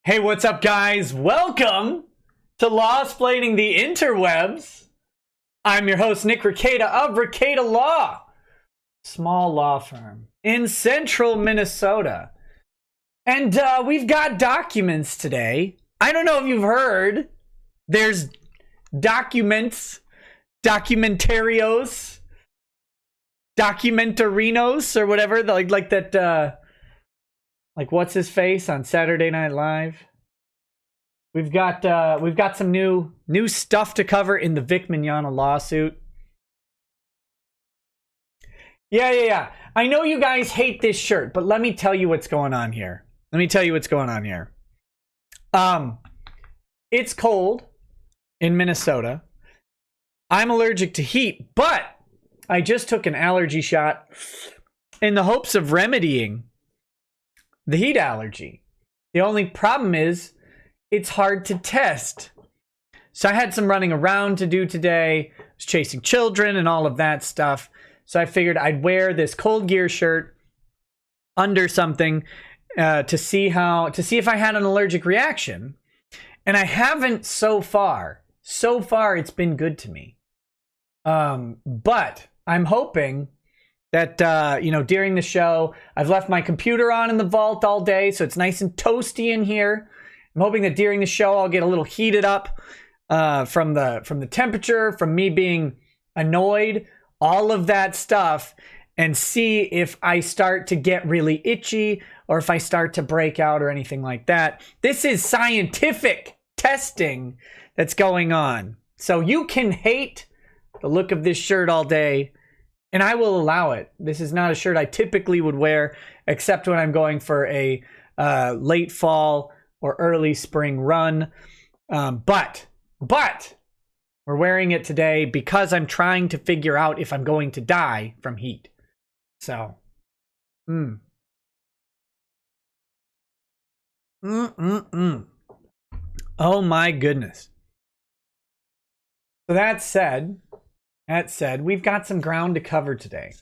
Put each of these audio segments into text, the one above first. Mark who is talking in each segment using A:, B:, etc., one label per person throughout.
A: Hey, what's up, guys? Welcome to Lawsplaining the Interwebs. I'm your host, Nick Rekieta of Rekieta Law, small law firm in central Minnesota. And we've got documents today. I don't know if you've heard, there's documents, documentarios, documentarinos, or whatever, like that... Like what's his face on Saturday Night Live? We've got some new stuff to cover in the Vic Mignogna lawsuit. Yeah. I know you guys hate this shirt, but let me tell you what's going on here. It's cold in Minnesota. I'm allergic to heat, but I just took an allergy shot in the hopes of remedying the heat allergy. The only problem is it's hard to test. So I had some running around to do today. I was chasing children and all of that stuff. So I figured I'd wear this cold gear shirt under something to see if I had an allergic reaction. And I haven't so far. So far, it's been good to me. But I'm hoping that, during the show, I've left my computer on in the vault all day, so it's nice and toasty in here. I'm hoping that during the show, I'll get a little heated up from the temperature, from me being annoyed, all of that stuff, and see if I start to get really itchy or if I start to break out or anything like that. This is scientific testing that's going on. So you can hate the look of this shirt all day, and I will allow it. This is not a shirt I typically would wear, except when I'm going for a late fall or early spring run. But we're wearing it today because I'm trying to figure out if I'm going to die from heat. So, Oh my goodness. So that said, we've got some ground to cover today.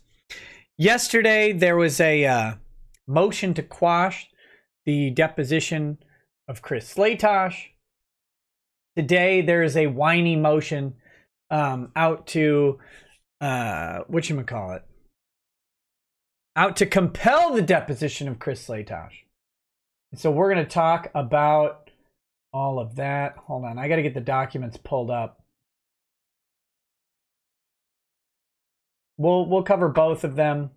A: Yesterday, there was a motion to quash the deposition of Chris Slatosh. Today, there is a whiny motion out to out to compel the deposition of Chris Slatosh. So we're going to talk about all of that. Hold on, I got to get the documents pulled up. We'll cover both of them.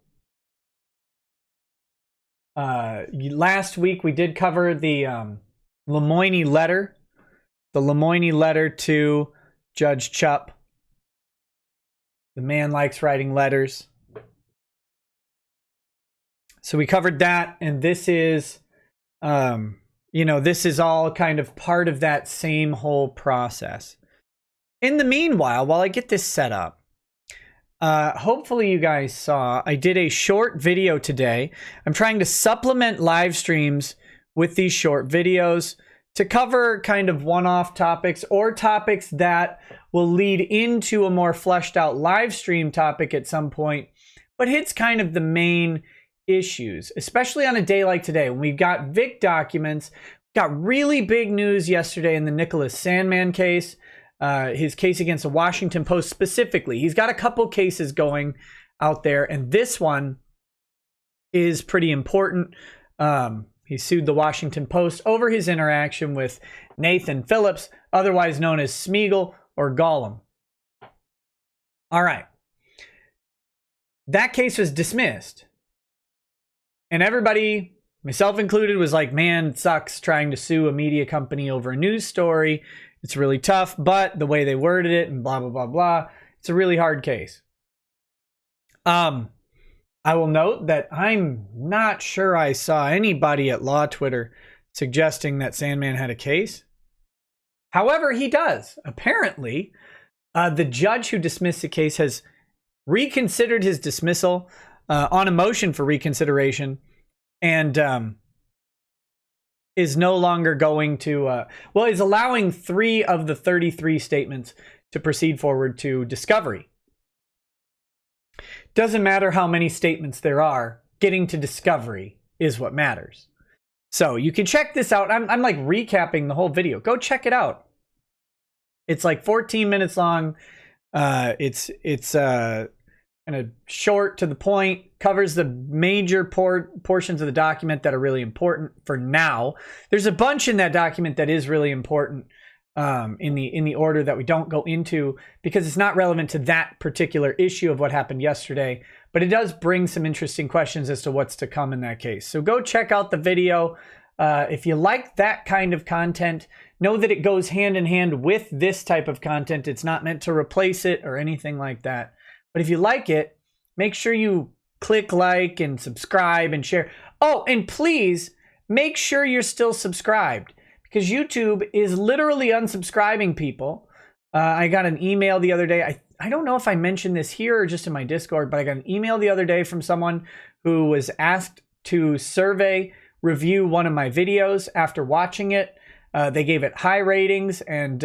A: Last week we did cover the Lemoine letter. The Lemoine letter to Judge Chupp. The man likes writing letters. So we covered that, and this is, this is all kind of part of that same whole process. In the meanwhile, while I get this set up, hopefully you guys saw, I did a short video today. I'm trying to supplement live streams with these short videos to cover kind of one-off topics or topics that will lead into a more fleshed out live stream topic at some point, but hits kind of the main issues, especially on a day like today when we've got Vic documents. We got really big news yesterday in the Nicholas Sandman case. His case against the Washington Post specifically. He's got a couple cases going out there, and this one is pretty important. He sued the Washington Post over his interaction with Nathan Phillips, otherwise known as Smeagol or Gollum. All right. That case was dismissed. And everybody, myself included, was like, man, it sucks trying to sue a media company over a news story. It's really tough, but the way they worded it and blah, blah, blah, blah, it's a really hard case. I will note that I'm not sure I saw anybody at Law Twitter suggesting that Sandman had a case. However, he does. Apparently, the judge who dismissed the case has reconsidered his dismissal on a motion for reconsideration, and is no longer going to, is allowing 3 of the 33 statements to proceed forward to discovery. Doesn't matter how many statements there are, getting to discovery is what matters. So you can check this out. I'm like recapping the whole video. Go check it out. It's like 14 minutes long. It's kind of short, to the point, covers the major portions of the document that are really important for now. There's a bunch in that document that is really important in the order that we don't go into because it's not relevant to that particular issue of what happened yesterday, but it does bring some interesting questions as to what's to come in that case. So go check out the video. If you like that kind of content, know that it goes hand in hand with this type of content. It's not meant to replace it or anything like that. But if you like it, make sure you click like and subscribe and share. Oh, and please make sure you're still subscribed because YouTube is literally unsubscribing people. I got an email the other day. I don't know if I mentioned this here or just in my Discord, but I got an email the other day from someone who was asked to review one of my videos after watching it. They gave it high ratings and,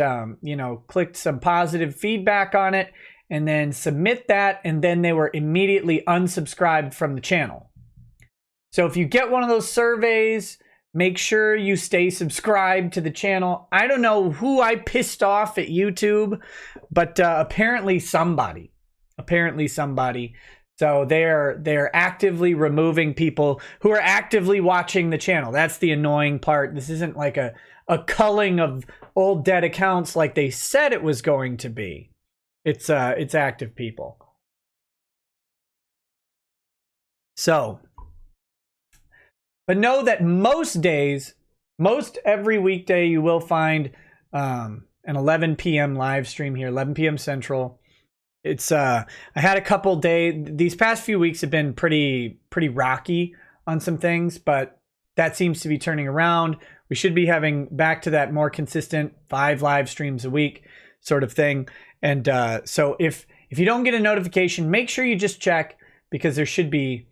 A: clicked some positive feedback on it and then submit that. And then they were immediately unsubscribed from the channel. So if you get one of those surveys, make sure you stay subscribed to the channel. I don't know who I pissed off at YouTube, but apparently somebody. So they're actively removing people who are actively watching the channel. That's the annoying part. This isn't like a culling of old dead accounts like they said it was going to be. It's active people. So, but know that most every weekday you will find an 11 p.m. live stream here, 11 p.m. Central. It's I had a couple days. These past few weeks have been pretty rocky on some things, but that seems to be turning around. We should be having back to that more consistent 5 live streams a week sort of thing. And so if you don't get a notification, make sure you just check because there should be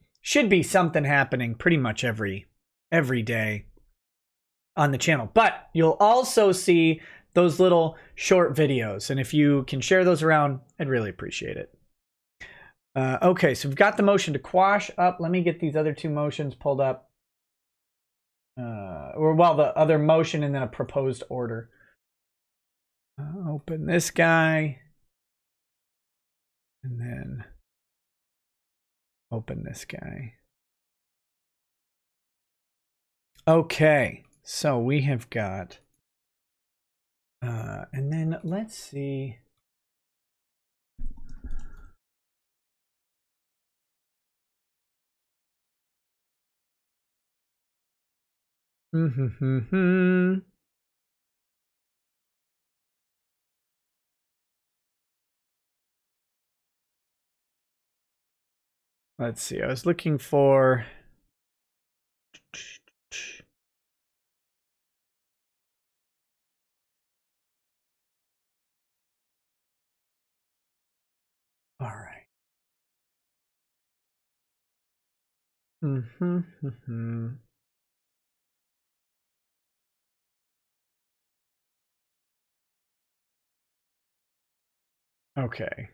A: something happening pretty much every day on the channel. But you'll also see those little short videos. And if you can share those around, I'd really appreciate it. Okay, so we've got the motion to quash up. Let me get these other 2 motions pulled up. The other motion and then a proposed order. Open this guy. And then open this guy. Okay, so we have got... and then let's see... Let's see. I was looking for... All right. Okay.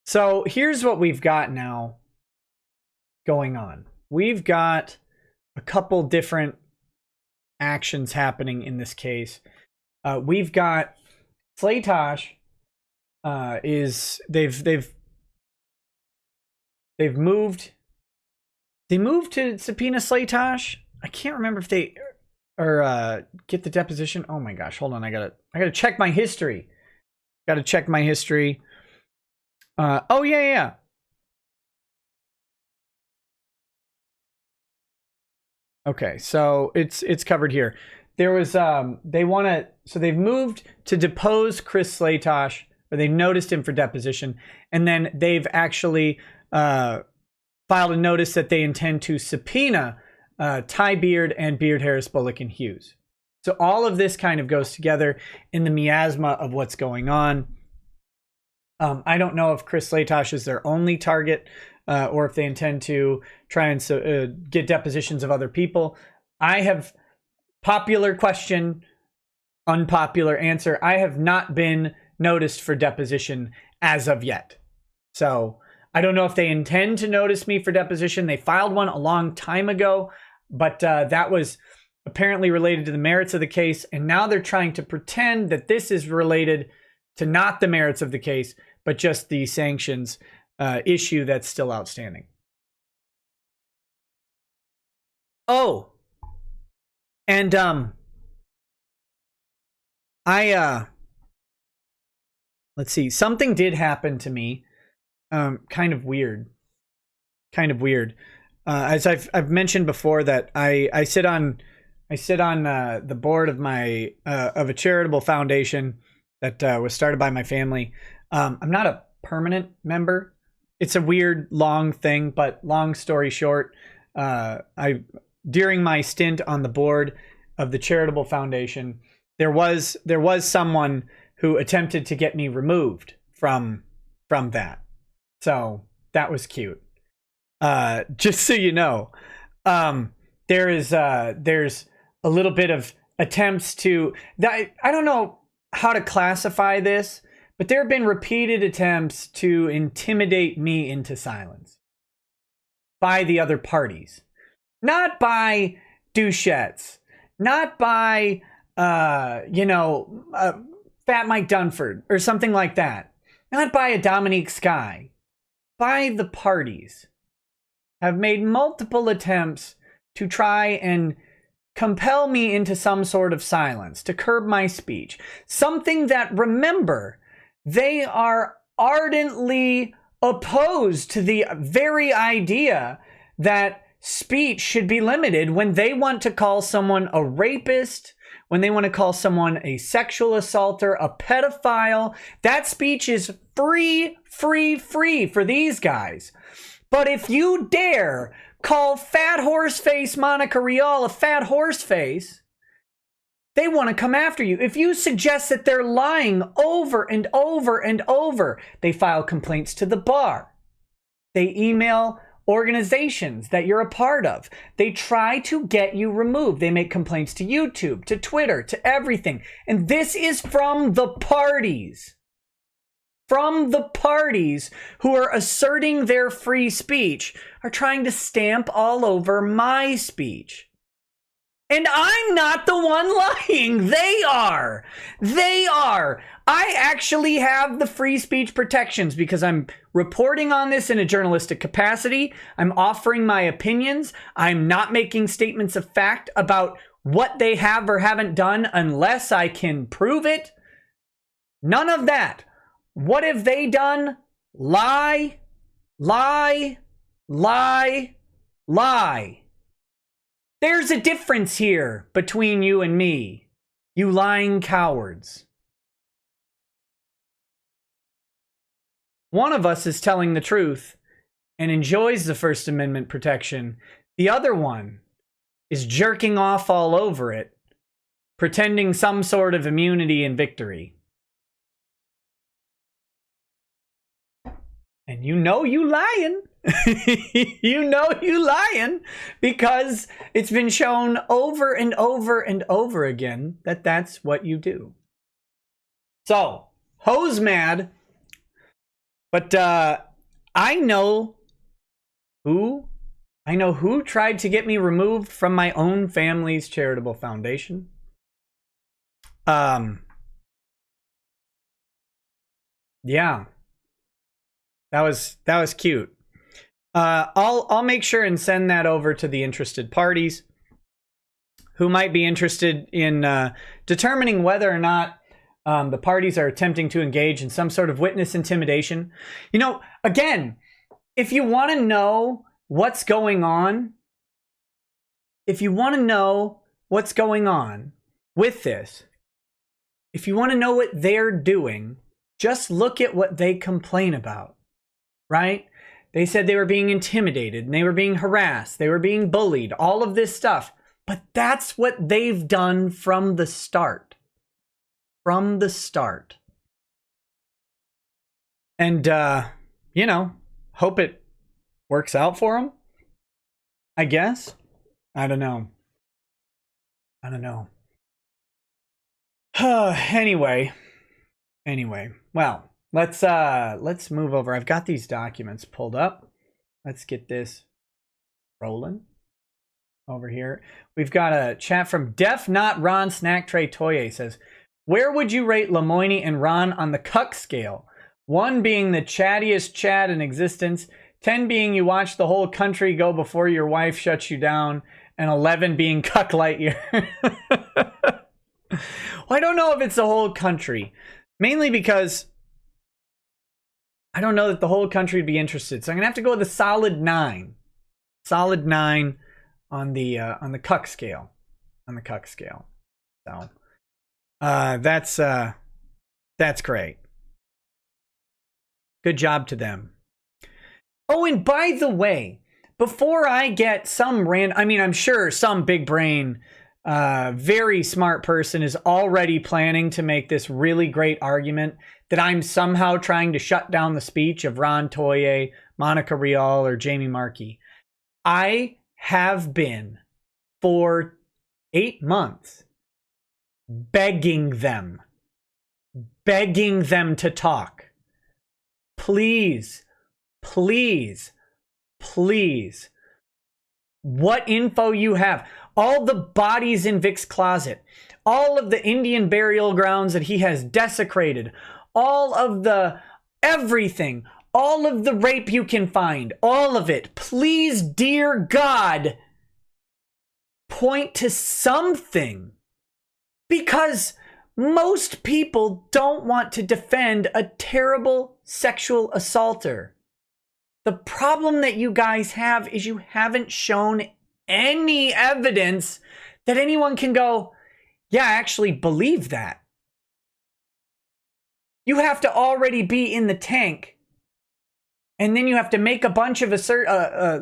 A: So here's what we've got now going on. We've got a couple different actions happening in this case. We've got Slaytosh they've moved to subpoena Slaytosh. I can't remember if they get the deposition. Oh my gosh, hold on. I gotta check my history. Gotta check my history. Oh yeah. Okay, so it's covered here. There was they've moved to depose Chris Slaytosh, or they noticed him for deposition, and then they've actually filed a notice that they intend to subpoena Ty Beard and Beard Harris Bullock and Hughes. So all of this kind of goes together in the miasma of what's going on. I don't know if Chris Slaytosh is their only target or if they intend to try and get depositions of other people. I have popular question, unpopular answer. I have not been noticed for deposition as of yet. So I don't know if they intend to notice me for deposition. They filed one a long time ago. but that was apparently related to the merits of the case, and now they're trying to pretend that this is related to not the merits of the case, but just the sanctions issue that's still outstanding. Oh, and let's see, something did happen to me, kind of weird. As I've mentioned before, that I sit on the board of my of a charitable foundation that was started by my family. I'm not a permanent member. It's a weird long thing, but long story short, during my stint on the board of the charitable foundation, there was someone who attempted to get me removed from that. So that was cute. Just so you know, there's a little bit of attempts to, I don't know how to classify this, but there have been repeated attempts to intimidate me into silence by the other parties. Not by douchettes, not by, Fat Mike Dunford or something like that. Not by a Dominique Sky. By the parties have made multiple attempts to try and compel me into some sort of silence, to curb my speech. Something that, remember, they are ardently opposed to the very idea that speech should be limited when they want to call someone a rapist, when they want to call someone a sexual assaulter, a pedophile. That speech is free for these guys. But if you dare call fat horseface Monica Rial a fat horseface, they want to come after you. If you suggest that they're lying over and over and over, they file complaints to the bar. They email organizations that you're a part of. They try to get you removed. They make complaints to YouTube, to Twitter, to everything. And this is from the parties. From the parties who are asserting their free speech, are trying to stamp all over my speech. And I'm not the one lying. They are. They are. I actually have the free speech protections because I'm reporting on this in a journalistic capacity. I'm offering my opinions. I'm not making statements of fact about what they have or haven't done unless I can prove it. None of that. What have they done? Lie, lie, lie, lie. There's a difference here between you and me, you lying cowards. One of us is telling the truth and enjoys the First Amendment protection. The other one is jerking off all over it, pretending some sort of immunity and victory. And you know you lying. You know you lying because it's been shown over and over and over again that that's what you do. So, hoes mad. But I know who tried to get me removed from my own family's charitable foundation. Yeah. That was cute. I'll make sure and send that over to the interested parties who might be interested in determining whether or not the parties are attempting to engage in some sort of witness intimidation. You know, again, if you want to know what's going on, with this, if you want to know what they're doing, just look at what they complain about. Right? They said they were being intimidated and they were being harassed. They were being bullied, all of this stuff. But that's what they've done from the start. From the start. And, hope it works out for them. I guess. I don't know. Anyway, well. Let's move over. I've got these documents pulled up. Let's get this rolling. over here. We've got a chat from Def Not Ron Snack Tray Toye. Says, where would you rate Lemoine and Ron on the cuck scale? 1 being the chattiest chat in existence, 10 being you watch the whole country go before your wife shuts you down, and 11 being cuck light year. Well, I don't know if it's the whole country. Mainly because I don't know that the whole country would be interested. So I'm going to have to go with a solid 9. Solid 9 on the cuck scale. On the cuck scale. So that's great. Good job to them. Oh, and by the way, before I get some I'm sure some big brain, very smart person is already planning to make this really great argument that I'm somehow trying to shut down the speech of Ron Toye, Monica Rial, or Jamie Markey. I have been for 8 months begging them to talk. Please, please, please. What info you have. All the bodies in Vic's closet. All of the Indian burial grounds that he has desecrated. All of the everything. All of the rape you can find. All of it. Please, dear God, point to something. Because most people don't want to defend a terrible sexual assaulter. The problem that you guys have is you haven't shown any evidence that anyone can go, yeah, I actually believe that. You have to already be in the tank. And then you have to make a bunch of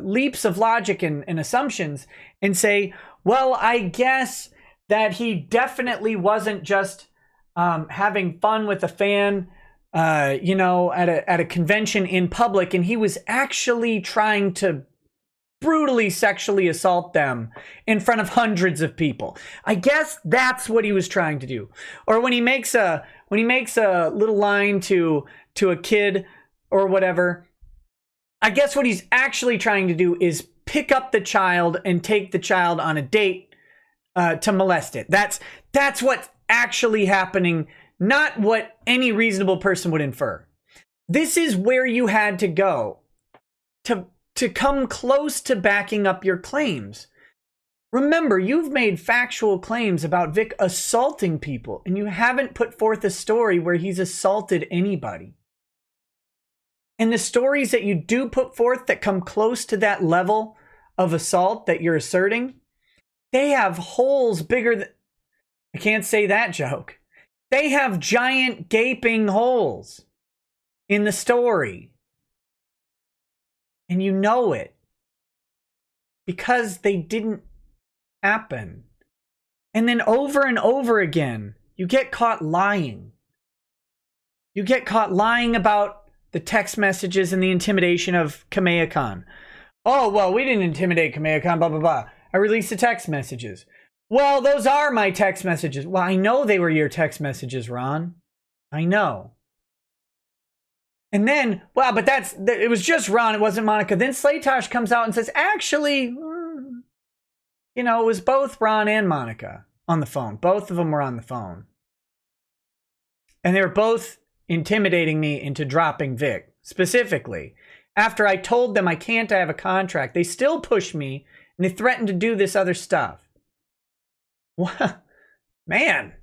A: leaps of logic and assumptions and say, well, I guess that he definitely wasn't just having fun with a fan, at a convention in public, and he was actually trying to brutally sexually assault them in front of hundreds of people. I guess that's what he was trying to do. Or when he makes a little line to a kid or whatever, I guess what he's actually trying to do is pick up the child and take the child on a date to molest it. That's what's actually happening, not what any reasonable person would infer. This is where you had to go to come close to backing up your claims. Remember, you've made factual claims about Vic assaulting people, and you haven't put forth a story where he's assaulted anybody. And the stories that you do put forth that come close to that level of assault that you're asserting, they have holes bigger than... I can't say that joke. They have giant gaping holes in the story. And you know it. Because they didn't happen. And then over and over again, you get caught lying. You get caught lying about the text messages and the intimidation of Kamea Khan. Oh, well, we didn't intimidate Kamea Khan, blah, blah, blah. I released the text messages. Well, those are my text messages. Well, I know they were your text messages, Ron. I know. And then, well, but it was just Ron, it wasn't Monica. Then Slaytosh comes out and says, actually, it was both Ron and Monica on the phone. Both of them were on the phone. And they were both intimidating me into dropping Vic. Specifically, after I told them I can't have a contract, they still pushed me and they threatened to do this other stuff. What? Man.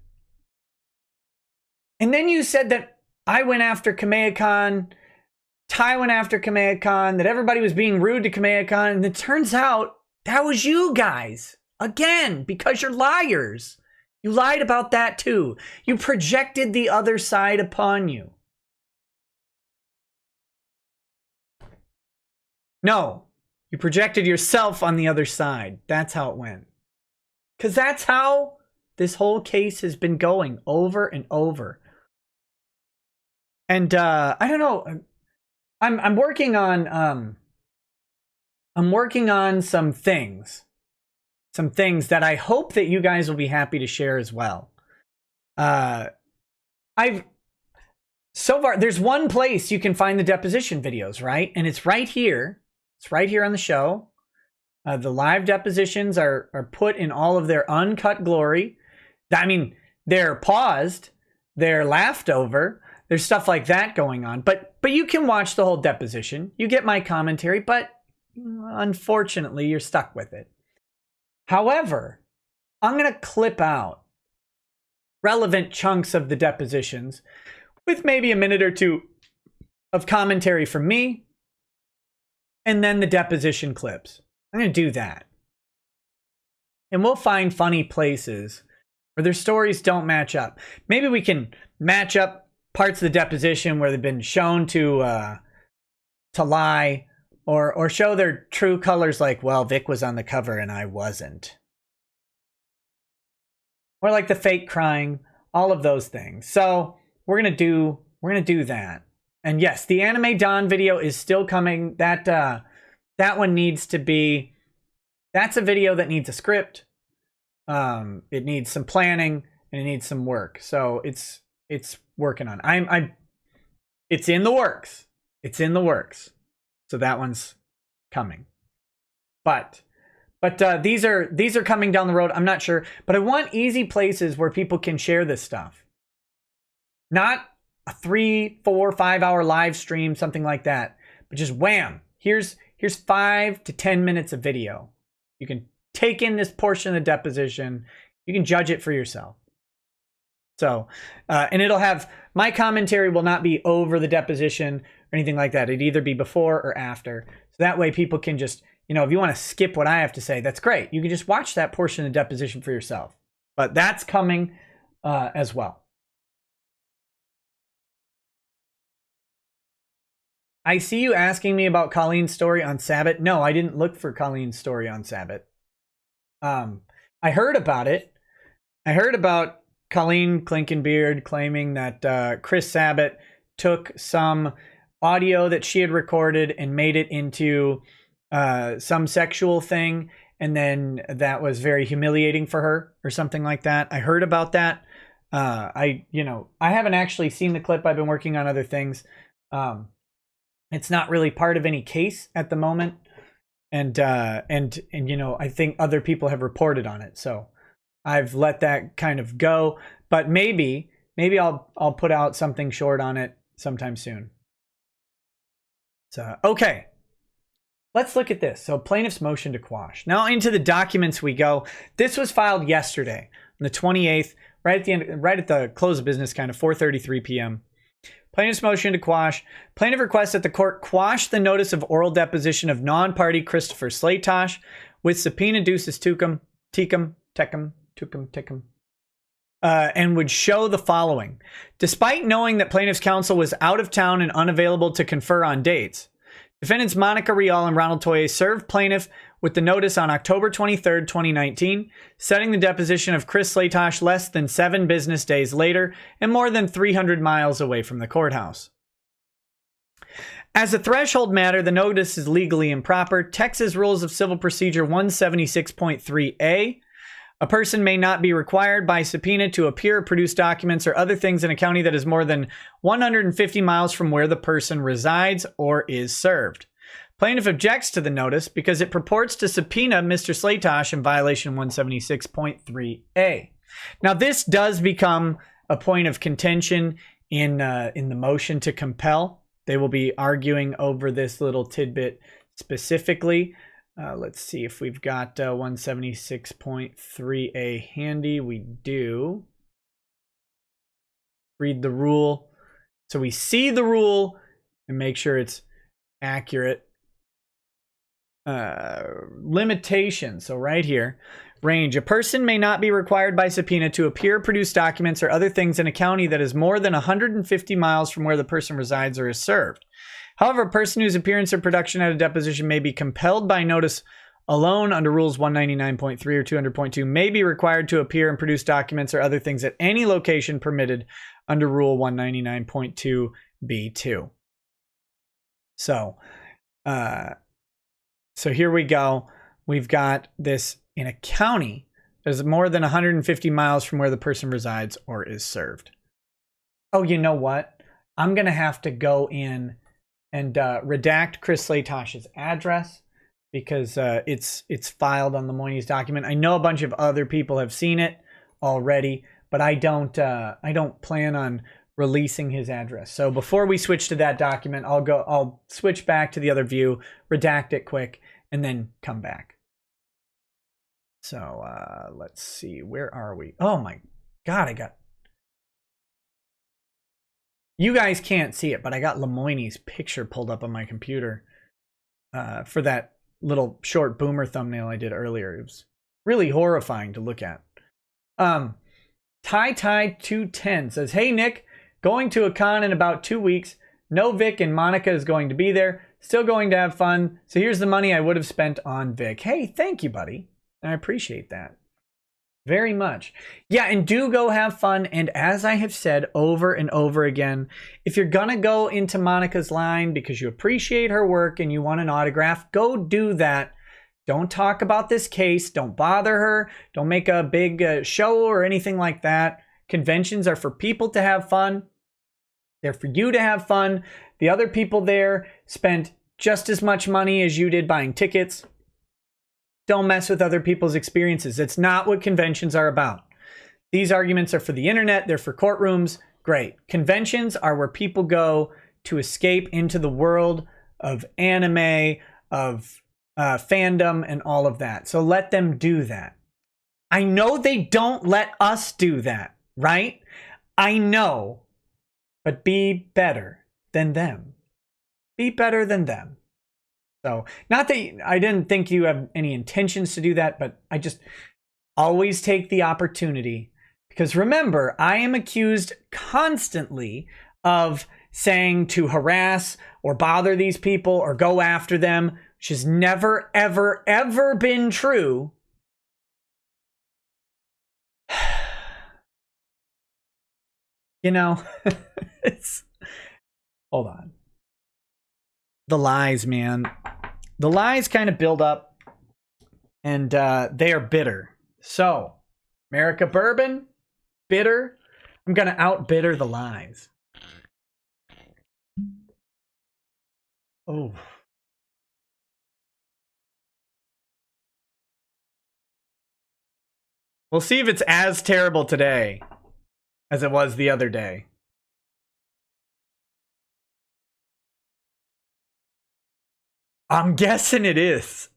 A: And then you said that I went after Kamea Khan, Ty went after Kamea Khan, that everybody was being rude to Kamea Khan, and it turns out that was you guys. Again, because you're liars. You lied about that too. You projected the other side upon you. No, you projected yourself on the other side. That's how it went. Because that's how this whole case has been going over and over. And I don't know. I'm working on some things that I hope that you guys will be happy to share as well. So far, there's one place you can find the deposition videos, right? And it's right here. It's right here on the show. The live depositions are put in all of their uncut glory. I mean, they're paused, they're laughed over. There's stuff like that going on. But you can watch the whole deposition. You get my commentary, but unfortunately, you're stuck with it. However, I'm going to clip out relevant chunks of the depositions with maybe a minute or two of commentary from me, and then the deposition clips. I'm going to do that. And we'll find funny places where their stories don't match up. Maybe we can match up parts of the deposition where they've been shown to lie, or show their true colors, like, well, Vic was on the cover and I wasn't. Or like the fake crying, all of those things. So we're gonna do that. And yes, the Anime Dawn video is still coming. That one needs to be. That's a video that needs a script. It needs some planning and it needs some work. So it's working on. It's in the works. It's in the works. So that one's coming. But these are coming down the road. I'm not sure, but I want easy places where people can share this stuff. Not a 3, 4, 5 hour live stream, something like that, but just wham. Here's 5 to 10 minutes of video. You can take in this portion of the deposition. You can judge it for yourself. So, and it'll have, my commentary will not be over the deposition or anything like that. It'd either be before or after. So that way people can just, if you want to skip what I have to say, that's great. You can just watch that portion of the deposition for yourself. But that's coming as well. I see you asking me about Colleen's story on Sabbath. No, I didn't look for Colleen's story on Sabbath. I heard about it. I heard about Colleen Clinkenbeard claiming that Chris Sabat took some audio that she had recorded and made it into some sexual thing, and then that was very humiliating for her or something like that. I heard about that. I haven't actually seen the clip. I've been working on other things. It's not really part of any case at the moment. And I think other people have reported on it. So I've let that kind of go, but maybe I'll put out something short on it sometime soon. So, okay. Let's look at this. So plaintiff's motion to quash. Now into the documents we go. This was filed yesterday on the 28th, right at the close of business, kind of 4:33 p.m. Plaintiff's motion to quash. Plaintiff requests that the court quash the notice of oral deposition of non-party Christopher Slatosh with subpoena ducis tecum, and would show the following. Despite knowing that plaintiff's counsel was out of town and unavailable to confer on dates, defendants Monica Rial and Ronald Toye served plaintiff with the notice on October 23rd, 2019, setting the deposition of Chris Slatosh less than 7 business days later and more than 300 miles away from the courthouse. As a threshold matter, the notice is legally improper. Texas Rules of Civil Procedure 176.3a. A person may not be required by subpoena to appear or produce documents or other things in a county that is more than 150 miles from where the person resides or is served. Plaintiff objects to the notice because it purports to subpoena Mr. Slatosh in violation 176.3a. Now, this does become a point of contention in the motion to compel. They will be arguing over this little tidbit specifically. Let's see if we've got 176.3a handy. We do. Read the rule. So we see the rule and make sure it's accurate. Limitation. So right here, range. A person may not be required by subpoena to appear, produce documents, or other things in a county that is more than 150 miles from where the person resides or is served. However, a person whose appearance or production at a deposition may be compelled by notice alone under Rules 199.3 or 200.2 may be required to appear and produce documents or other things at any location permitted under Rule 199.2b2. So here we go. We've got this in a county that is more than 150 miles from where the person resides or is served. Oh, you know what? I'm going to have to go in and redact Chris Slatosh's address, because it's filed on Lemoine's document. I know a bunch of other people have seen it already, but I don't plan on releasing his address. So before we switch to that document, I'll switch back to the other view, redact it quick, and then come back. So let's see, where are we? Oh my God, you guys can't see it, but I got Lemoine's picture pulled up on my computer for that little short boomer thumbnail I did earlier. It was really horrifying to look at. Ty210 says, hey Nick, going to a con in about 2 weeks. No Vic and Monica is going to be there. Still going to have fun. So here's the money I would have spent on Vic. Hey, thank you, buddy. I appreciate that very much. Yeah, and do go have fun. And as I have said over and over again, if you're gonna go into Monica's line because you appreciate her work and you want an autograph, go do that. Don't talk about this case. Don't bother her. Don't make a big show or anything like that. Conventions are for people to have fun. They're for you to have fun. The other people there spent just as much money as you did buying tickets. Don't mess with other people's experiences. It's not what conventions are about. These arguments are for the internet. They're for courtrooms. Great. Conventions are where people go to escape into the world of anime, of fandom, and all of that. So let them do that. I know they don't let us do that, right? I know. But be better than them. Be better than them. So, not that I didn't think you have any intentions to do that, but I just always take the opportunity. Because remember, I am accused constantly of saying to harass or bother these people or go after them, which has never, ever, ever been true. You know, hold on. The lies, man. The lies kind of build up, and they are bitter. So, America Bourbon, bitter. I'm going to outbitter the lies. Oh. We'll see if it's as terrible today as it was the other day. I'm guessing it is.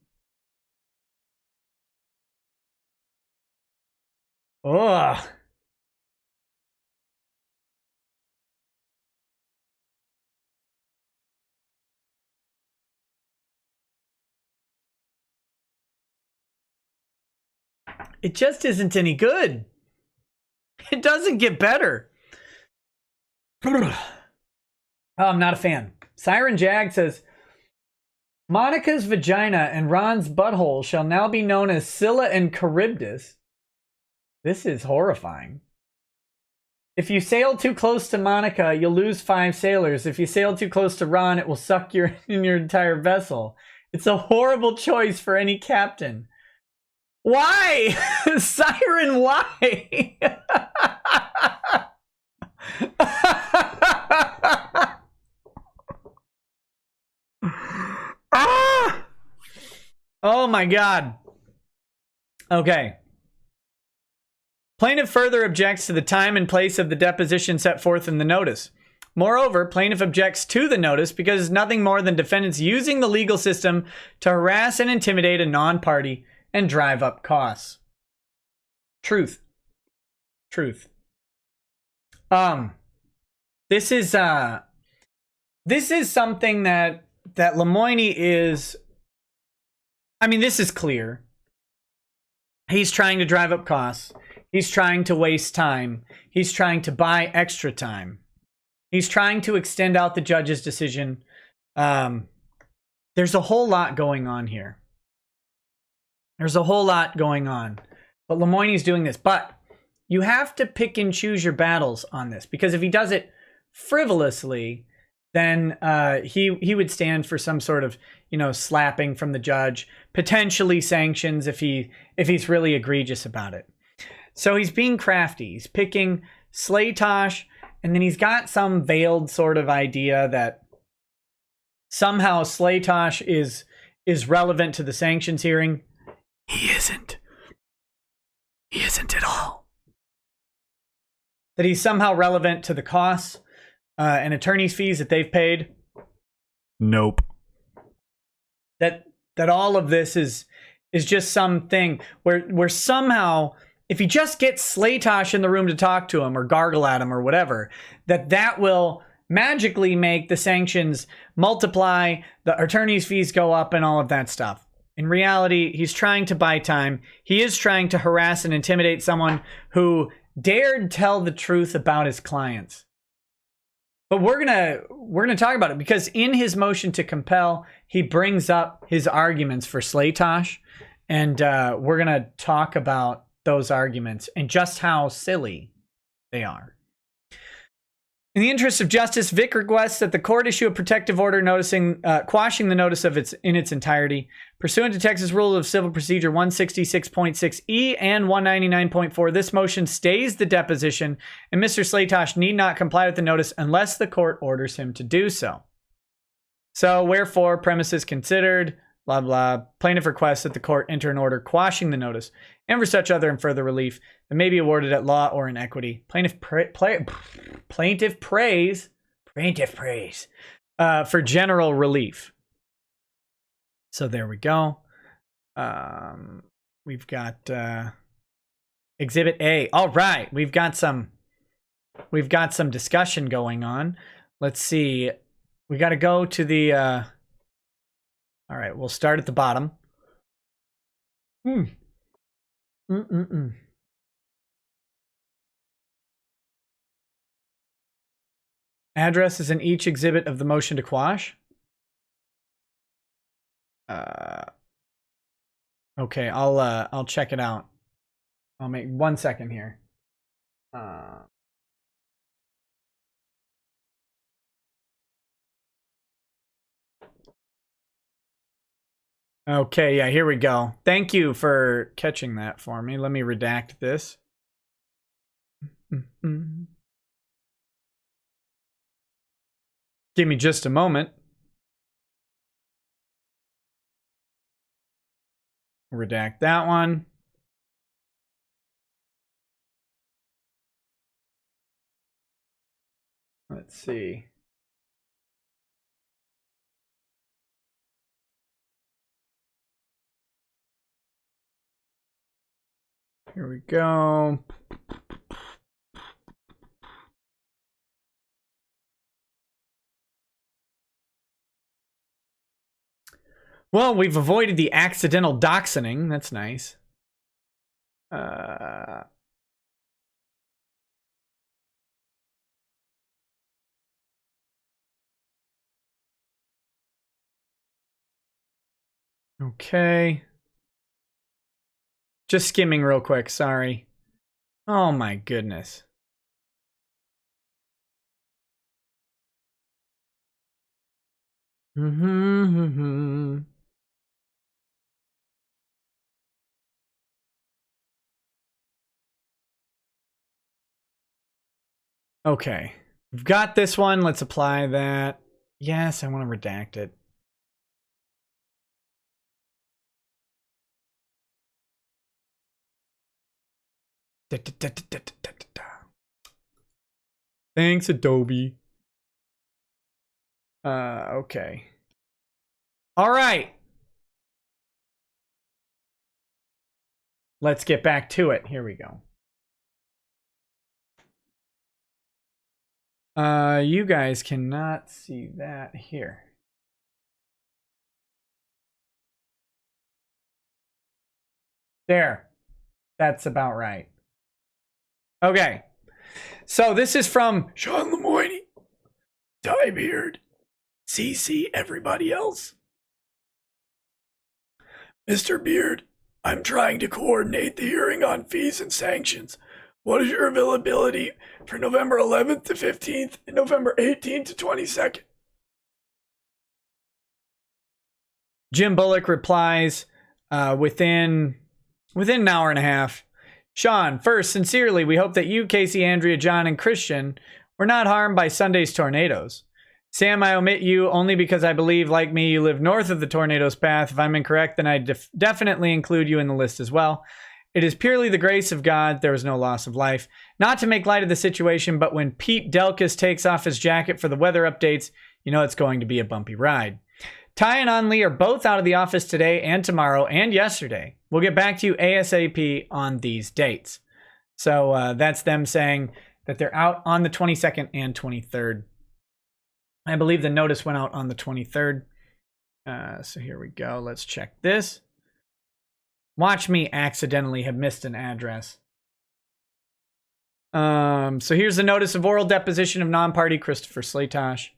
A: Ugh. It just isn't any good. It doesn't get better. Oh, I'm not a fan. Siren Jag says, Monica's vagina and Ron's butthole shall now be known as Scylla and Charybdis. This is horrifying. If you sail too close to Monica, you'll lose 5 sailors. If you sail too close to Ron, it will suck in your entire vessel. It's a horrible choice for any captain. Why? Siren, why? Ah! Oh my God. Okay. Plaintiff further objects to the time and place of the deposition set forth in the notice. Moreover, plaintiff objects to the notice because it's nothing more than defendants using the legal system to harass and intimidate a non-party and drive up costs. Truth. Truth. This is something that Lemoine is, I mean, this is clear. He's trying to drive up costs. He's trying to waste time. He's trying to buy extra time. He's trying to extend out the judge's decision. There's a whole lot going on here. There's a whole lot going on. But Lemoine's doing this. But you have to pick and choose your battles on this. Because if he does it frivolously, then he would stand for some sort of, slapping from the judge. Potentially sanctions if he's really egregious about it. So he's being crafty. He's picking Slaytosh, and then he's got some veiled sort of idea that somehow Slaytosh is is relevant to the sanctions hearing. He isn't. He isn't at all. That he's somehow relevant to the costs and attorney's fees that they've paid. Nope. That all of this is just something where somehow, if you just get Slaytosh in the room to talk to him or gargle at him or whatever, that will magically make the sanctions multiply, the attorney's fees go up, and all of that stuff. In reality, he's trying to buy time. He is trying to harass and intimidate someone who dared tell the truth about his clients. But we're gonna talk about it because in his motion to compel, he brings up his arguments for Slaytosh, and we're gonna talk about those arguments and just how silly they are. In the interest of justice, Vic requests that the court issue a protective order quashing the notice in its entirety. Pursuant to Texas Rules of Civil Procedure 166.6E and 199.4, this motion stays the deposition, and Mr. Slaytosh need not comply with the notice unless the court orders him to do so. So, wherefore, premises considered, blah, blah, plaintiff requests that the court enter an order quashing the notice, and for such other and further relief that may be awarded at law or in equity. Plaintiff prays for general relief. So there we go. We've got Exhibit A. All right, we've got some discussion going on. Let's see. We got to go to the. All right, we'll start at the bottom. Address is in each exhibit of the motion to quash. Okay, I'll check it out. I'll make 1 second here. Okay, yeah, here we go. Thank you for catching that for me. Let me redact this. Give me just a moment. Redact that one. Let's see. Here we go. Well, we've avoided the accidental doxing. That's nice. Okay. Just skimming real quick, sorry. Oh my goodness. Okay. We've got this one. Let's apply that. Yes, I want to redact it. Thanks, Adobe. Okay. All right. Let's get back to it. Here we go. You guys cannot see that here. There. That's about right. Okay. So this is from Sean Lemoine. Diebeard. CC everybody else. Mr. Beard, I'm trying to coordinate the hearing on fees and sanctions. What is your availability for November 11th to 15th and November 18th to 22nd? Jim Bullock replies within an hour and a half. Sean, first, sincerely, we hope that you, Casey, Andrea, John, and Christian were not harmed by Sunday's tornadoes. Sam, I omit you only because I believe, like me, you live north of the tornado's path. If I'm incorrect, then I definitely include you in the list as well. It is purely the grace of God. There was no loss of life. Not to make light of the situation, but when Pete Delkus takes off his jacket for the weather updates, you know it's going to be a bumpy ride. Ty and An Lee are both out of the office today and tomorrow and yesterday. We'll get back to you ASAP on these dates. So that's them saying that they're out on the 22nd and 23rd. I believe the notice went out on the 23rd. So here we go. Let's check this. Watch me accidentally have missed an address. So here's the notice of oral deposition of non-party Christopher Slatosh.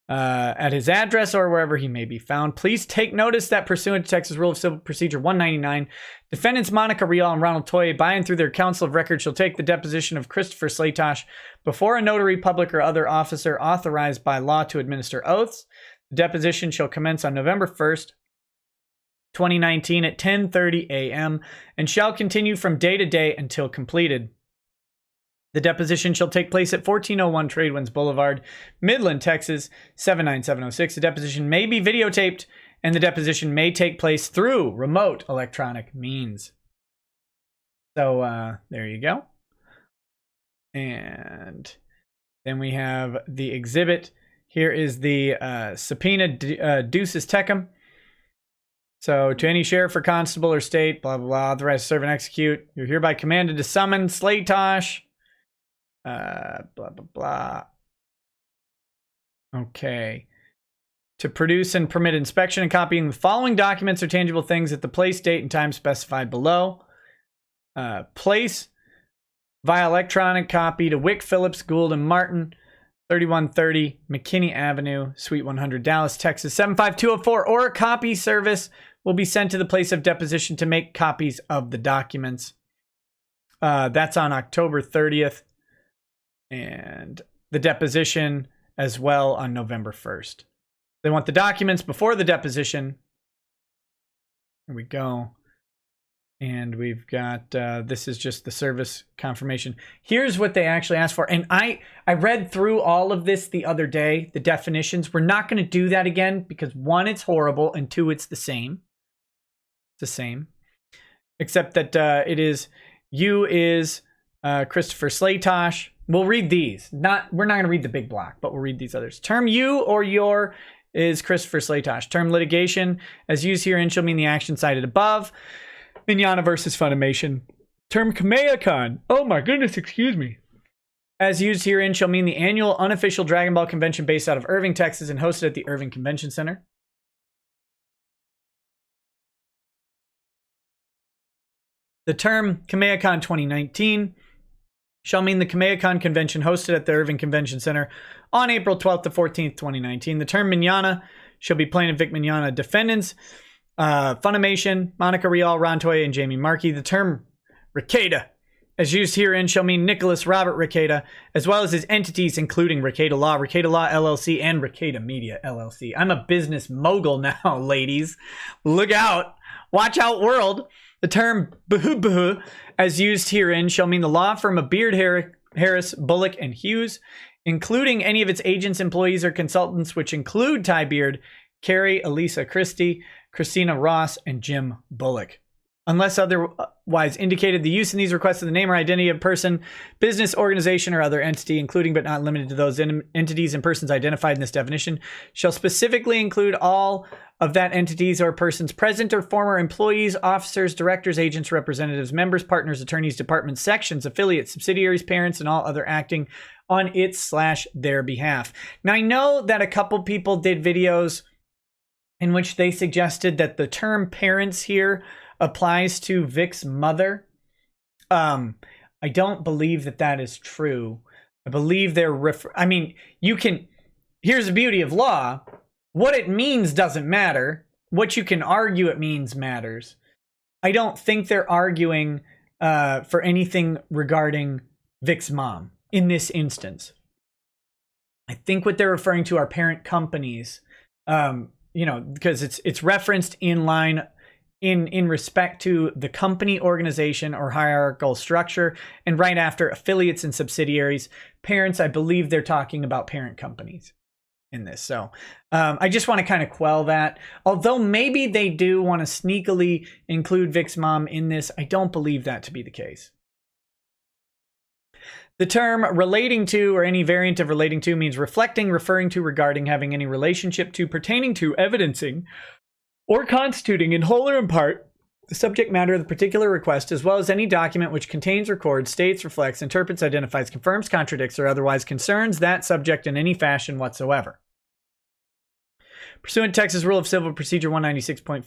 A: At his address or wherever he may be found. Please take notice that pursuant to Texas Rule of Civil Procedure 199, defendants Monica Rial and Ronald Toye, by and through their counsel of record, shall take the deposition of Christopher Slatosh before a notary public or other officer authorized by law to administer oaths. The deposition shall commence on November 1st, 2019 at 10:30 a.m. and shall continue from day to day until completed. The deposition shall take place at 1401 Tradewinds Boulevard, Midland, Texas, 79706. The deposition may be videotaped, and the deposition may take place through remote electronic means. So there you go. And then we have the exhibit. Here is the subpoena ducis tecum. So to any sheriff or constable or state, blah, blah, blah, authorized to serve and execute, you're hereby commanded to summon Slatosh. Blah, blah, blah. Okay. To produce and permit inspection and copying the following documents or tangible things at the place, date, and time specified below. Place via electronic copy to Wick, Phillips, Gould, and Martin, 3130 McKinney Avenue, Suite 100, Dallas, Texas, 75204, or a copy service will be sent to the place of deposition to make copies of the documents. That's on October 30th. And the deposition as well on November 1st. They want the documents before the deposition. Here we go. And we've got, this is just the service confirmation. Here's what they actually asked for. And I read through all of this the other day, the definitions. We're not going to do that again because one, it's horrible, and two, it's the same. It's the same. Except that it is, you is Christopher Slatosh. We'll read these. We're not going to read the big block, but we'll read these others. Term you or your is Christopher Slatosh. Term litigation, as used herein, shall mean the action cited above. Mignogna versus Funimation. Term Kamehakan. Oh my goodness, excuse me. As used herein, shall mean the annual unofficial Dragon Ball convention based out of Irving, Texas, and hosted at the Irving Convention Center. The term Kamehakan 2019 shall mean the Kamehakan Convention hosted at the Irving Convention Center on April 12th to 14th, 2019. The term Mignogna shall be plaintiff Vic Mignogna. Defendants, Funimation, Monica Rial, Ron Toye, and Jamie Markey. The term Rekieta, as used herein, shall mean Nicholas Robert Rekieta, as well as his entities, including Rekieta Law LLC, and Rekieta Media LLC. I'm a business mogul now, ladies. Look out. Watch out, world. The term Buhu, as used herein, shall mean the law firm of Beard, Harris, Bullock, and Hughes, including any of its agents, employees, or consultants, which include Ty Beard, Carrie Elisa Christie, Christina Ross, and Jim Bullock. Unless otherwise indicated, the use in these requests of the name or identity of person, business, organization, or other entity, including but not limited to those entities and persons identified in this definition, shall specifically include all of that entities or persons present or former employees, officers, directors, agents, representatives, members, partners, attorneys, departments, sections, affiliates, subsidiaries, parents, and all other acting on its/their behalf. Now, I know that a couple people did videos in which they suggested that the term parents here applies to Vic's mother. I don't believe that that is true. I believe they're you can, here's the beauty of law. What it means doesn't matter. What you can argue it means matters. I don't think they're arguing for anything regarding Vic's mom in this instance. I think what they're referring to are parent companies, because it's referenced in line in respect to the company organization or hierarchical structure, and right after affiliates and subsidiaries. Parents, I believe they're talking about parent companies. in this. So I just want to kind of quell that. Although maybe they do want to sneakily include Vic's mom in this, I don't believe that to be the case. The term relating to or any variant of relating to means reflecting, referring to, regarding, having any relationship to, pertaining to, evidencing, or constituting in whole or in part the subject matter of the particular request, as well as any document which contains, records, states, reflects, interprets, identifies, confirms, contradicts, or otherwise concerns that subject in any fashion whatsoever. Pursuant to Texas Rule of Civil Procedure 196.4,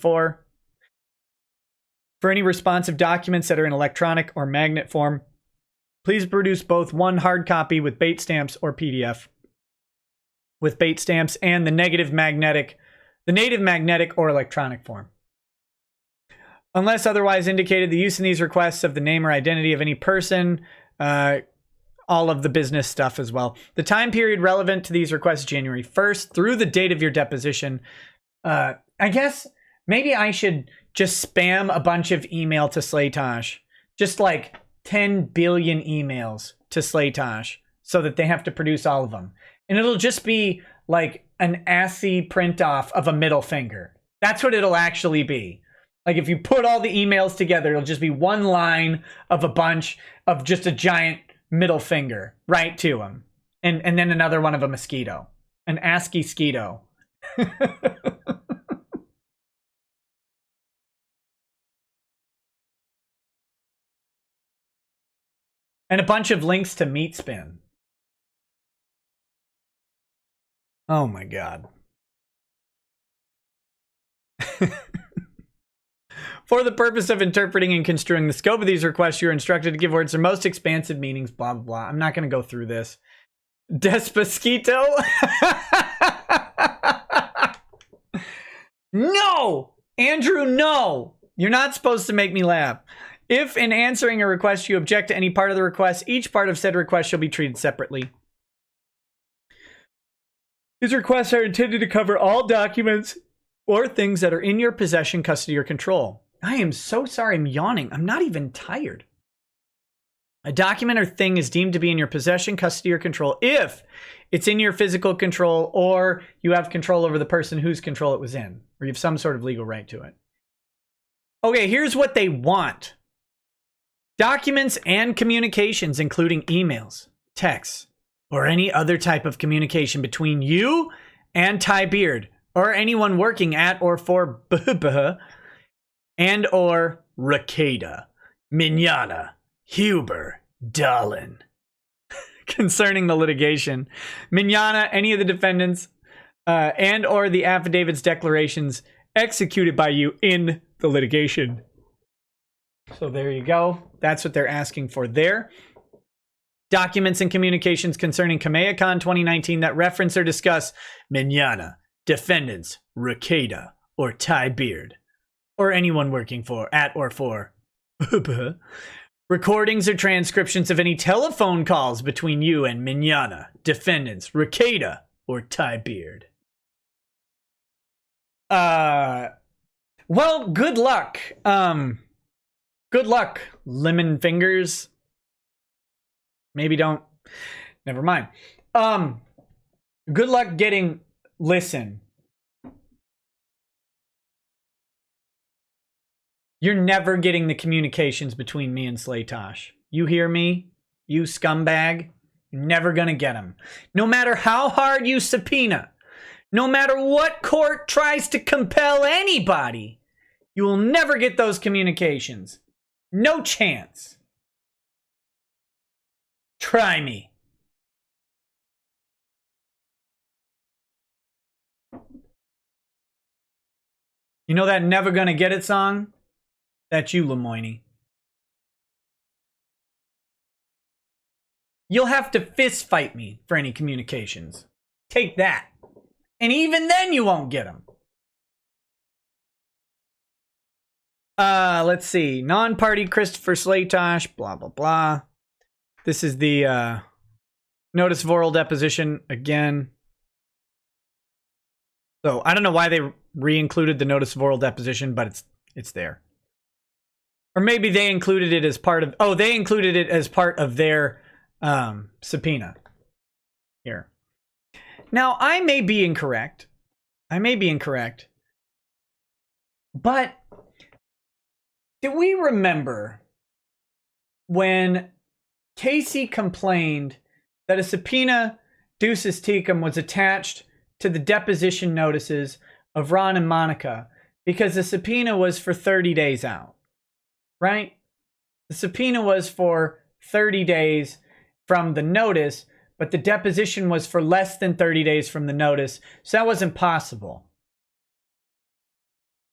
A: for any responsive documents that are in electronic or magnet form, please produce both one hard copy with bait stamps or PDF with bait stamps and the native magnetic or electronic form. Unless otherwise indicated, the use in these requests of the name or identity of any person, all of the business stuff as well. The time period relevant to these requests is January 1st through the date of your deposition. I guess maybe I should just spam a bunch of email to Slaytosh. Just like 10 billion emails to Slaytosh so that they have to produce all of them. And it'll just be like an ASCII print off of a middle finger. That's what it'll actually be. Like if you put all the emails together, it'll just be one line of a bunch of just a giant middle finger right to him. And then another one of a mosquito. An ASCII skeeto. And a bunch of links to meat spin. Oh my God. For the purpose of interpreting and construing the scope of these requests, you're instructed to give words their most expansive meanings, blah, blah, blah. I'm not going to go through this. Despacito? No! Andrew, no! You're not supposed to make me laugh. If in answering a request you object to any part of the request, each part of said request shall be treated separately. These requests are intended to cover all documents or things that are in your possession, custody, or control. I am so sorry, I'm yawning. I'm not even tired. A document or thing is deemed to be in your possession, custody, or control if it's in your physical control or you have control over the person whose control it was in, or you have some sort of legal right to it. Okay, here's what they want. Documents and communications, including emails, texts, or any other type of communication between you and Ty Beard, or anyone working at or for Buh and or Rekieta, Mignana, Huber, Dahlin. Concerning the litigation, Mignana, any of the defendants, and or the affidavits, declarations executed by you in the litigation. So there you go. That's what they're asking for there. Documents and communications concerning KamehaCon 2019 that reference or discuss Mignana, defendants, Rekieta, or Ty Beard, or anyone working for, at or for, recordings or transcriptions of any telephone calls between you and Mignana, defendants, Rekieta, or Ty Beard. Well, good luck. Good luck, lemon fingers. Maybe don't. Never mind. Good luck getting. Listen. You're never getting the communications between me and Slaytosh. You hear me? You scumbag? You're never gonna get them. No matter how hard you subpoena, no matter what court tries to compel anybody, you will never get those communications. No chance. Try me. You know that Never Gonna Get It song? That's you, Lemoine. You'll have to fist fight me for any communications. Take that. And even then you won't get them. Let's see. Non-party Christopher Slaytosh, blah, blah, blah. This is the notice of oral deposition again. So I don't know why they re-included the notice of oral deposition, but it's there. Or maybe they included it as part of... Oh, they included it as part of their subpoena. Here. Now, I may be incorrect. But do we remember when Casey complained that a subpoena Deuces Tecum was attached to the deposition notices of Ron and Monica because the subpoena was for 30 days out, right? The subpoena was for 30 days from the notice, but the deposition was for less than 30 days from the notice, so that wasn't possible.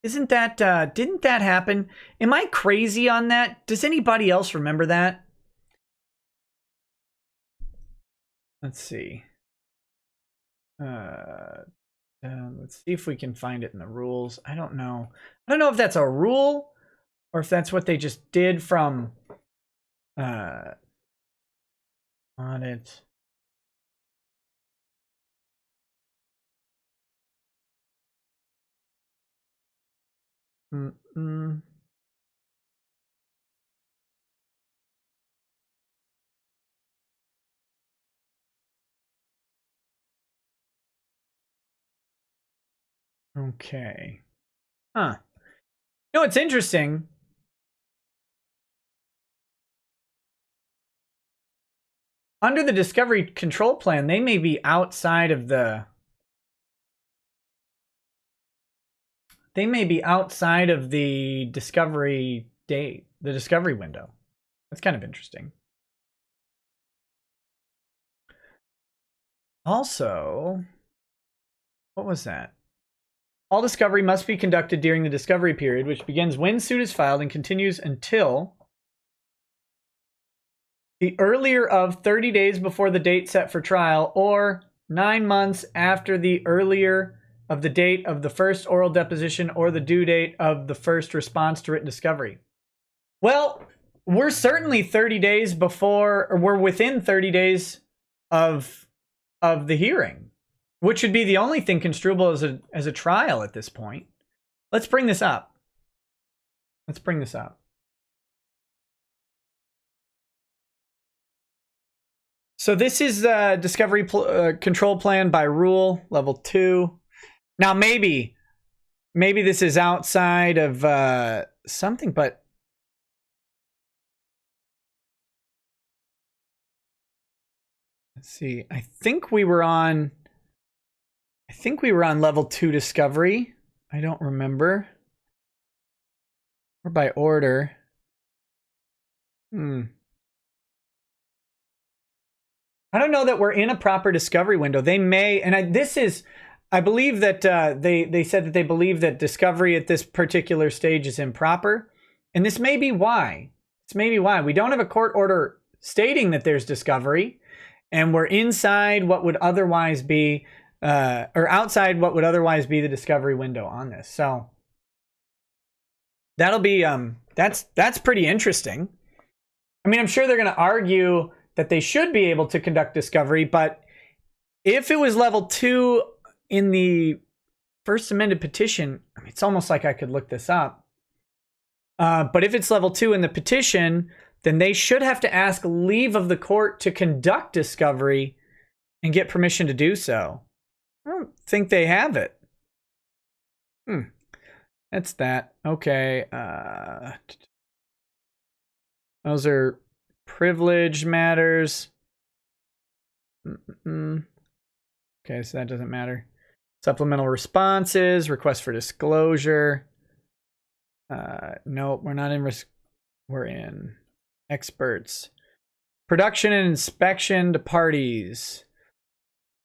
A: Isn't that, didn't that happen? Am I crazy on that? Does anybody else remember that? Let's see. Let's see if we can find it in the rules. I don't know. I don't know if that's a rule or if that's what they just did from audit. Okay. Huh. You know, it's interesting. Under the discovery control plan, they may be outside of the... They may be outside of the discovery date, the discovery window. That's kind of interesting. Also, what was that? All discovery must be conducted during the discovery period, which begins when suit is filed and continues until the earlier of 30 days before the date set for trial or 9 months after the earlier of the date of the first oral deposition or the due date of the first response to written discovery. Well, we're certainly 30 days before, or we're within 30 days of the hearing, which would be the only thing construable as a trial at this point. Let's bring this up. So this is the discovery control plan by rule, level 2. Now, maybe this is outside of something, but let's see. I think we were on level 2 discovery. I don't remember. Or by order. I don't know that we're in a proper discovery window. They may, and I believe that they said that they believe that discovery at this particular stage is improper. And this may be why. We don't have a court order stating that there's discovery. And we're inside what would otherwise be, or outside what would otherwise be the discovery window on this. So that'll be, that's pretty interesting. I mean, I'm sure they're going to argue that they should be able to conduct discovery, but if it was level 2 in the first amended petition, I mean, it's almost like I could look this up. But if it's level 2 in the petition, then they should have to ask leave of the court to conduct discovery and get permission to do so. I don't think they have it. That's that. Okay. Those are privilege matters. Okay, so that doesn't matter. Supplemental responses, request for disclosure. Nope, we're not in risk. We're in experts. Production and inspection to parties.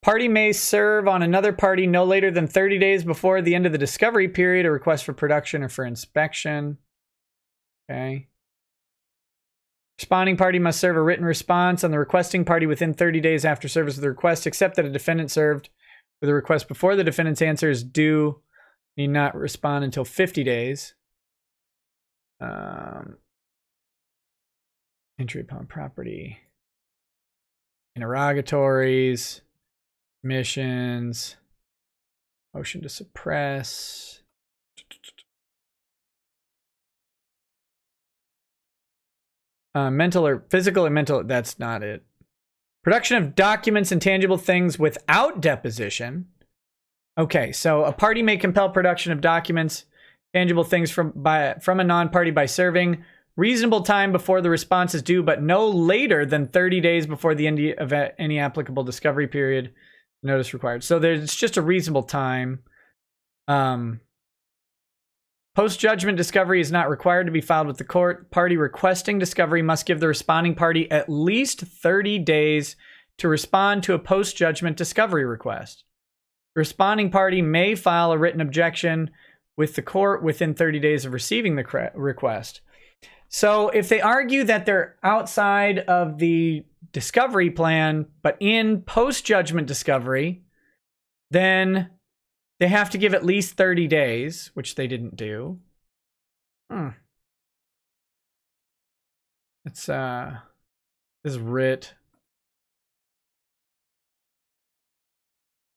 A: Party may serve on another party no later than 30 days before the end of the discovery period, a request for production or for inspection. Okay. Responding party must serve a written response on the requesting party within 30 days after service of the request, except that a defendant served with a request before the defendant's answer is due need not respond until 50 days. Entry upon property. Interrogatories. Missions. Motion to suppress. Mental or physical and mental, that's not it. Production of documents and tangible things without deposition. Okay, so a party may compel production of documents, tangible things from a non-party by serving reasonable time before the response is due, but no later than 30 days before the end of any applicable discovery period. Notice required. So there's just a reasonable time. Post-judgment discovery is not required to be filed with the court. Party requesting discovery must give the responding party at least 30 days to respond to a post-judgment discovery request. The responding party may file a written objection with the court within 30 days of receiving the request. So if they argue that they're outside of the discovery plan, but in post-judgment discovery, then they have to give at least 30 days, which they didn't do. It's, this is writ.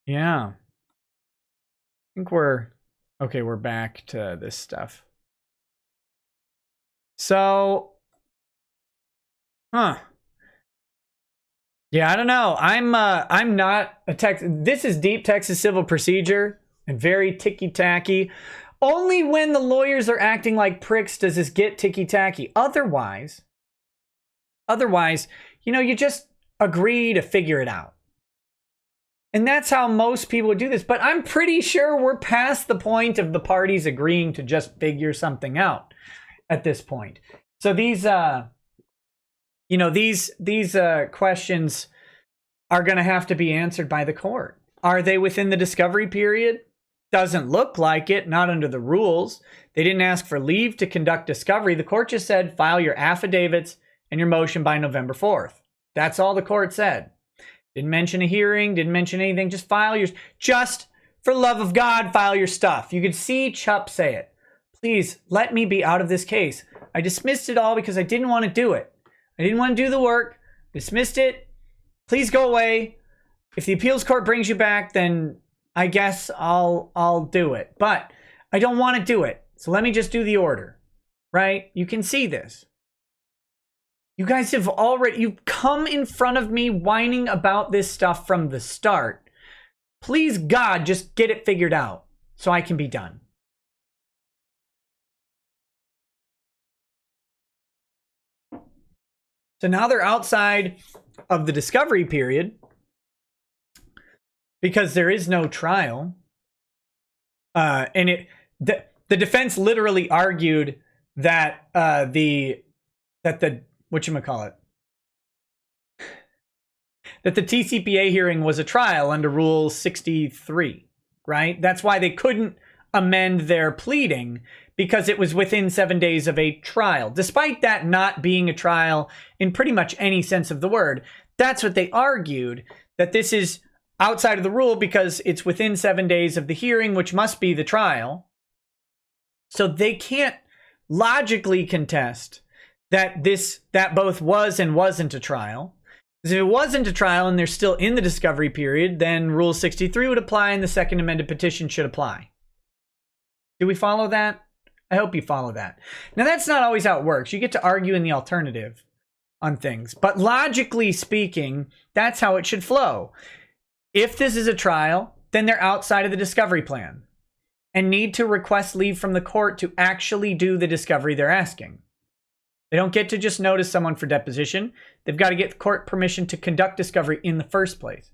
A: Yeah. I think we're back to this stuff. So, yeah, I don't know. I'm not a this is deep Texas civil procedure and very ticky-tacky. Only when the lawyers are acting like pricks does this get ticky-tacky. Otherwise, you know, you just agree to figure it out. And that's how most people would do this. But I'm pretty sure we're past the point of the parties agreeing to just figure something out at this point. So these, you know, these questions are going to have to be answered by the court. Are they within the discovery period? Doesn't look like it, not under the rules. They didn't ask for leave to conduct discovery. The court just said, file your affidavits and your motion by November 4th. That's all the court said. Didn't mention a hearing, didn't mention anything. Just file your, just for love of God, file your stuff. You could see Chup say it. Please let me be out of this case. I dismissed it all because I didn't want to do it. I didn't want to do the work. Dismissed it. Please go away. If the appeals court brings you back, then I guess I'll do it. But I don't want to do it. So let me just do the order. Right? You can see this. You guys have you've come in front of me whining about this stuff from the start. Please, God, just get it figured out so I can be done. So now they're outside of the discovery period because there is no trial. And the defense literally argued that whatchamacallit, that the TCPA hearing was a trial under Rule 63, right? That's why they couldn't amend their pleading, because it was within 7 days of a trial. Despite that not being a trial in pretty much any sense of the word, that's what they argued, that this is outside of the rule because it's within 7 days of the hearing, which must be the trial. So they can't logically contest that both was and wasn't a trial. Because if it wasn't a trial and they're still in the discovery period, then Rule 63 would apply and the second amended petition should apply. Do we follow that? I hope you follow that. Now, that's not always how it works. You get to argue in the alternative on things. But logically speaking, that's how it should flow. If this is a trial, then they're outside of the discovery plan and need to request leave from the court to actually do the discovery they're asking. They don't get to just notice someone for deposition. They've got to get court permission to conduct discovery in the first place.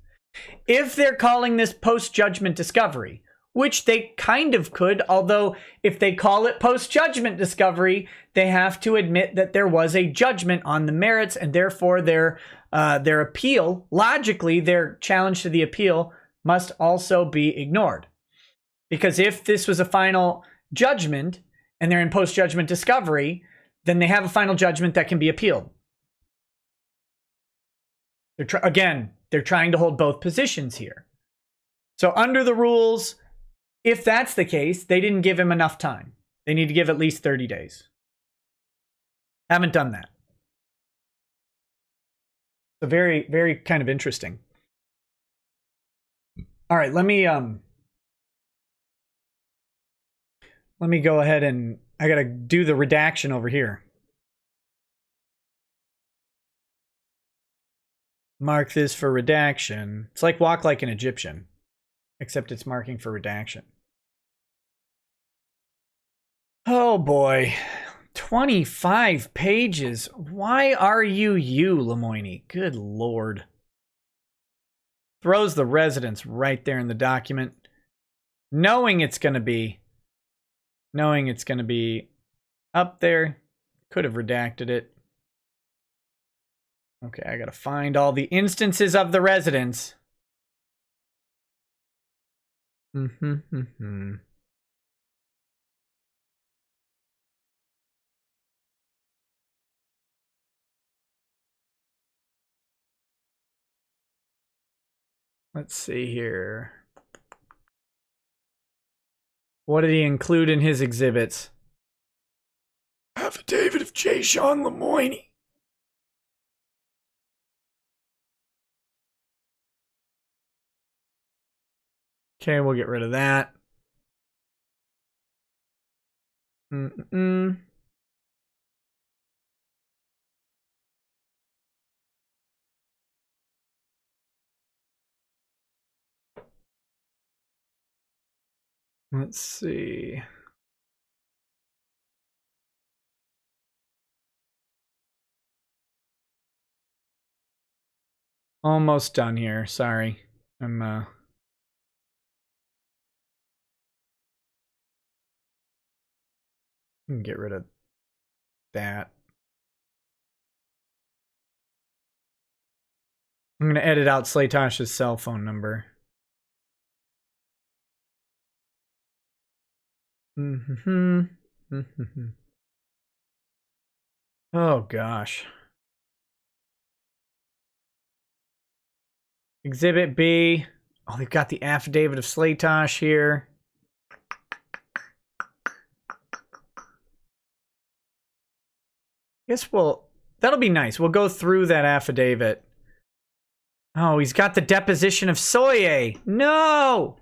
A: If they're calling this post-judgment discovery, which they kind of could, although if they call it post-judgment discovery, they have to admit that there was a judgment on the merits, and therefore their appeal, logically, their challenge to the appeal must also be ignored. Because if this was a final judgment and they're in post-judgment discovery, then they have a final judgment that can be appealed. They're trying to hold both positions here. So under the rules, if that's the case, they didn't give him enough time. They need to give at least 30 days. Haven't done that. So very, very kind of interesting. All right, let me go ahead and I gotta do the redaction over here. Mark this for redaction. It's like walk like an Egyptian, except it's marking for redaction. Oh boy. 25 pages. Why are you, Lemoine? Good lord. Throws the residence right there in the document. Knowing it's going to be up there. Could have redacted it. Okay, I gotta find all the instances of the residence. Let's see here. What did he include in his exhibits? Affidavit of J. Sean Lemoine. Okay, we'll get rid of that. Let's see. Almost done here. Sorry. I'm get rid of that. I'm going to edit out Slaytosh's cell phone number. Oh, gosh. Exhibit B. Oh, they've got the affidavit of Slaytosh here. Guess that'll be nice. We'll go through that affidavit. Oh, he's got the deposition of Soye. No!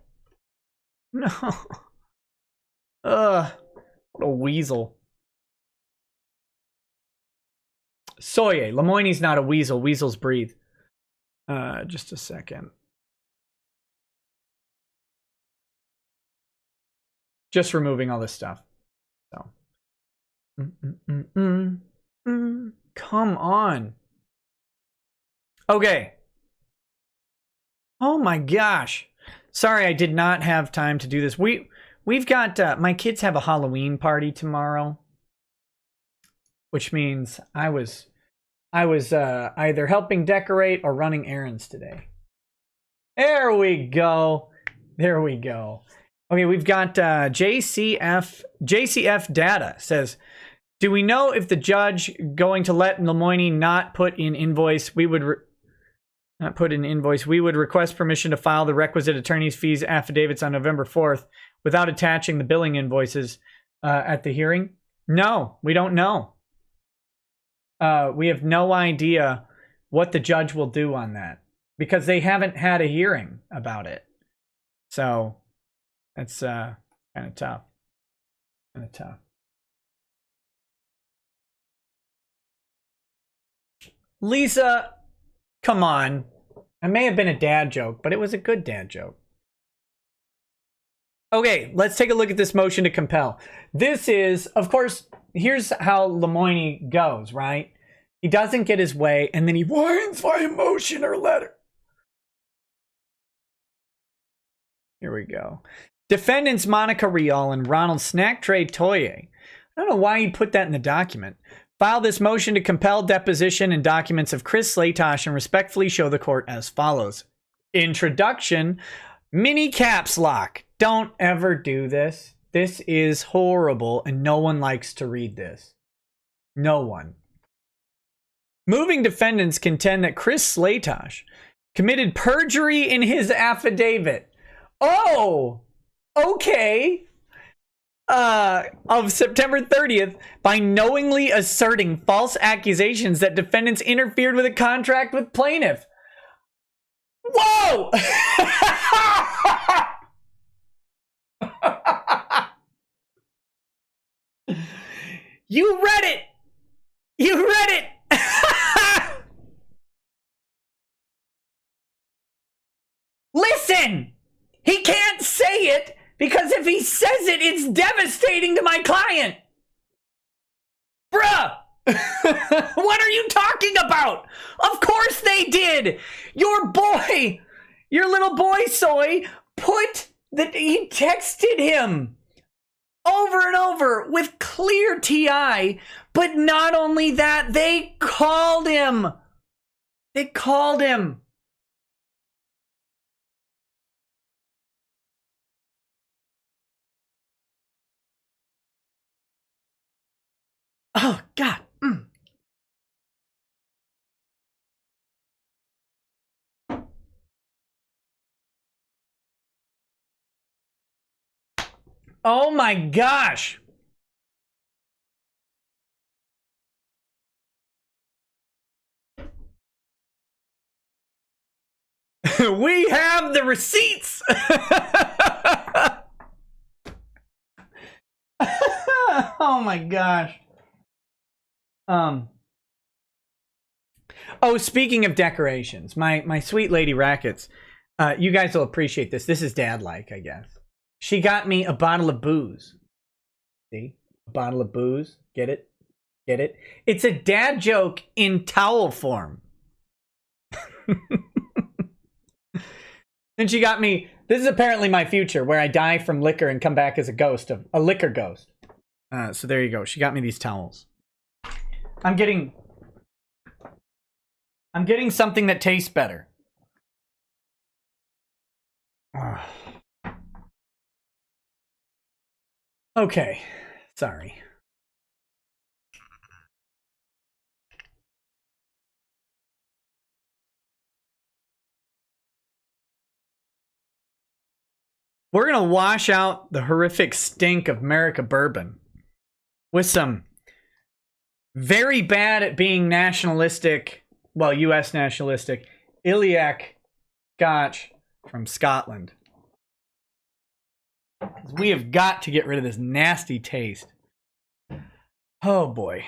A: No. What a weasel. Soye. Lemoine's not a weasel. Weasels breathe. Just a second. Just removing all this stuff. So. Come on. Okay. Oh my gosh. Sorry, I did not have time to do this. We've got my kids have a Halloween party tomorrow, which means I was either helping decorate or running errands today. There we go. There we go. Okay, we've got JCF data says, do we know if the judge going to let Lemoine not put in invoice? We would request permission to file the requisite attorney's fees affidavits on November 4th without attaching the billing invoices at the hearing. No, we don't know. We have no idea what the judge will do on that because they haven't had a hearing about it. So that's kind of tough. Kind of tough. Lisa, come on. It may have been a dad joke, but it was a good dad joke. Okay, let's take a look at this motion to compel. This is, of course, here's how Lemoine goes, right? He doesn't get his way, and then he whines by motion or letter. Here we go. Defendants Monica Rial and Ronald Snack Tray Toye. I don't know why he put that in the document. File this motion to compel deposition and documents of Chris Slaytosh and respectfully show the court as follows. Introduction, mini caps lock. Don't ever do this. This is horrible and no one likes to read this. No one. Moving defendants contend that Chris Slaytosh committed perjury in his affidavit. Oh, okay. Of September 30th by knowingly asserting false accusations that defendants interfered with a contract with plaintiff. Whoa! You read it! You read it! again. He can't say it because if he says it, it's devastating to my client. Bruh. What are you talking about? Of course they did. Your boy, your little boy Soy, he texted him over and over with clear TI. But not only that, they called him. They called him. Oh, God. Oh, my gosh. We have the receipts. Oh, my gosh. Oh, speaking of decorations, my sweet lady Rackets, you guys will appreciate this. This is dad-like, I guess. She got me a bottle of booze. See? A bottle of booze. Get it? Get it? It's a dad joke in towel form. And she got me, this is apparently my future, where I die from liquor and come back as a ghost, a liquor ghost. So there you go. She got me these towels. I'm getting something that tastes better. Okay. Sorry. We're going to wash out the horrific stink of America bourbon with some very bad at being nationalistic, well, U.S. nationalistic, Iliac Scotch from Scotland. We have got to get rid of this nasty taste. Oh, boy.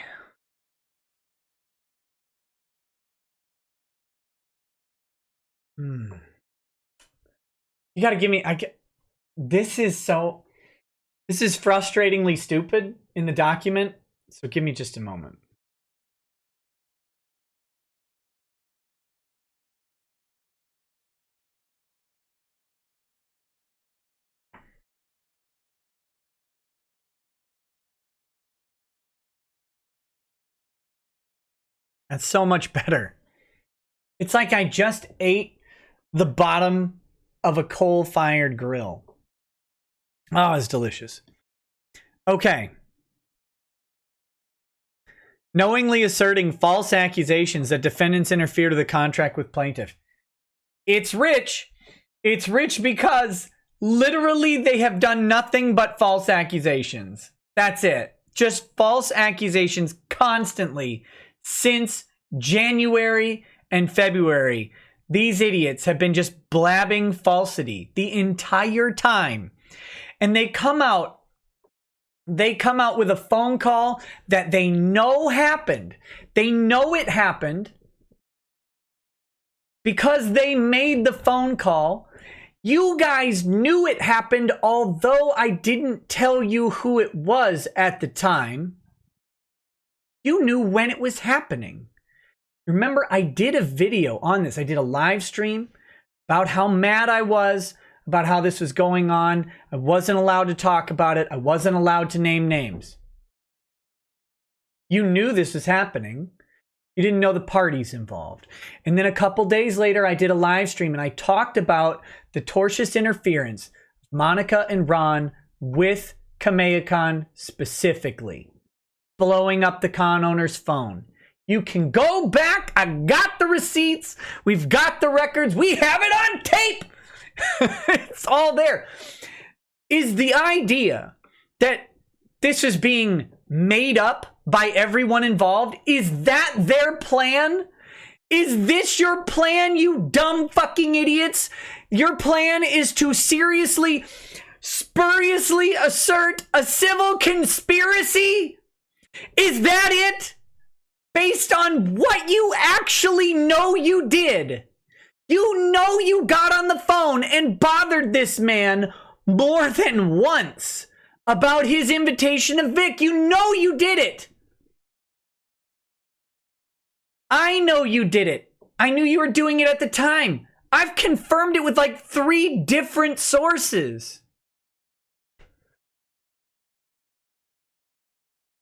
A: You got to give me... This is frustratingly stupid in the document, so give me just a moment. That's so much better. It's like I just ate the bottom of a coal-fired grill. Oh, it's delicious. Okay. Knowingly asserting false accusations that defendants interfered with the contract with plaintiff. It's rich. It's rich because literally they have done nothing but false accusations. That's it. Just false accusations constantly since January and February. These idiots have been just blabbing falsity the entire time. And they come out with a phone call that they know happened. They know it happened because they made the phone call. You guys knew it happened, although I didn't tell you who it was at the time. You knew when it was happening. Remember, I did a video on this. I did a live stream about how mad I was, about how this was going on. I wasn't allowed to talk about it. I wasn't allowed to name names. You knew this was happening. You didn't know the parties involved. And then a couple days later, I did a live stream and I talked about the tortious interference of Monica and Ron with Kamehacon specifically, blowing up the con owner's phone. You can go back. I got the receipts. We've got the records. We have it on tape. It's all there. Is the idea that this is being made up by everyone involved? Is that their plan? Is this your plan, you dumb fucking idiots? Your plan is to seriously, spuriously assert a civil conspiracy? Is that it? Based on what you actually know you did? You know you got on the phone and bothered this man more than once about his invitation to Vic. You know you did it. I know you did it. I knew you were doing it at the time. I've confirmed it with like 3 different sources.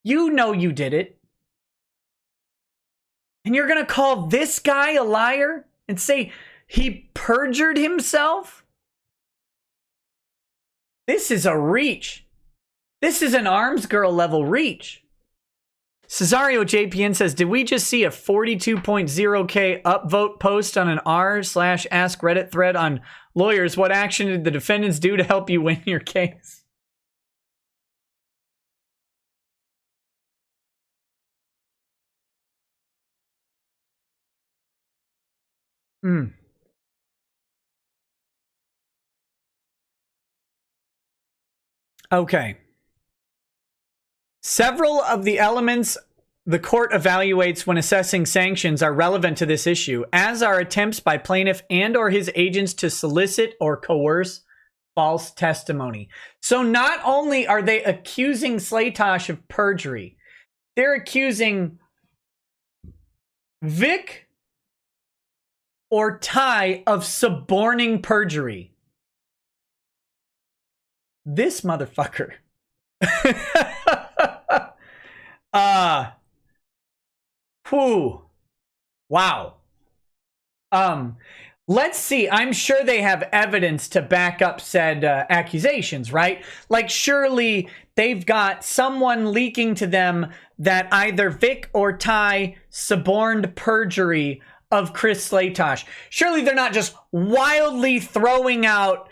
A: You know you did it. And you're going to call this guy a liar and say he perjured himself? This is a reach. This is an arms girl level reach. Cesario JPN says, did we just see a 42.0K upvote post on an r/ask Reddit thread on lawyers? What action did the defendants do to help you win your case? Okay. Several of the elements the court evaluates when assessing sanctions are relevant to this issue, as are attempts by plaintiff and or his agents to solicit or coerce false testimony. So not only are they accusing Slaytosh of perjury, they're accusing Vic or Ty of suborning perjury. This motherfucker. Whew. Wow. Let's see. I'm sure they have evidence to back up said accusations, right? Like, surely they've got someone leaking to them that either Vic or Ty suborned perjury of Chris Slaytosh. Surely they're not just wildly throwing out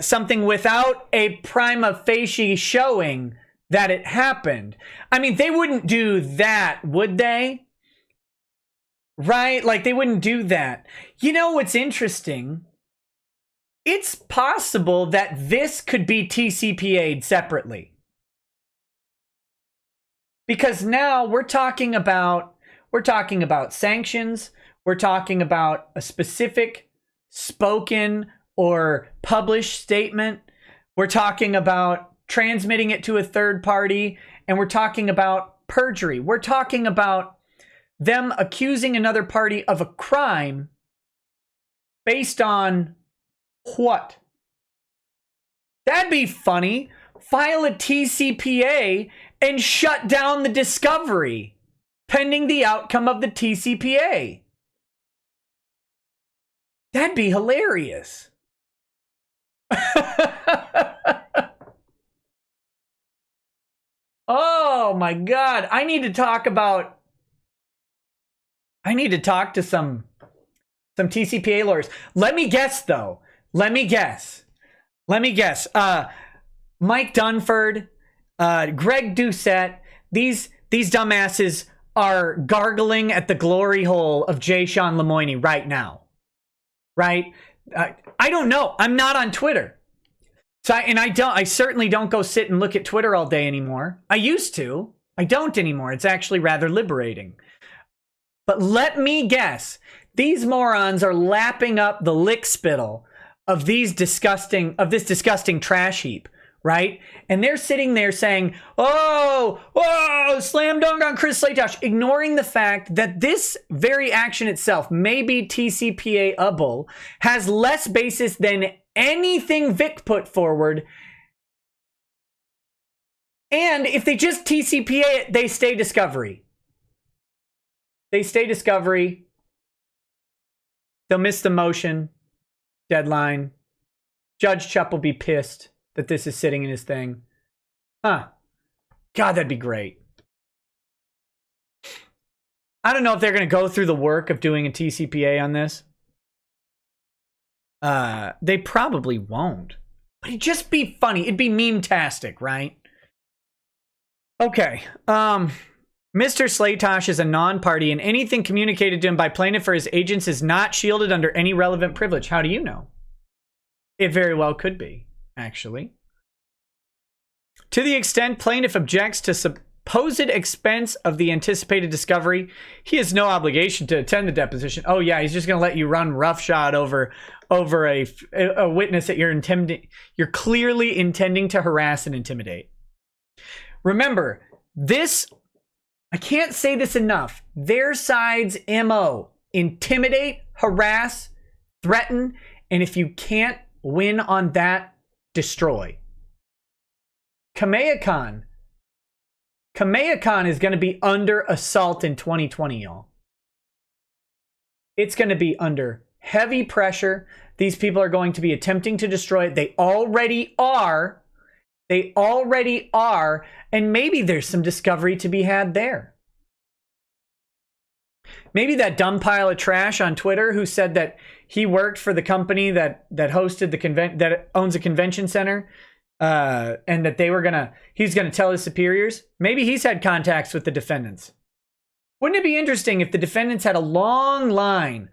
A: something without a prima facie showing that it happened. I mean, they wouldn't do that, would they? Right? Like, they wouldn't do that. You know what's interesting? It's possible that this could be TCPA'd separately. Because now we're talking about sanctions. We're talking about a specific spoken or published statement. We're talking about transmitting it to a third party. And we're talking about perjury. We're talking about them accusing another party of a crime based on what? That'd be funny. File a TCPA and shut down the discovery pending the outcome of the TCPA. That'd be hilarious. Oh my God. I need to talk to some TCPA lawyers. Let me guess though. Let me guess. Mike Dunford, Greg Doucette, these dumbasses are gargling at the glory hole of J. Sean Lemoine right now. Right? I don't know. I'm not on Twitter. I certainly don't go sit and look at Twitter all day anymore. I used to. I don't anymore. It's actually rather liberating. But let me guess, these morons are lapping up the lick spittle of this disgusting trash heap, right? And they're sitting there saying, oh, slam dunk on Chris Slaytosh, ignoring the fact that this very action itself, maybe TCPA-able, has less basis than anything Vic put forward. And if they just TCPA it, they stay discovery. They'll miss the motion deadline. Judge Chupp will be pissed that this is sitting in his thing. God, that'd be great. I don't know if they're going to go through the work of doing a TCPA on this. They probably won't. But it'd just be funny. It'd be meme-tastic, right? Okay. Mr. Slaytosh is a non-party, and anything communicated to him by plaintiff or his agents is not shielded under any relevant privilege. How do you know? It very well could be, actually. To the extent plaintiff objects to supposed expense of the anticipated discovery, he has no obligation to attend the deposition. Oh yeah, he's just going to let you run roughshod over a witness that you're clearly intending to harass and intimidate. Remember, this, I can't say this enough, their side's MO: intimidate, harass, threaten, and if you can't win on that, destroy. Kamea-Khan is going to be under assault in 2020, y'all. It's going to be under heavy pressure. These people are going to be attempting to destroy it. They already are. They already are. And maybe there's some discovery to be had there. Maybe that dumb pile of trash on Twitter who said that he worked for the company that hosted that owns a convention center, and that he's gonna tell his superiors. Maybe he's had contacts with the defendants. Wouldn't it be interesting if the defendants had a long line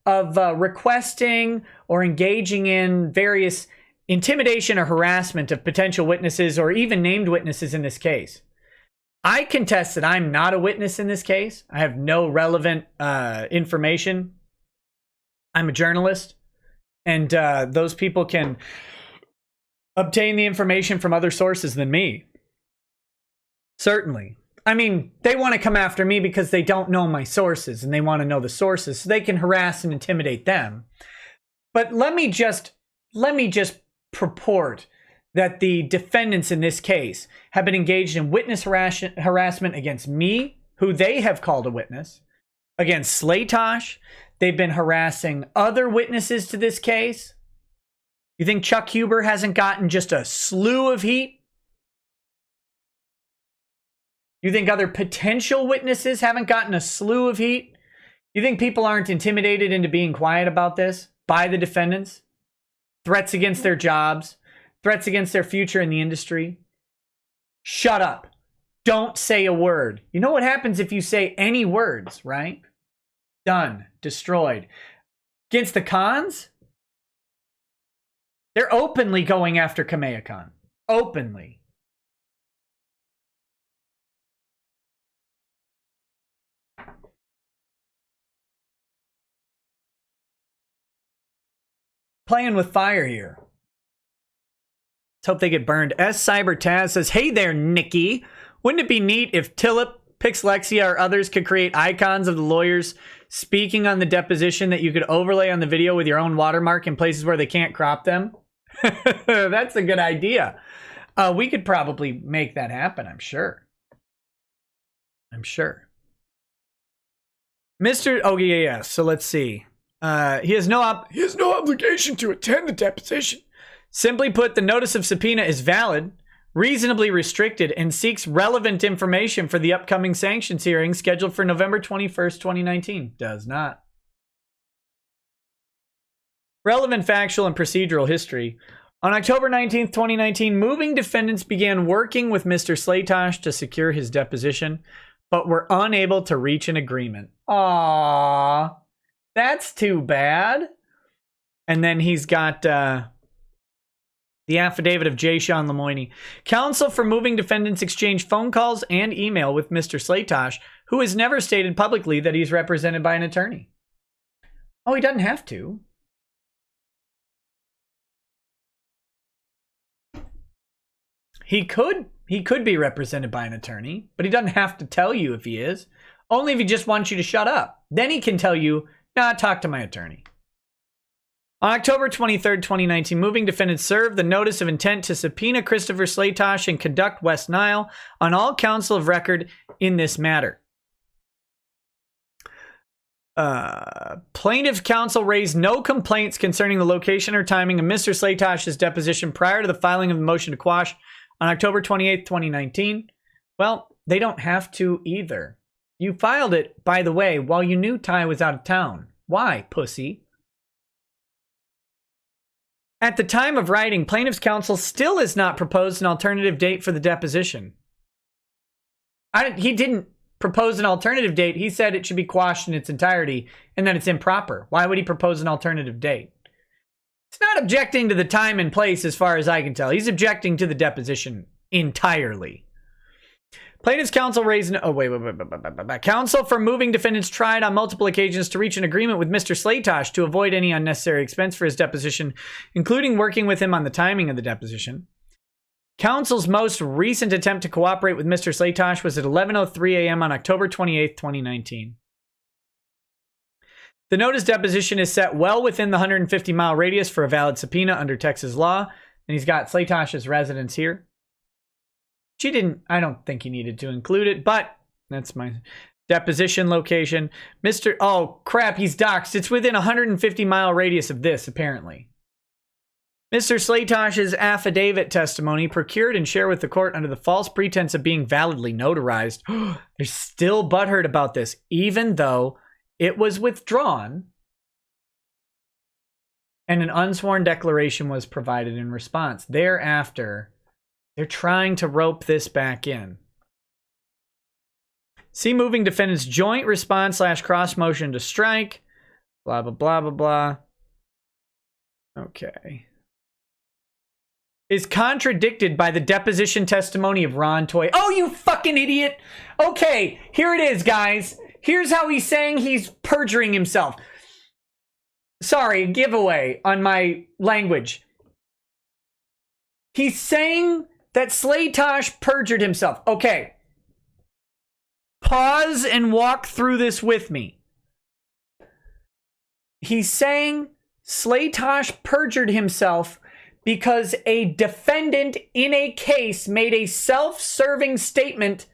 A: of requesting or engaging in various intimidation or harassment of potential witnesses or even named witnesses in this case? I contest that I'm not a witness in this case. I have no relevant information. I'm a journalist, and those people can obtain the information from other sources than me. Certainly. I mean, they want to come after me because they don't know my sources, and they want to know the sources so they can harass and intimidate them. But let me just purport that the defendants in this case have been engaged in witness harassment against me, who they have called a witness, against Slaytosh. They've been harassing other witnesses to this case. You think Chuck Huber hasn't gotten just a slew of heat? You think other potential witnesses haven't gotten a slew of heat? You think people aren't intimidated into being quiet about this by the defendants? Threats against their jobs, threats against their future in the industry. Shut up. Don't say a word. You know what happens if you say any words, right? Done. Destroyed. Against the Khans? They're openly going after Kamea-Khan. Openly. Playing with fire here. Let's hope they get burned. S. Cyber Taz says, hey there, Nikki. Wouldn't it be neat if Tillip, Pixlexia, or others could create icons of the lawyers speaking on the deposition that you could overlay on the video with your own watermark in places where they can't crop them? That's a good idea. We could probably make that happen, I'm sure. I'm sure. Mr. Oh, yeah. So let's see. He has no obligation to attend the deposition. Simply put, the notice of subpoena is valid, reasonably restricted, and seeks relevant information for the upcoming sanctions hearing scheduled for November 21st, 2019. Does not. Relevant factual and procedural history. On October 19th, 2019, moving defendants began working with Mr. Slaytosh to secure his deposition, but were unable to reach an agreement. Aww. That's too bad. And then he's got the affidavit of J. Sean Lemoine. Counsel for moving defendants exchanged phone calls and email with Mr. Slaytosh, who has never stated publicly that he's represented by an attorney. Oh, he doesn't have to. He could be represented by an attorney, but he doesn't have to tell you if he is. Only if he just wants you to shut up. Then he can tell you, nah, talk to my attorney. On October 23rd, 2019, moving defendants served the notice of intent to subpoena Christopher Slaytosh and conduct West Nile on all counsel of record in this matter. Plaintiff's counsel raised no complaints concerning the location or timing of Mr. Slaytosh's deposition prior to the filing of the motion to quash on October 28th, 2019. Well, they don't have to either. You filed it, by the way, while you knew Ty was out of town. Why, pussy? At the time of writing, plaintiff's counsel still has not proposed an alternative date for the deposition. He didn't propose an alternative date. He said it should be quashed in its entirety and that it's improper. Why would he propose an alternative date? He's not objecting to the time and place as far as I can tell. He's objecting to the deposition entirely. Plaintiff's counsel raised... Oh, wait. Counsel for moving defendants tried on multiple occasions to reach an agreement with Mr. Slaytosh to avoid any unnecessary expense for his deposition, including working with him on the timing of the deposition. Counsel's most recent attempt to cooperate with Mr. Slaytosh was at 11:03 a.m. on October 28, 2019. The notice deposition is set well within the 150-mile radius for a valid subpoena under Texas law, and he's got Slaytosh's residence here. She didn't, I don't think he needed to include it, but that's my deposition location. Oh crap, he's doxxed. It's within a 150-mile radius of this, apparently. Mr. Slaytosh's affidavit testimony procured and shared with the court under the false pretense of being validly notarized. They're still butthurt about this, even though it was withdrawn and an unsworn declaration was provided in response. Thereafter, they're trying to rope this back in. See moving defendant's joint response / cross motion to strike. Blah, blah, blah, blah, blah. Okay. Is contradicted by the deposition testimony of Ron Toy. Oh, you fucking idiot. Okay, here it is, guys. Here's how he's saying he's perjuring himself. Sorry, giveaway on my language. He's saying that Slaytosh perjured himself. Okay. Pause and walk through this with me. He's saying Slaytosh perjured himself because a defendant in a case made a self-serving statement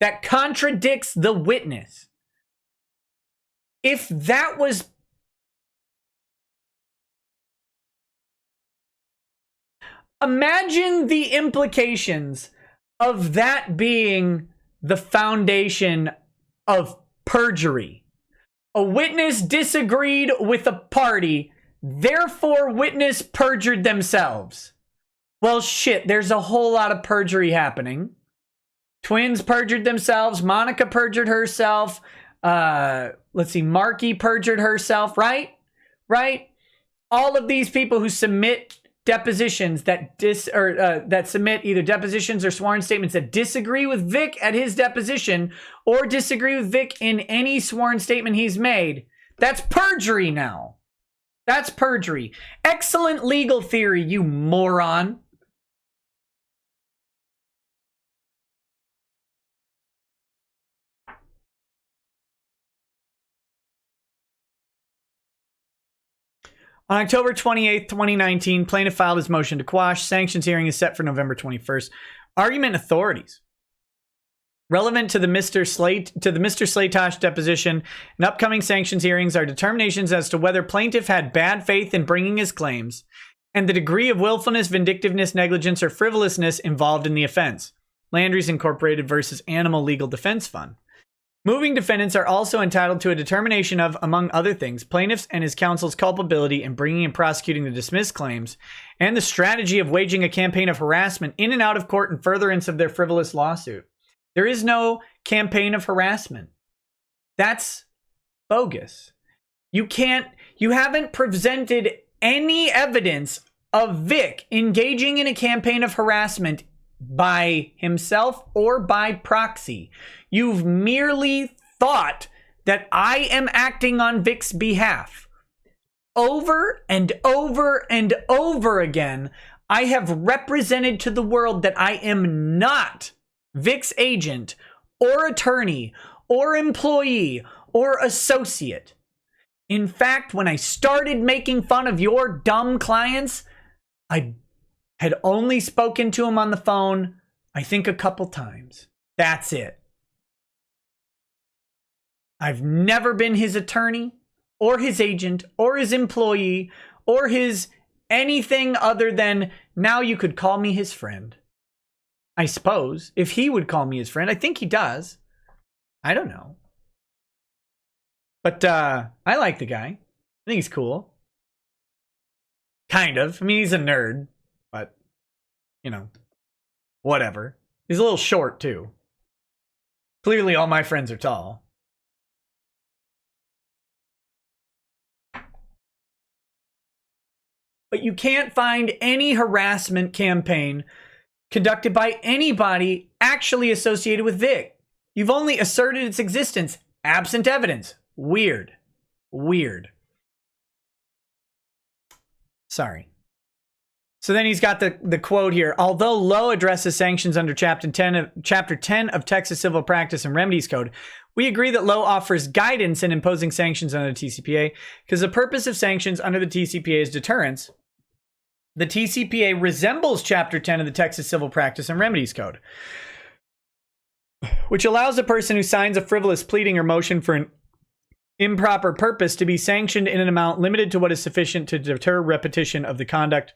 A: that contradicts the witness. If that was... Imagine the implications of that being the foundation of perjury. A witness disagreed with a party, therefore witness perjured themselves. Well, shit, there's a whole lot of perjury happening. Twins perjured themselves. Monica perjured herself. Let's see, Marky perjured herself, right? Right? All of these people who submit depositions that that submit either depositions or sworn statements that disagree with Vic at his deposition or disagree with Vic in any sworn statement he's made. That's perjury now. That's perjury. Excellent legal theory, you moron. On October 28th, 2019, plaintiff filed his motion to quash. Sanctions hearing is set for November 21st. Argument authorities. Relevant to the Mr. Slaytosh deposition and upcoming sanctions hearings are determinations as to whether plaintiff had bad faith in bringing his claims and the degree of willfulness, vindictiveness, negligence, or frivolousness involved in the offense. Landry's Incorporated versus Animal Legal Defense Fund. Moving defendants are also entitled to a determination of, among other things, plaintiff's and his counsel's culpability in bringing and prosecuting the dismissed claims and the strategy of waging a campaign of harassment in and out of court in furtherance of their frivolous lawsuit. There is no campaign of harassment. That's bogus. You haven't presented any evidence of Vic engaging in a campaign of harassment by himself or by proxy. You've merely thought that I am acting on Vic's behalf. Over and over and over again, I have represented to the world that I am not Vic's agent or attorney or employee or associate. In fact, when I started making fun of your dumb clients, I had only spoken to him on the phone, I think a couple times. That's it. I've never been his attorney or his agent or his employee or his anything other than now you could call me his friend. I suppose if he would call me his friend, I think he does. I don't know. But I like the guy. I think he's cool. Kind of. I mean, he's a nerd, but you know, whatever. He's a little short too. Clearly all my friends are tall. But you can't find any harassment campaign conducted by anybody actually associated with Vic. You've only asserted its existence, absent evidence. Weird. Weird. Sorry. So then he's got the quote here. Although Lowe addresses sanctions under Chapter 10 of Texas Civil Practice and Remedies Code, we agree that Lowe offers guidance in imposing sanctions under the TCPA because the purpose of sanctions under the TCPA is deterrence. The TCPA resembles Chapter 10 of the Texas Civil Practice and Remedies Code, which allows a person who signs a frivolous pleading or motion for an improper purpose to be sanctioned in an amount limited to what is sufficient to deter repetition of the conduct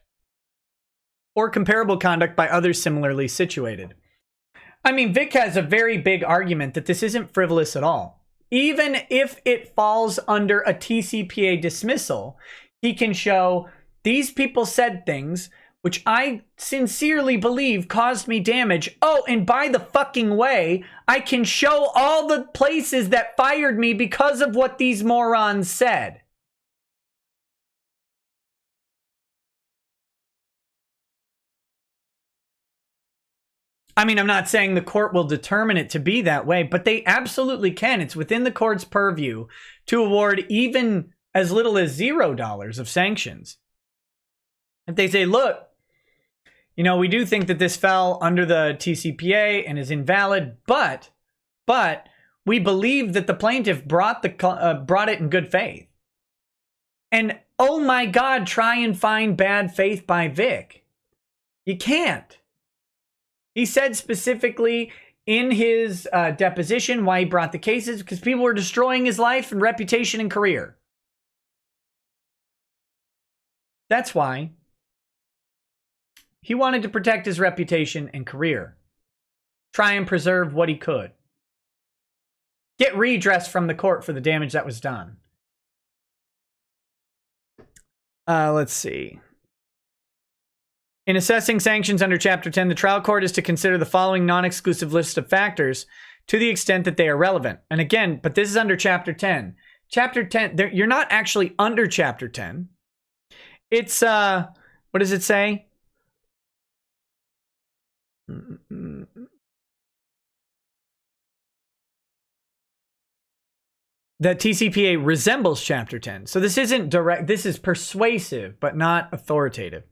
A: or comparable conduct by others similarly situated. I mean, Vic has a very big argument that this isn't frivolous at all. Even if it falls under a TCPA dismissal, he can show these people said things which I sincerely believe caused me damage. Oh, and by the fucking way, I can show all the places that fired me because of what these morons said. I mean, I'm not saying the court will determine it to be that way, but they absolutely can. It's within the court's purview to award even as little as $0 of sanctions. If they say, look, you know, we do think that this fell under the TCPA and is invalid, but we believe that the plaintiff brought it in good faith. And oh my God, try and find bad faith by Vic. You can't. He said specifically in his deposition why he brought the cases, because people were destroying his life and reputation and career. That's why. He wanted to protect his reputation and career. Try and preserve what he could. Get redress from the court for the damage that was done. Let's see. In assessing sanctions under Chapter 10, the trial court is to consider the following non-exclusive list of factors to the extent that they are relevant. And again, but this is under Chapter 10. Chapter 10, you're not actually under Chapter 10. It's, what does it say? The TCPA resembles Chapter 10. So this isn't direct, this is persuasive, but not authoritative.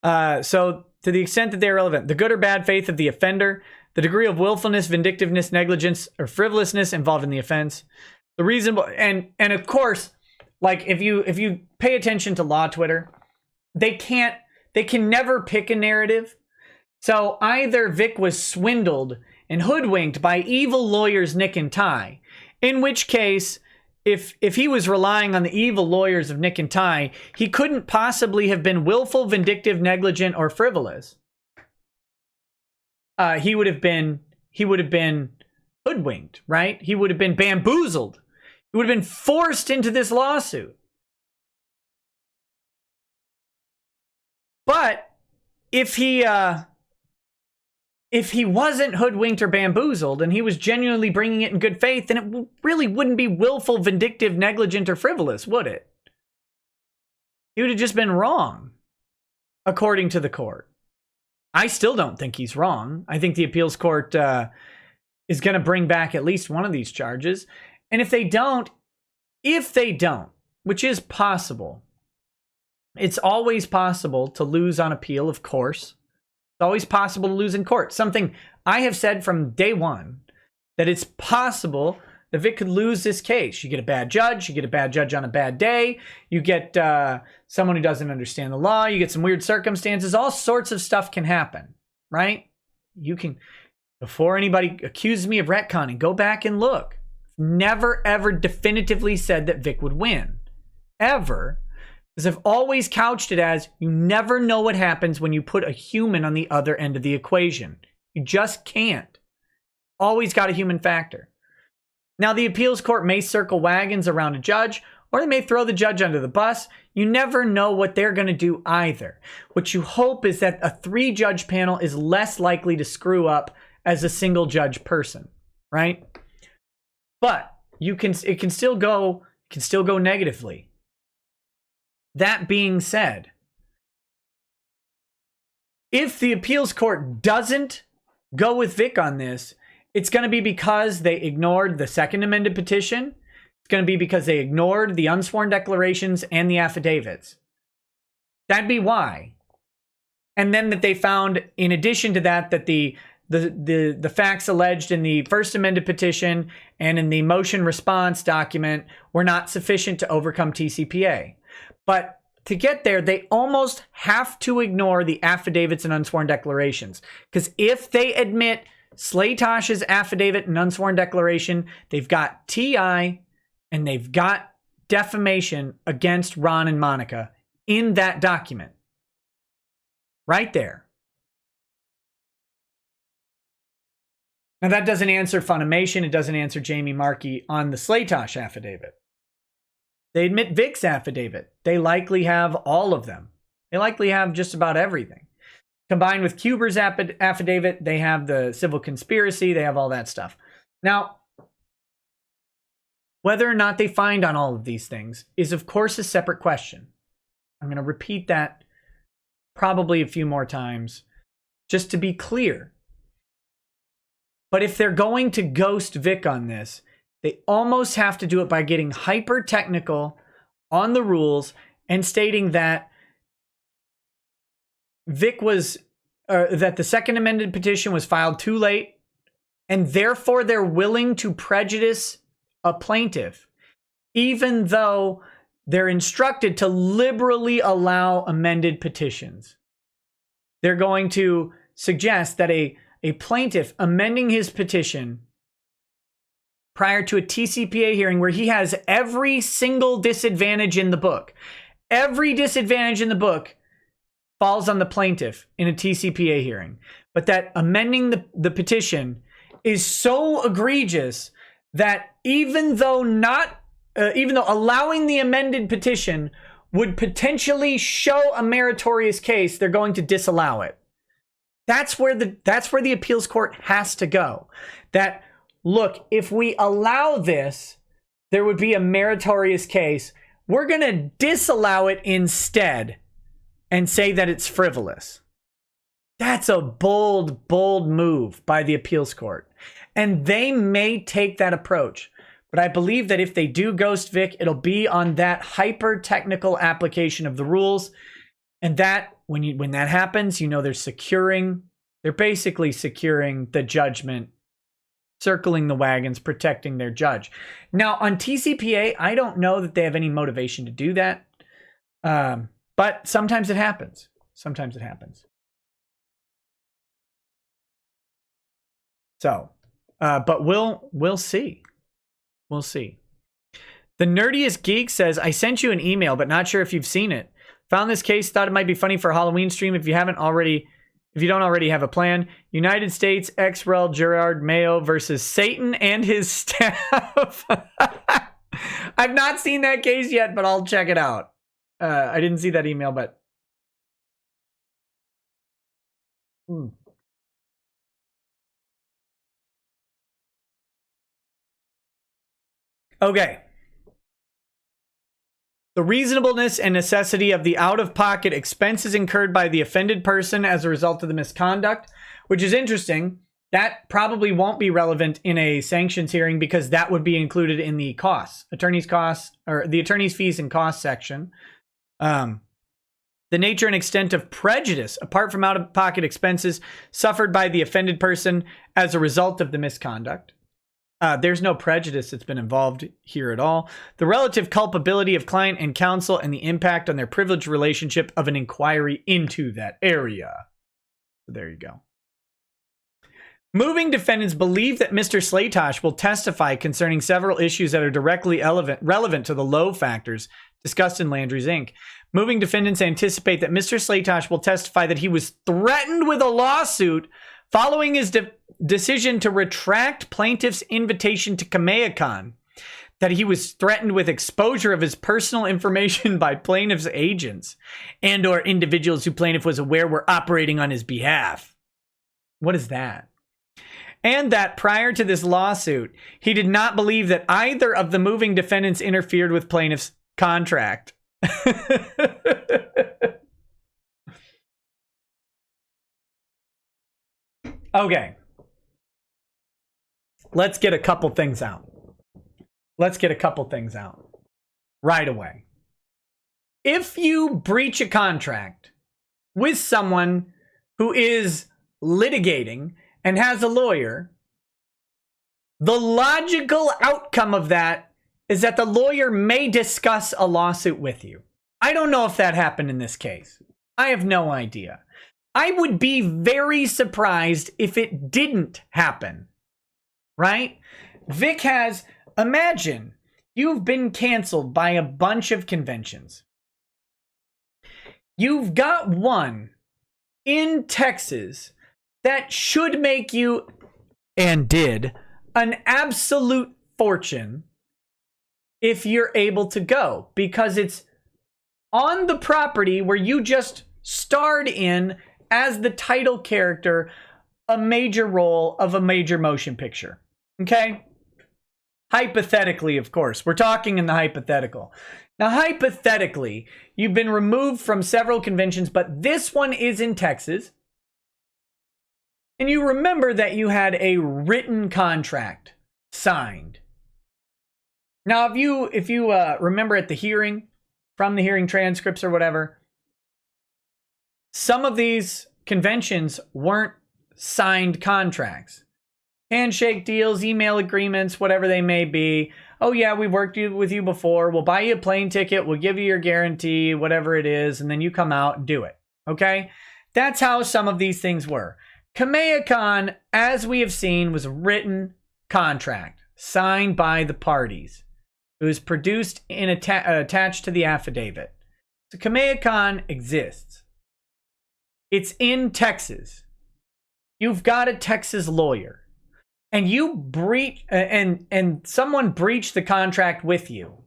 A: So to the extent that they're relevant, the good or bad faith of the offender, the degree of willfulness, vindictiveness, negligence, or frivolousness involved in the offense, the reasonable, and of course, like if you pay attention to law Twitter, they can never pick a narrative. So either Vic was swindled and hoodwinked by evil lawyers Nick and Ty, in which case, if he was relying on the evil lawyers of Nick and Ty, he couldn't possibly have been willful, vindictive, negligent, or frivolous. He would have been hoodwinked, right? He would have been bamboozled. He would have been forced into this lawsuit. But if he wasn't hoodwinked or bamboozled and he was genuinely bringing it in good faith, then it really wouldn't be willful, vindictive, negligent, or frivolous, would it? He would have just been wrong, according to the court. I still don't think he's wrong. I think the appeals court is going to bring back at least one of these charges. And if they don't, which is possible, it's always possible to lose on appeal, of course. It's always possible to lose in court. Something I have said from day one, that it's possible that Vic could lose this case. You get a bad judge. You get a bad judge on a bad day. You get someone who doesn't understand the law. You get some weird circumstances. All sorts of stuff can happen, right? You can, before anybody accuses me of retconning, go back and look. Never, ever definitively said that Vic would win. Ever. Because I've always couched it as, you never know what happens when you put a human on the other end of the equation. You just can't. Always got a human factor. Now, the appeals court may circle wagons around a judge, or they may throw the judge under the bus. You never know what they're going to do either. What you hope is that a 3-judge panel is less likely to screw up as a single-judge person, right? But it can still go negatively. That being said, if the appeals court doesn't go with Vic on this, it's going to be because they ignored the second amended petition. It's going to be because they ignored the unsworn declarations and the affidavits. That'd be why. And then that they found, in addition to that, that the facts alleged in the first amended petition and in the motion response document were not sufficient to overcome TCPA. But to get there, they almost have to ignore the affidavits and unsworn declarations. Because if they admit Slaytosh's affidavit and unsworn declaration, they've got TI and they've got defamation against Ron and Monica in that document. Right there. Now that doesn't answer Funimation. It doesn't answer Jamie Markey on the Slaytosh affidavit. They admit Vic's affidavit. They likely have all of them. They likely have just about everything. Combined with Kuber's affidavit, they have the civil conspiracy. They have all that stuff. Now, whether or not they find on all of these things is, of course, a separate question. I'm going to repeat that probably a few more times just to be clear. But if they're going to ghost Vic on this, they almost have to do it by getting hyper technical on the rules and stating that that the second amended petition was filed too late, and therefore they're willing to prejudice a plaintiff, even though they're instructed to liberally allow amended petitions. They're going to suggest that a plaintiff amending his petition prior to a TCPA hearing where he has every single disadvantage in the book, every disadvantage in the book falls on the plaintiff in a TCPA hearing. But that amending the petition is so egregious that even though allowing the amended petition would potentially show a meritorious case, they're going to disallow it. That's where the appeals court has to go. That, look, if we allow this, there would be a meritorious case. We're going to disallow it instead and say that it's frivolous. That's a bold, bold move by the appeals court. And they may take that approach. But I believe that if they do ghost Vic, it'll be on that hyper-technical application of the rules. And that, when that happens, they're basically securing the judgment, circling the wagons, protecting their judge. Now, on TCPA, I don't know that they have any motivation to do that. But sometimes it happens. Sometimes it happens. So, but we'll see. We'll see. The Nerdiest Geek says, I sent you an email, but not sure if you've seen it. Found this case, thought it might be funny for a Halloween stream if you don't already have a plan. United States ex-rel Gerard Mayo versus Satan and his staff. I've not seen that case yet, but I'll check it out. I didn't see that email, but okay. The reasonableness and necessity of the out-of-pocket expenses incurred by the offended person as a result of the misconduct, which is interesting. That probably won't be relevant in a sanctions hearing because that would be included in the costs, attorney's costs, or the attorney's fees and costs section. The nature and extent of prejudice, apart from out-of-pocket expenses suffered by the offended person as a result of the misconduct. There's no prejudice that's been involved here at all. The relative culpability of client and counsel and the impact on their privileged relationship of an inquiry into that area. So there you go. Moving defendants believe that Mr. Slaytosh will testify concerning several issues that are directly relevant to the low factors discussed in Landry's Inc. Moving defendants anticipate that Mr. Slaytosh will testify that he was threatened with a lawsuit following his decision to retract plaintiff's invitation to Kamehacon, that he was threatened with exposure of his personal information by plaintiff's agents and or individuals who plaintiff was aware were operating on his behalf. What is that? And that prior to this lawsuit, he did not believe that either of the moving defendants interfered with plaintiff's contract. Okay. let's get a couple things out. Let's get a couple things out right away. If you breach a contract with someone who is litigating and has a lawyer, the logical outcome of that is that the lawyer may discuss a lawsuit with you. I don't know if that happened in this case. I have no idea. I would be very surprised if it didn't happen, right? Vic has, imagine you've been canceled by a bunch of conventions. You've got one in Texas that should make you, and did, an absolute fortune if you're able to go, because it's on the property where you just starred in as the title character, a major role of a major motion picture. Okay? Hypothetically, of course. We're talking in the hypothetical. Now, hypothetically, you've been removed from several conventions, but this one is in Texas. And you remember that you had a written contract signed. Now, if you remember at the hearing, from the hearing transcripts or whatever, some of these conventions weren't signed contracts. Handshake deals, email agreements, whatever they may be. Oh yeah, we've worked with you before. We'll buy you a plane ticket. We'll give you your guarantee, whatever it is, and then you come out and do it. Okay? That's how some of these things were. Kamea-Con, as we have seen, was a written contract signed by the parties. It was produced and attached to the affidavit. So Kamea-Con exists. It's in Texas. You've got a Texas lawyer. And you breach, and someone breached the contract with you.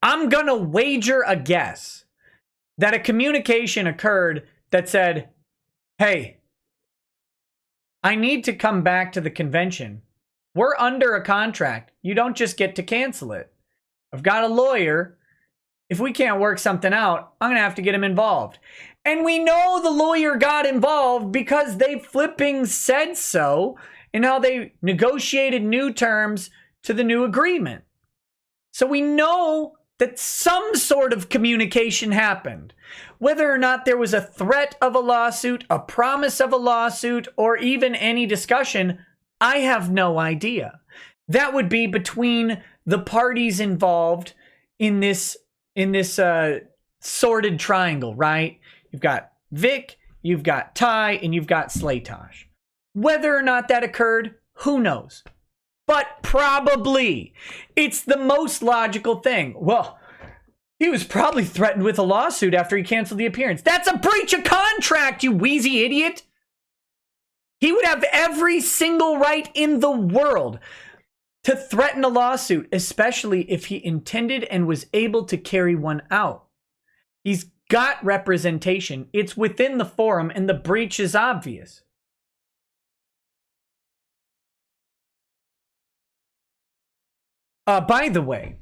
A: I'm gonna wager a guess that a communication occurred that said, hey, I need to come back to the convention. We're under a contract. You don't just get to cancel it. I've got a lawyer. If we can't work something out, I'm gonna have to get him involved. And we know the lawyer got involved because they flipping said so in how they negotiated new terms to the new agreement. So we know that some sort of communication happened. Whether or not there was a threat of a lawsuit, a promise of a lawsuit, or even any discussion, I have no idea. That would be between the parties involved in this sordid triangle, right? You've got Vic, you've got Ty, and you've got Slaytosh. Whether or not that occurred, who knows? But probably. It's the most logical thing. Well, he was probably threatened with a lawsuit after he canceled the appearance. That's a breach of contract, you wheezy idiot! He would have every single right in the world to threaten a lawsuit, especially if he intended and was able to carry one out. He's got representation. It's within the forum, and the breach is obvious. By the way,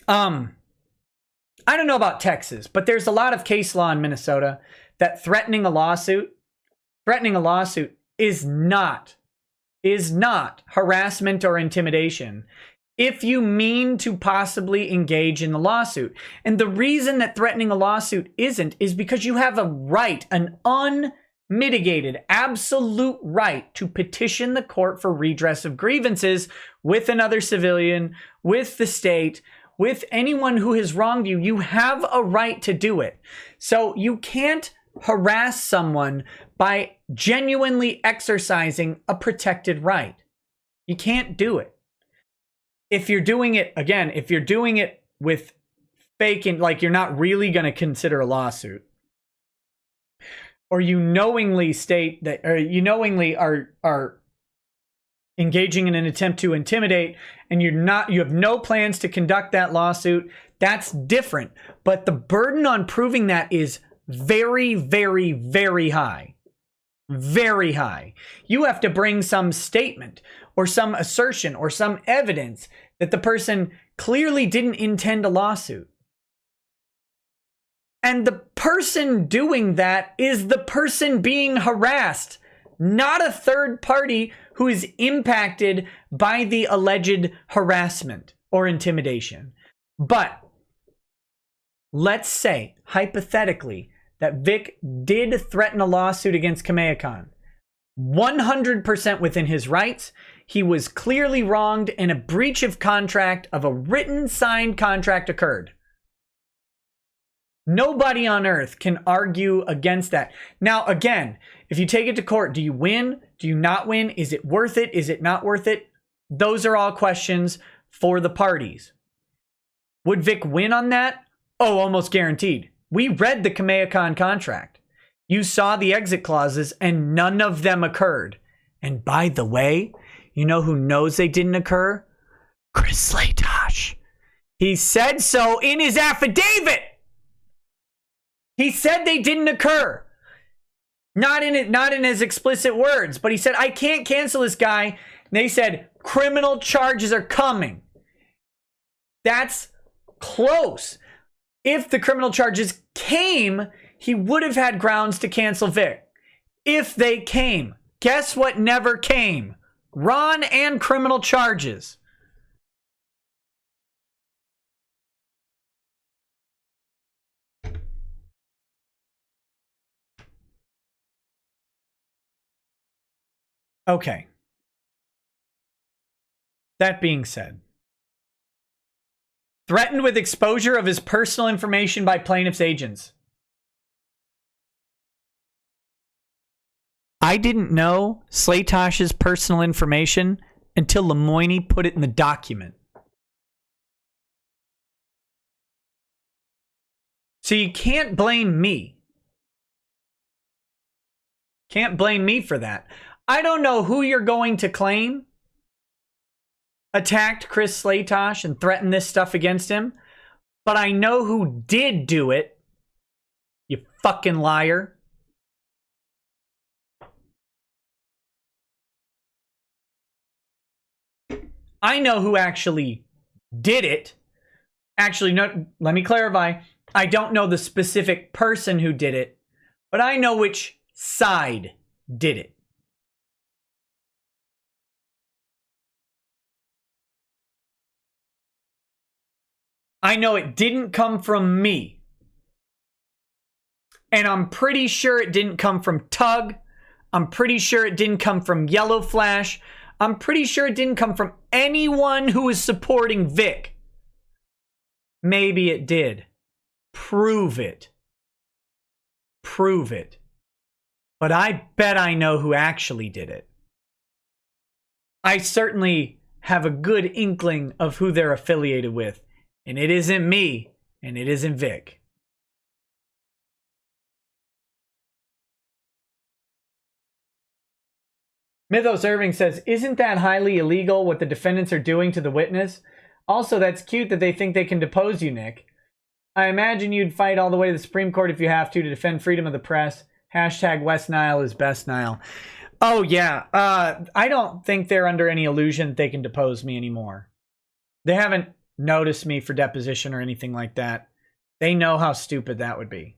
A: I don't know about Texas, but there's a lot of case law in Minnesota that threatening a lawsuit is not harassment or intimidation if you mean to possibly engage in the lawsuit. And the reason that threatening a lawsuit isn't is because you have a right, an unmitigated, absolute right to petition the court for redress of grievances with another civilian, with the state, with anyone who has wronged you. You have a right to do it. So you can't harass someone by genuinely exercising a protected right. You can't do it. If you're doing it, again, if you're doing it with fake and like you're not really going to consider a lawsuit, or you knowingly state that, or you knowingly are engaging in an attempt to intimidate, and you have no plans to conduct that lawsuit, that's different. But the burden on proving that is very, very, very high. Very high. You have to bring some statement or some assertion or some evidence that the person clearly didn't intend a lawsuit. And the person doing that is the person being harassed, not a third party who is impacted by the alleged harassment or intimidation. But let's say, hypothetically, that Vic did threaten a lawsuit against Kamea-Khan. 100% within his rights. He was clearly wronged and a breach of contract of a written signed contract occurred. Nobody on earth can argue against that. Now, again, if you take it to court, do you win? Do you not win? Is it worth it? Is it not worth it? Those are all questions for the parties. Would Vic win on that? Oh, almost guaranteed. We read the Kamea-Khan contract. You saw the exit clauses and none of them occurred. And by the way, you know who knows they didn't occur? Chris Slaytosh. He said so in his affidavit. He said they didn't occur. Not in his explicit words, but he said, I can't cancel this guy. And they said, criminal charges are coming. That's close. If the criminal charges came, he would have had grounds to cancel Vic. If they came, guess what never came? Ron and criminal charges. Okay. That being said, threatened with exposure of his personal information by plaintiff's agents. I didn't know Slaytosh's personal information until Lemoine put it in the document. So you can't blame me. Can't blame me for that. I don't know who you're going to claim attacked Chris Slaytosh and threatened this stuff against him, but I know who did do it. You fucking liar. I know who actually did it. Actually, no, let me clarify. I don't know the specific person who did it, but I know which side did it. I know it didn't come from me. And I'm pretty sure it didn't come from Tug. I'm pretty sure it didn't come from Yellow Flash. I'm pretty sure it didn't come from anyone who was supporting Vic. Maybe it did. Prove it. Prove it. But I bet I know who actually did it. I certainly have a good inkling of who they're affiliated with. And it isn't me, and it isn't Vic. Mythos Irving says, isn't that highly illegal what the defendants are doing to the witness? Also, that's cute that they think they can depose you, Nick. I imagine you'd fight all the way to the Supreme Court if you have to defend freedom of the press. Hashtag West Nile is best Nile. Oh, yeah. I don't think they're under any illusion that they can depose me anymore. They haven't noticed me for deposition or anything like that. They know how stupid that would be.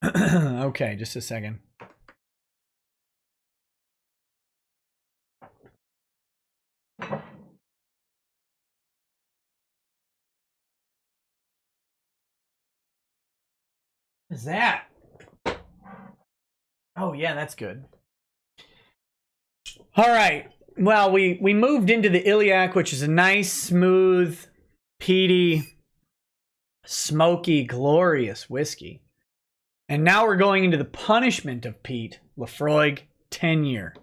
A: Okay, just a second. What is that? Oh, yeah, that's good. All right. Well, we moved into the iliac, which is a nice, smooth, peaty, smoky, glorious whiskey. And now we're going into the punishment of Pete, Lafroig, 10-year.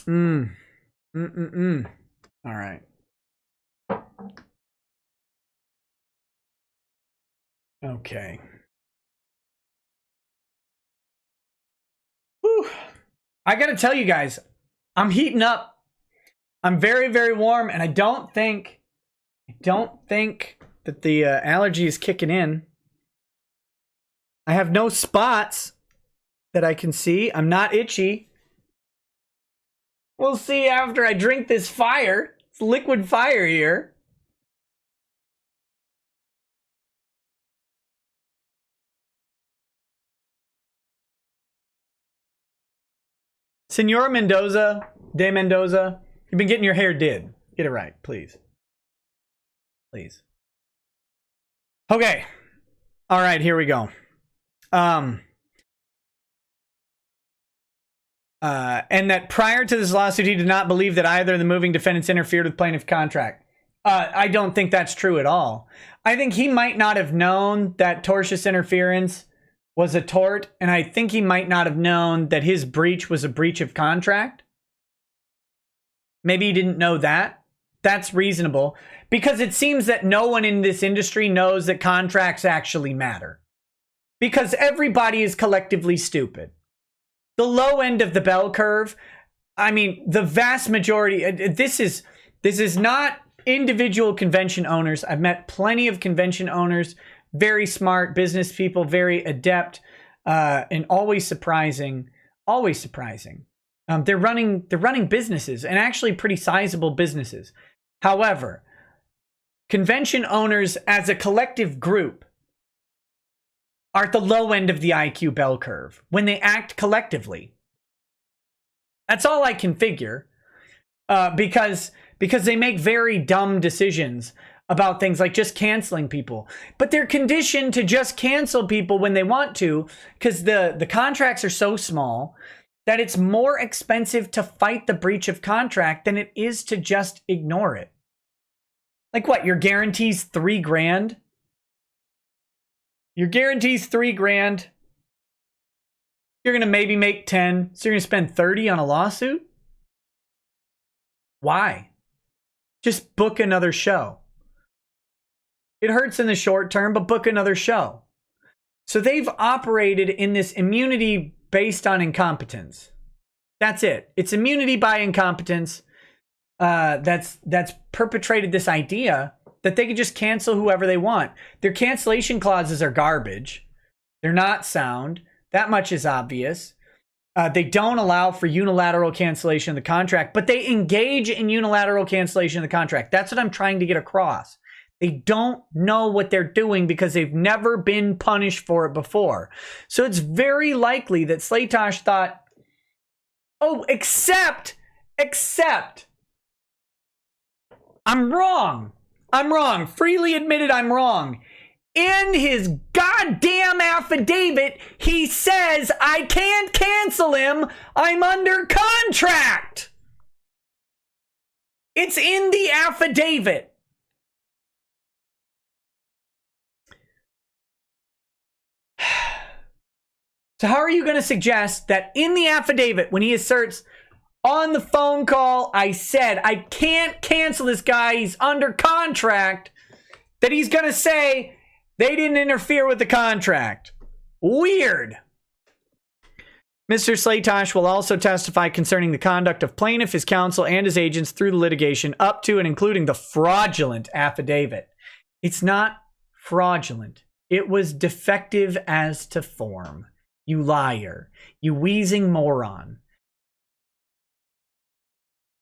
A: All right. Okay. Whew. I gotta tell you guys, I'm heating up. I'm very, very warm, and I don't think that the allergy is kicking in. I have no spots that I can see. I'm not itchy. We'll see after I drink this fire. It's liquid fire here. Senor Mendoza, de Mendoza, you've been getting your hair did. Get it right, please. Please. Okay. All right, here we go. And that prior to this lawsuit, he did not believe that either of the moving defendants interfered with plaintiff contract. I don't think that's true at all. I think he might not have known that tortious interference was a tort, and I think he might not have known that his breach was a breach of contract. Maybe he didn't know that. That's reasonable, because it seems that no one in this industry knows that contracts actually matter, because everybody is collectively stupid. The low end of the bell curve, I mean, the vast majority, this is not individual convention owners. I've met plenty of convention owners, very smart business people, very adept, and always surprising. They're running businesses, and actually pretty sizable businesses. However, convention owners as a collective group are at the low end of the IQ bell curve when they act collectively. That's all I can figure, because they make very dumb decisions about things like just canceling people. But they're conditioned to just cancel people when they want to, because the contracts are so small that it's more expensive to fight the breach of contract than it is to just ignore it. Like what? Your guarantee's $3,000? Your guarantee's $3,000. You're going to maybe make 10. So you're going to spend 30 on a lawsuit? Why? Just book another show. It hurts in the short term, but book another show. So they've operated in this immunity based on incompetence. That's it. It's immunity by incompetence. That's perpetrated this idea that they can just cancel whoever they want. Their cancellation clauses are garbage. They're not sound. That much is obvious. They don't allow for unilateral cancellation of the contract, but they engage in unilateral cancellation of the contract. That's what I'm trying to get across. They don't know what they're doing because they've never been punished for it before. So it's very likely that Slaytosh thought, oh, except, I'm wrong. Freely admitted I'm wrong. In his goddamn affidavit, he says I can't cancel him. I'm under contract. It's in the affidavit. So how are you going to suggest that in the affidavit, when he asserts on the phone call, I said I can't cancel this guy, he's under contract, that he's going to say they didn't interfere with the contract? Weird. Mr. Slaytosh will also testify concerning the conduct of plaintiff, his counsel, and his agents through the litigation up to and including the fraudulent affidavit. It's not fraudulent. It was defective as to form. You liar. You wheezing moron.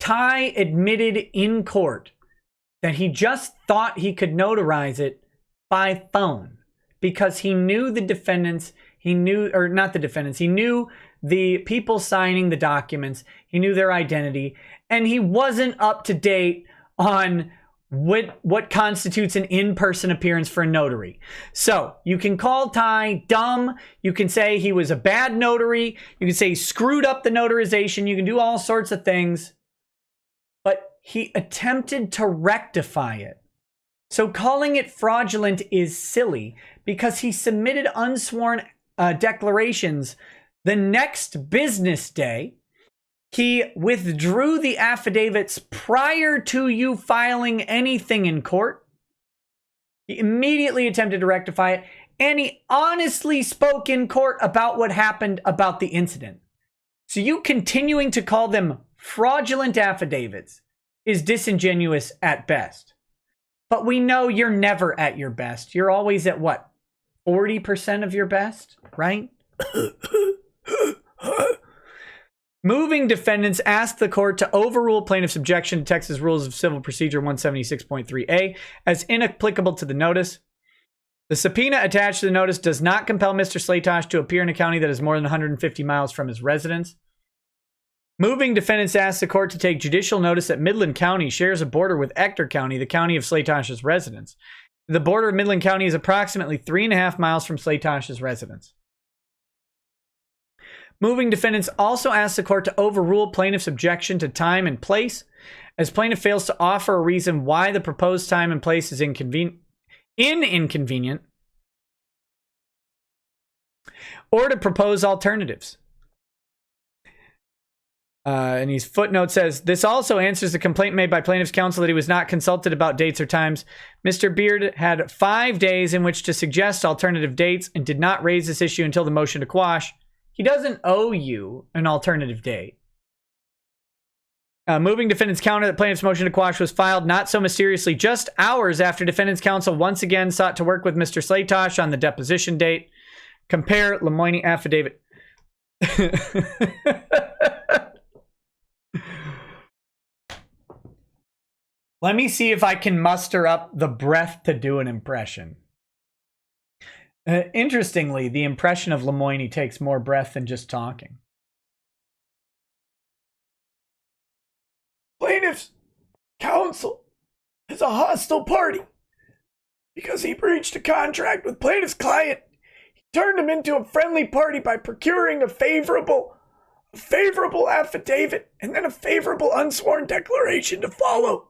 A: Ty admitted in court that he just thought he could notarize it by phone because he knew the defendants, he knew the people signing the documents, he knew their identity, and he wasn't up to date on what constitutes an in-person appearance for a notary. So you can call Ty dumb, you can say he was a bad notary, you can say he screwed up the notarization, you can do all sorts of things, but he attempted to rectify it. So calling it fraudulent is silly because he submitted unsworn declarations the next business day. He withdrew the affidavits prior to you filing anything in court. He immediately attempted to rectify it, and he honestly spoke in court about what happened about the incident. So you continuing to call them fraudulent affidavits is disingenuous at best. But we know you're never at your best. You're always at what? 40% of your best, right? Moving defendants asked the court to overrule plaintiff's objection to Texas Rules of Civil Procedure 176.3a as inapplicable to the notice. The subpoena attached to the notice does not compel Mr. Slaytosh to appear in a county that is more than 150 miles from his residence. Moving defendants asked the court to take judicial notice that Midland County shares a border with Ector County, the county of Slaytosh's residence. The border of Midland County is approximately 3.5 miles from Slaytosh's residence. Moving defendants also asked the court to overrule plaintiff's objection to time and place, as plaintiff fails to offer a reason why the proposed time and place is inconvenient, or to propose alternatives. And his footnote says, this also answers the complaint made by plaintiff's counsel that he was not consulted about dates or times. Mr. Beard had 5 days in which to suggest alternative dates and did not raise this issue until the motion to quash. He doesn't owe you an alternative date. Moving defendants counter that plaintiff's motion to quash was filed not so mysteriously just hours after defendants counsel once again sought to work with Mr. Slaytosh on the deposition date. Compare Lemoine affidavit. Let me see if I can muster up the breath to do an impression. Interestingly, the impression of Lemoine takes more breath than just talking. Plaintiff's counsel is a hostile party because he breached a contract with plaintiff's client. He turned him into a friendly party by procuring a favorable affidavit and then a favorable unsworn declaration to follow.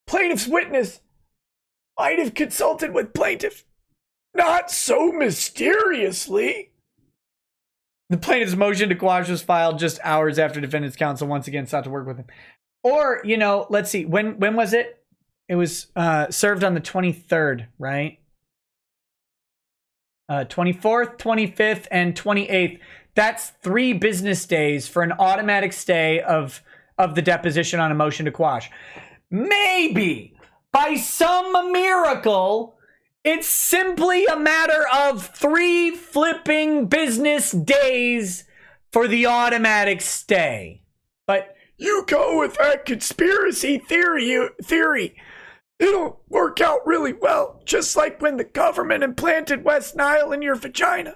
A: Plaintiff's witness might have consulted with plaintiff. Not so mysteriously. The plaintiff's motion to quash was filed just hours after defendant's counsel once again sought to work with him. Or, you know, let's see. When was it? It was served on the 23rd, right? 24th, 25th, and 28th. That's 3 business days for an automatic stay of the deposition on a motion to quash. Maybe, by some miracle, it's simply a matter of 3 flipping business days for the automatic stay. But you go with that conspiracy theory. It'll work out really well, just like when the government implanted West Nile in your vagina.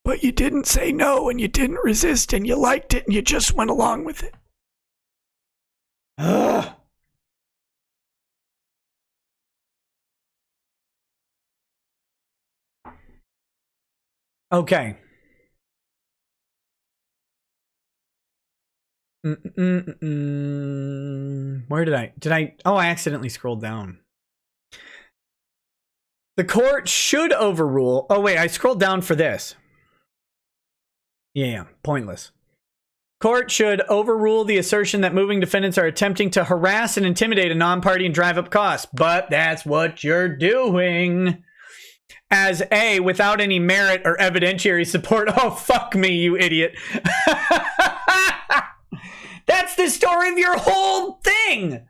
A: But you didn't say no, and you didn't resist, and you liked it, and you just went along with it. Ugh. Okay. Where did I? Oh, I accidentally scrolled down. The court should overrule. Oh, wait, I scrolled down for this. Yeah, pointless. Court should overrule the assertion that moving defendants are attempting to harass and intimidate a non-party and drive up costs. But that's what you're doing. As A, without any merit or evidentiary support. Oh, fuck me, you idiot. That's the story of your whole thing.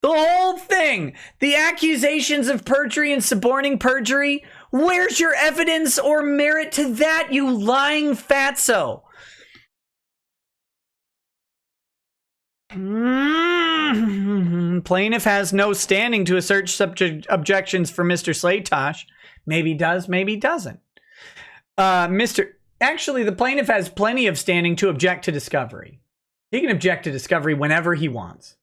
A: The whole thing. The accusations of perjury and suborning perjury. Where's your evidence or merit to that, you lying fatso? Plaintiff has no standing to assert subject objections for Mr. Slaytosh. Maybe does, maybe doesn't. Actually, the plaintiff has plenty of standing to object to discovery. He can object to discovery whenever he wants.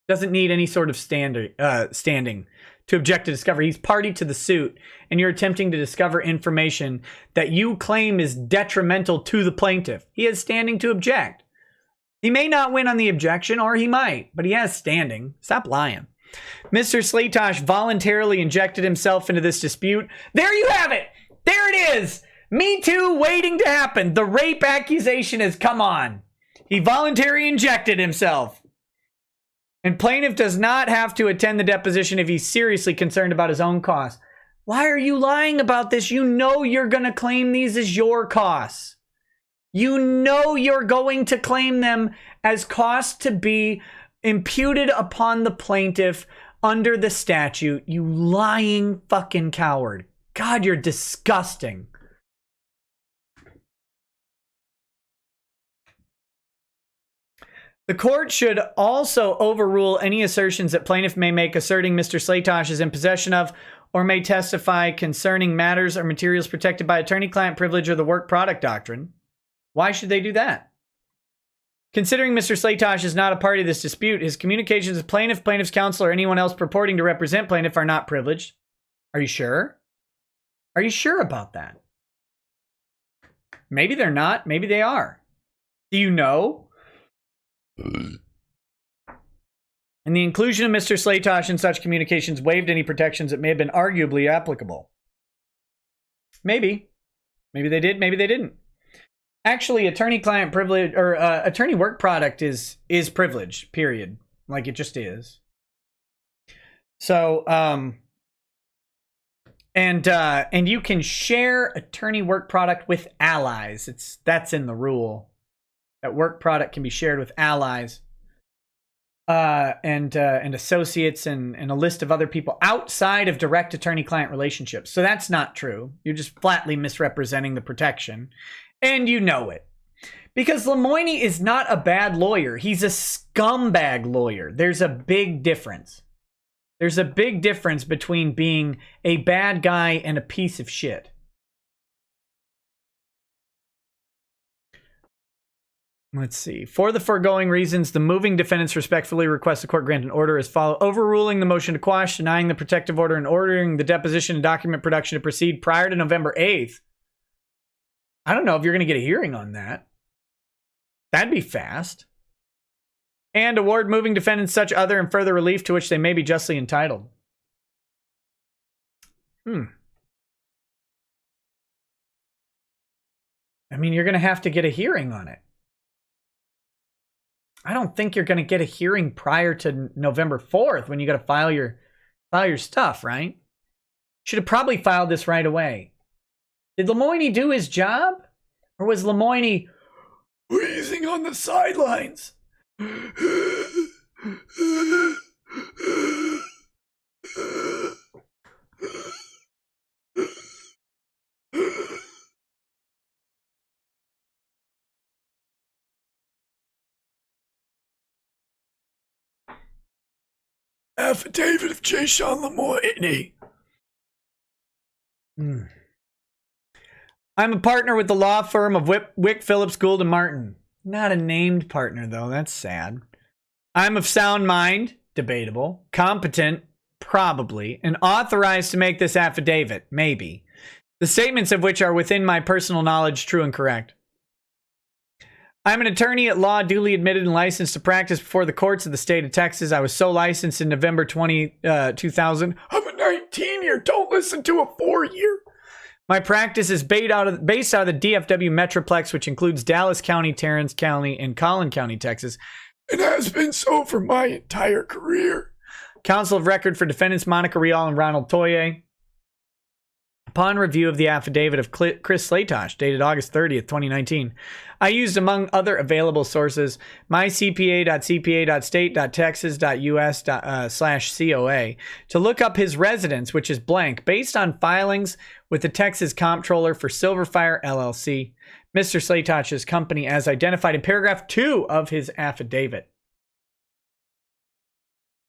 A: Doesn't need any sort of standing to object to discovery. He's party to the suit, and you're attempting to discover information that you claim is detrimental to the plaintiff. He has standing to object. He may not win on the objection, or he might, but he has standing. Stop lying. Mr. Slaytosh voluntarily injected himself into this dispute. There you have it. There it is. Me Too waiting to happen. The rape accusation has come on. He voluntarily injected himself. And plaintiff does not have to attend the deposition if he's seriously concerned about his own costs. Why are you lying about this? You know you're going to claim these as your costs. You know you're going to claim them as costs to be imputed upon the plaintiff under the statute. You lying fucking coward. God, you're disgusting. The court should also overrule any assertions that plaintiff may make asserting Mr. Slaytosh is in possession of or may testify concerning matters or materials protected by attorney-client privilege or the work product doctrine. Why should they do that? Considering Mr. Slaytosh is not a party to this dispute, his communications with plaintiff, plaintiff's counsel, or anyone else purporting to represent plaintiff are not privileged. Are you sure? Are you sure about that? Maybe they're not. Maybe they are. Do you know? And the inclusion of Mr. Slaytosh in such communications waived any protections that may have been arguably applicable. Maybe. Maybe they did. Maybe they didn't. Actually, attorney-client privilege or attorney work product is privilege, period. Like it just is. So, and you can share attorney work product with allies. That's in the rule. That work product can be shared with allies, and associates and a list of other people outside of direct attorney-client relationships. So that's not true. You're just flatly misrepresenting the protection. And you know it. Because Lemoine is not a bad lawyer. He's a scumbag lawyer. There's a big difference. There's a big difference between being a bad guy and a piece of shit. Let's see. For the foregoing reasons, the moving defendants respectfully request the court grant an order as follows: overruling the motion to quash, denying the protective order, and ordering the deposition and document production to proceed prior to November 8th. I don't know if you're going to get a hearing on that. That'd be fast. And award moving defendants such other and further relief to which they may be justly entitled. I mean, you're going to have to get a hearing on it. I don't think you're going to get a hearing prior to November 4th when you got to file your stuff, right? Should have probably filed this right away. Did Lemoine do his job? Or was Lemoine wheezing on the sidelines? Affidavit of J. Sean Lemoine. I'm a partner with the law firm of Wick, Phillips, Gould, and Martin. Not a named partner, though. That's sad. I'm of sound mind. Debatable. Competent. Probably. And authorized to make this affidavit. Maybe. The statements of which are within my personal knowledge true and correct. I'm an attorney at law, duly admitted and licensed to practice before the courts of the state of Texas. I was so licensed in November 2000. I'm a 19-year. Don't listen to a 4-year. My practice is based out of the DFW Metroplex, which includes Dallas County, Tarrant County, and Collin County, Texas. It has been so for my entire career. Counsel of record for defendants Monica Rial and Ronald Toye. Upon review of the affidavit of Chris Slaytosh, dated August 30th, 2019, I used, among other available sources, mycpa.cpa.state.texas.us/COA to look up his residence, which is blank, based on filings with the Texas Comptroller for Silverfire LLC, Mr. Slaytosh's company, as identified in paragraph 2 of his affidavit.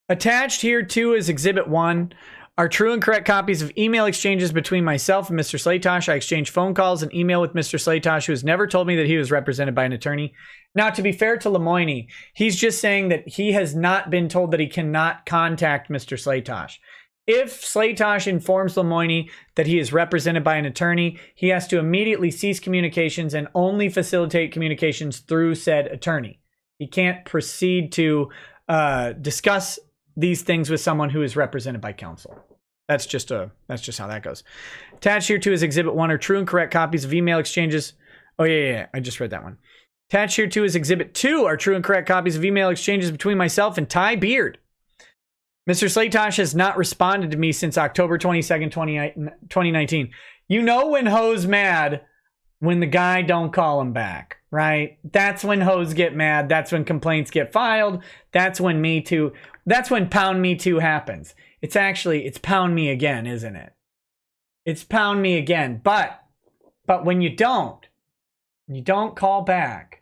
A: Attached here too is Exhibit 1. Are true and correct copies of email exchanges between myself and Mr. Slaytosh. I exchanged phone calls and email with Mr. Slaytosh, who has never told me that he was represented by an attorney. Now, to be fair to Lemoine, he's just saying that he has not been told that he cannot contact Mr. Slaytosh. If Slaytosh informs Lemoine that he is represented by an attorney, he has to immediately cease communications and only facilitate communications through said attorney. He can't proceed to discuss these things with someone who is represented by counsel. That's just how that goes. Attached here to is Exhibit 1 are true and correct copies of email exchanges. Oh, yeah. I just read that one. Attached here to is Exhibit 2 are true and correct copies of email exchanges between myself and Ty Beard. Mr. Slaytosh has not responded to me since October 22nd, 2019. You know when hoes mad when the guy don't call him back, right? That's when hoes get mad. That's when complaints get filed. That's when Me Too, that's when Pound Me Too happens. It's Pound Me Again, isn't it? It's Pound Me Again. But when you don't call back,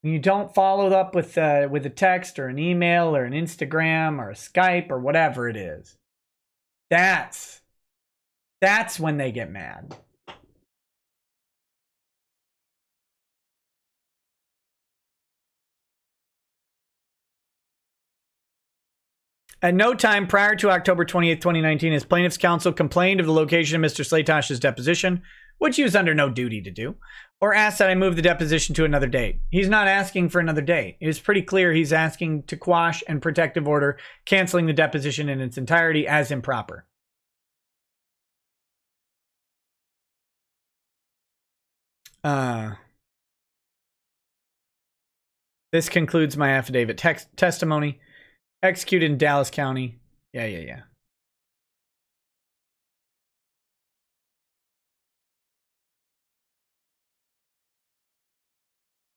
A: when you don't follow up with a text or an email or an Instagram or a Skype or whatever it is, that's when they get mad. At no time prior to October 28th, 2019, has plaintiff's counsel complained of the location of Mr. Slaytosh's deposition, which he was under no duty to do, or asked that I move the deposition to another date. He's not asking for another date. It was pretty clear he's asking to quash and protective order, canceling the deposition in its entirety as improper. This concludes my affidavit testimony. Executed in Dallas County. Yeah.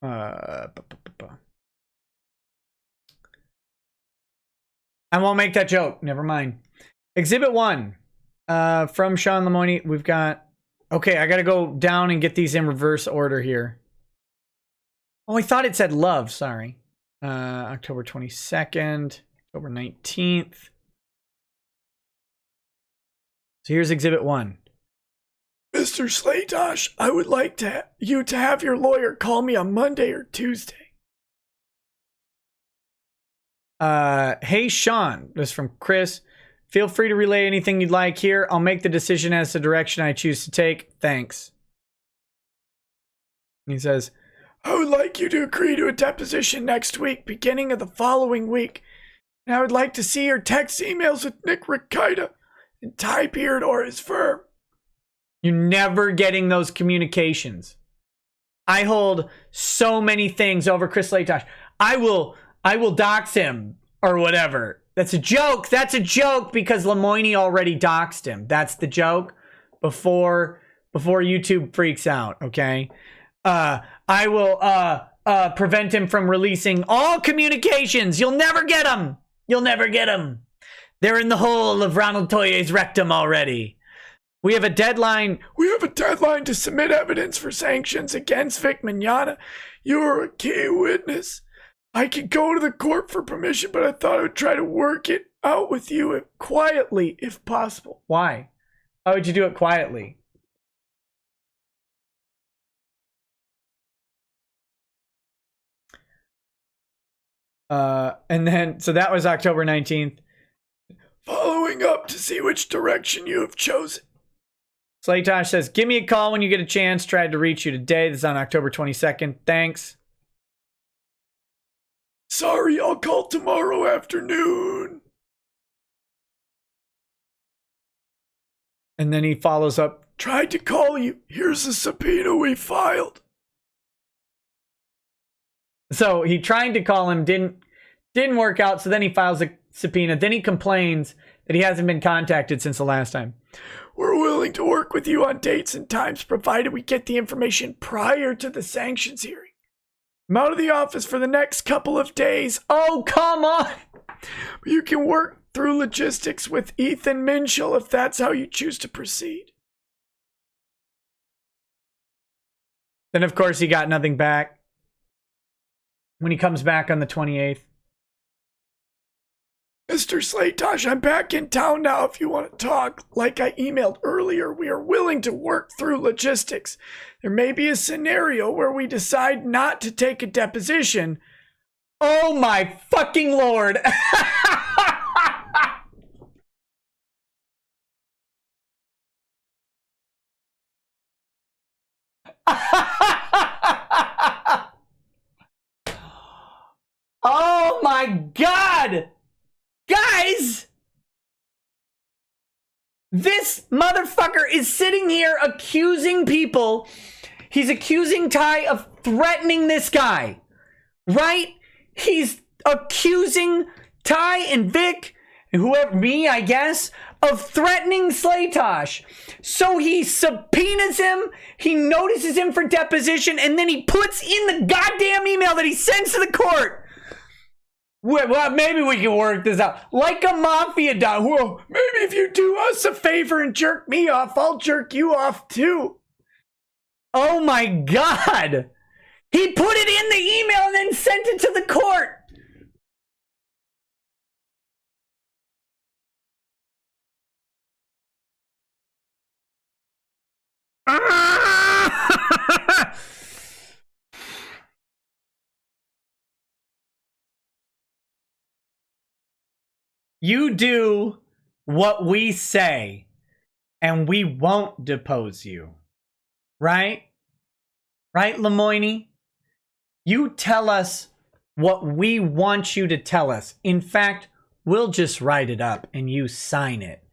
A: I won't make that joke. Never mind. Exhibit 1 from Sean Lemoine. We've got... Okay, I got to go down and get these in reverse order here. Oh, I thought it said love. Sorry. October 22nd. October 19th. So here's Exhibit 1. Mr. Slaytosh, I would like you to have your lawyer call me on Monday or Tuesday. Hey, Sean. This is from Chris. Feel free to relay anything you'd like here. I'll make the decision as to the direction I choose to take. Thanks. He says, I would like you to agree to a deposition next week, beginning of the following week. And I would like to see your text emails with Nick Rekieta and Ty Beard or his firm. You're never getting those communications. I hold so many things over Chris Slaytosh. I will dox him or whatever. That's a joke. That's a joke because Lemoine already doxed him. That's the joke before YouTube freaks out, okay? I will prevent him from releasing all communications. You'll never get them. You'll never get them. They're in the hole of Ronald Toye's rectum already. We have a deadline. We have a deadline to submit evidence for sanctions against Vic Mignogna. You are a key witness. I could go to the court for permission, but I thought I would try to work it out with you quietly if possible. Why? How would you do it quietly? And then, so that was October 19th. Following up to see which direction you have chosen. Slaytosh says, give me a call when you get a chance. Tried to reach you today. This is on October 22nd. Thanks. Sorry, I'll call tomorrow afternoon. And then he follows up. Tried to call you. Here's a subpoena we filed. So he tried to call him, didn't work out. So then he files a subpoena. Then he complains that he hasn't been contacted since the last time. We're willing to work with you on dates and times, provided we get the information prior to the sanctions hearing. I'm out of the office for the next couple of days. Oh, come on! You can work through logistics with Ethan Minshall if that's how you choose to proceed. Then, of course, he got nothing back. When he comes back on the 28th. Mr. Slaytosh, I'm back in town now if you want to talk. Like I emailed earlier, we are willing to work through logistics. There may be a scenario where we decide not to take a deposition. Oh my fucking lord. Oh my god! Guys! This motherfucker is sitting here accusing people. He's accusing Ty of threatening this guy. Right? He's accusing Ty and Vic whoever, me, I guess, of threatening Slaytosh. So he subpoenas him, he notices him for deposition, and then he puts in the goddamn email that he sends to the court. Well, maybe we can work this out. Like a mafia dog. Well, maybe if you do us a favor and jerk me off, I'll jerk you off too. Oh my God. He put it in the email and then sent it to the court. You do what we say, and we won't depose you. Right? Right, Lemoine? You tell us what we want you to tell us. In fact, we'll just write it up and you sign it.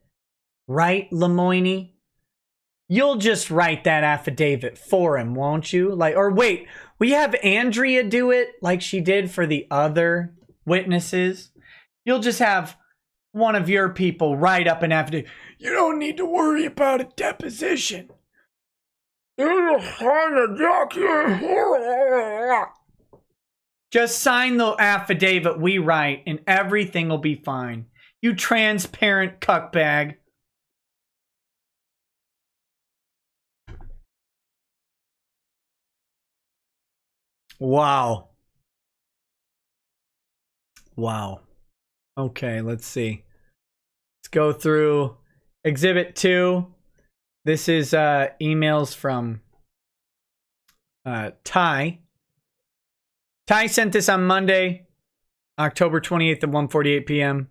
A: Right, Lemoine? You'll just write that affidavit for him, won't you? Like, or wait, we have Andrea do it like she did for the other witnesses. You'll just have one of your people write up an affidavit. You don't need to worry about a deposition. Just sign the affidavit we write and everything will be fine. You transparent cuckbag. Wow. Wow. Okay, let's see. Let's go through Exhibit 2. This is emails from Ty. Ty sent this on Monday, October 28th at 1:48 p.m.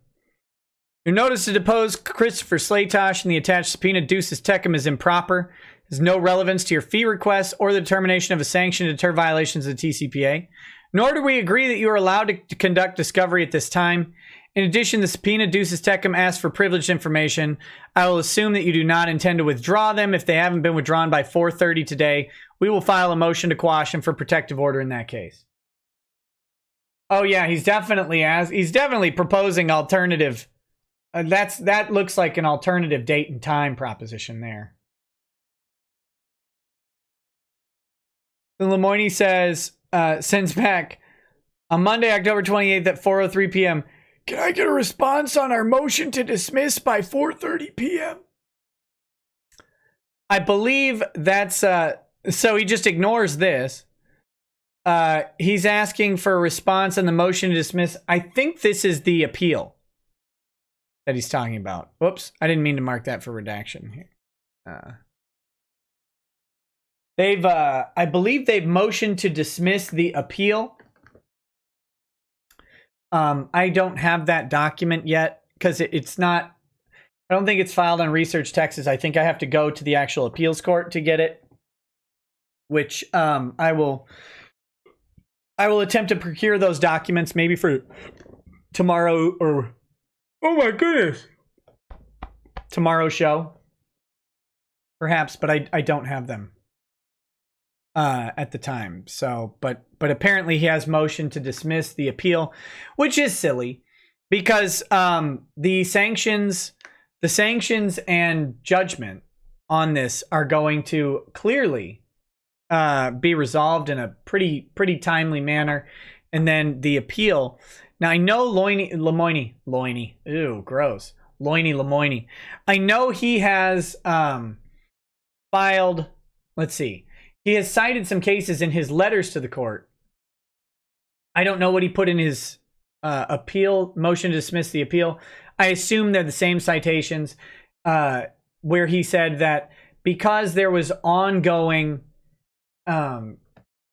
A: Your notice to depose Christopher Slaytosh and the attached subpoena Deuces Tecum is improper. Has no relevance to your fee request or the determination of a sanction to deter violations of the TCPA. Nor do we agree that you are allowed to conduct discovery at this time. In addition, the subpoena Deuces Tecum asks for privileged information. I will assume that you do not intend to withdraw them. If they haven't been withdrawn by 4:30 today, we will file a motion to quash them for protective order in that case. Oh yeah, he's definitely proposing alternative. That looks like an alternative date and time proposition there. The Lemoine says, sends back on Monday, October 28th at 4:03 p.m. Can I get a response on our motion to dismiss by 4:30 p.m.? I believe that's so he just ignores this. He's asking for a response on the motion to dismiss. I think this is the appeal that he's talking about. Whoops, I didn't mean to mark that for redaction here. I believe they've motioned to dismiss the appeal. I don't have that document yet because it's not, I don't think it's filed on Research Texas. I think I have to go to the actual appeals court to get it, which I will attempt to procure those documents maybe for tomorrow or, oh my goodness, tomorrow's show, perhaps, but I don't have them at the time. So, but apparently he has motion to dismiss the appeal, which is silly because the sanctions and judgment on this are going to clearly be resolved in a pretty timely manner, and then the appeal. Now I know Lemoine, ew, gross. Lemoine. I know he has filed. Let's see. He has cited some cases in his letters to the court. I don't know what he put in his appeal motion to dismiss the appeal. I assume they're the same citations where he said that because there was ongoing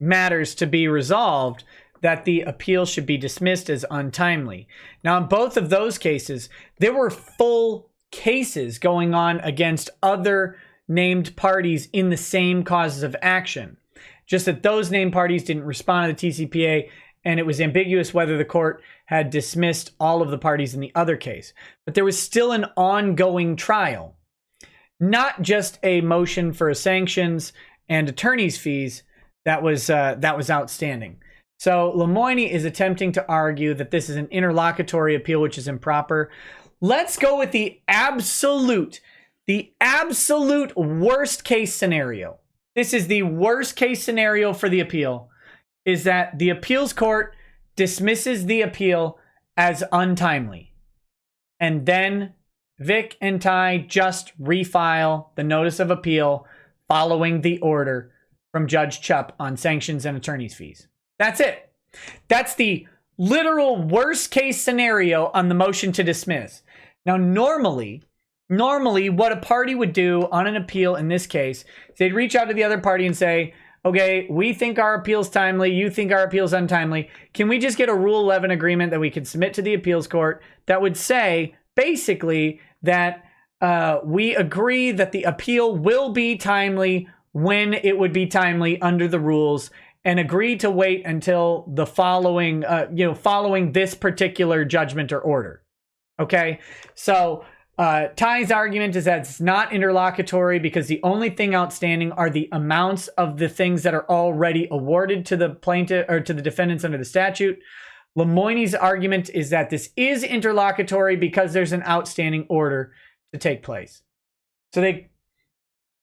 A: matters to be resolved, that the appeal should be dismissed as untimely. Now, in both of those cases, there were full cases going on against other named parties in the same causes of action. Just that those named parties didn't respond to the TCPA, and it was ambiguous whether the court had dismissed all of the parties in the other case. But there was still an ongoing trial, not just a motion for sanctions and attorney's fees that was outstanding. So Lemoine is attempting to argue that this is an interlocutory appeal, which is improper. Let's go with the absolute worst case scenario. This is the worst case scenario for the appeal, is that the appeals court dismisses the appeal as untimely. And then Vic and Ty just refile the notice of appeal following the order from Judge Chupp on sanctions and attorney's fees. That's it. That's the literal worst case scenario on the motion to dismiss. Now, normally what a party would do on an appeal in this case is they'd reach out to the other party and say, okay, we think our appeal's timely, you think our appeal's untimely. Can we just get a Rule 11 agreement that we could submit to the appeals court that would say, basically, that we agree that the appeal will be timely when it would be timely under the rules, and agree to wait until the following, following this particular judgment or order. Okay, so Ty's argument is that it's not interlocutory because the only thing outstanding are the amounts of the things that are already awarded to the plaintiff or to the defendants under the statute. Lemoine's argument is that this is interlocutory because there's an outstanding order to take place. So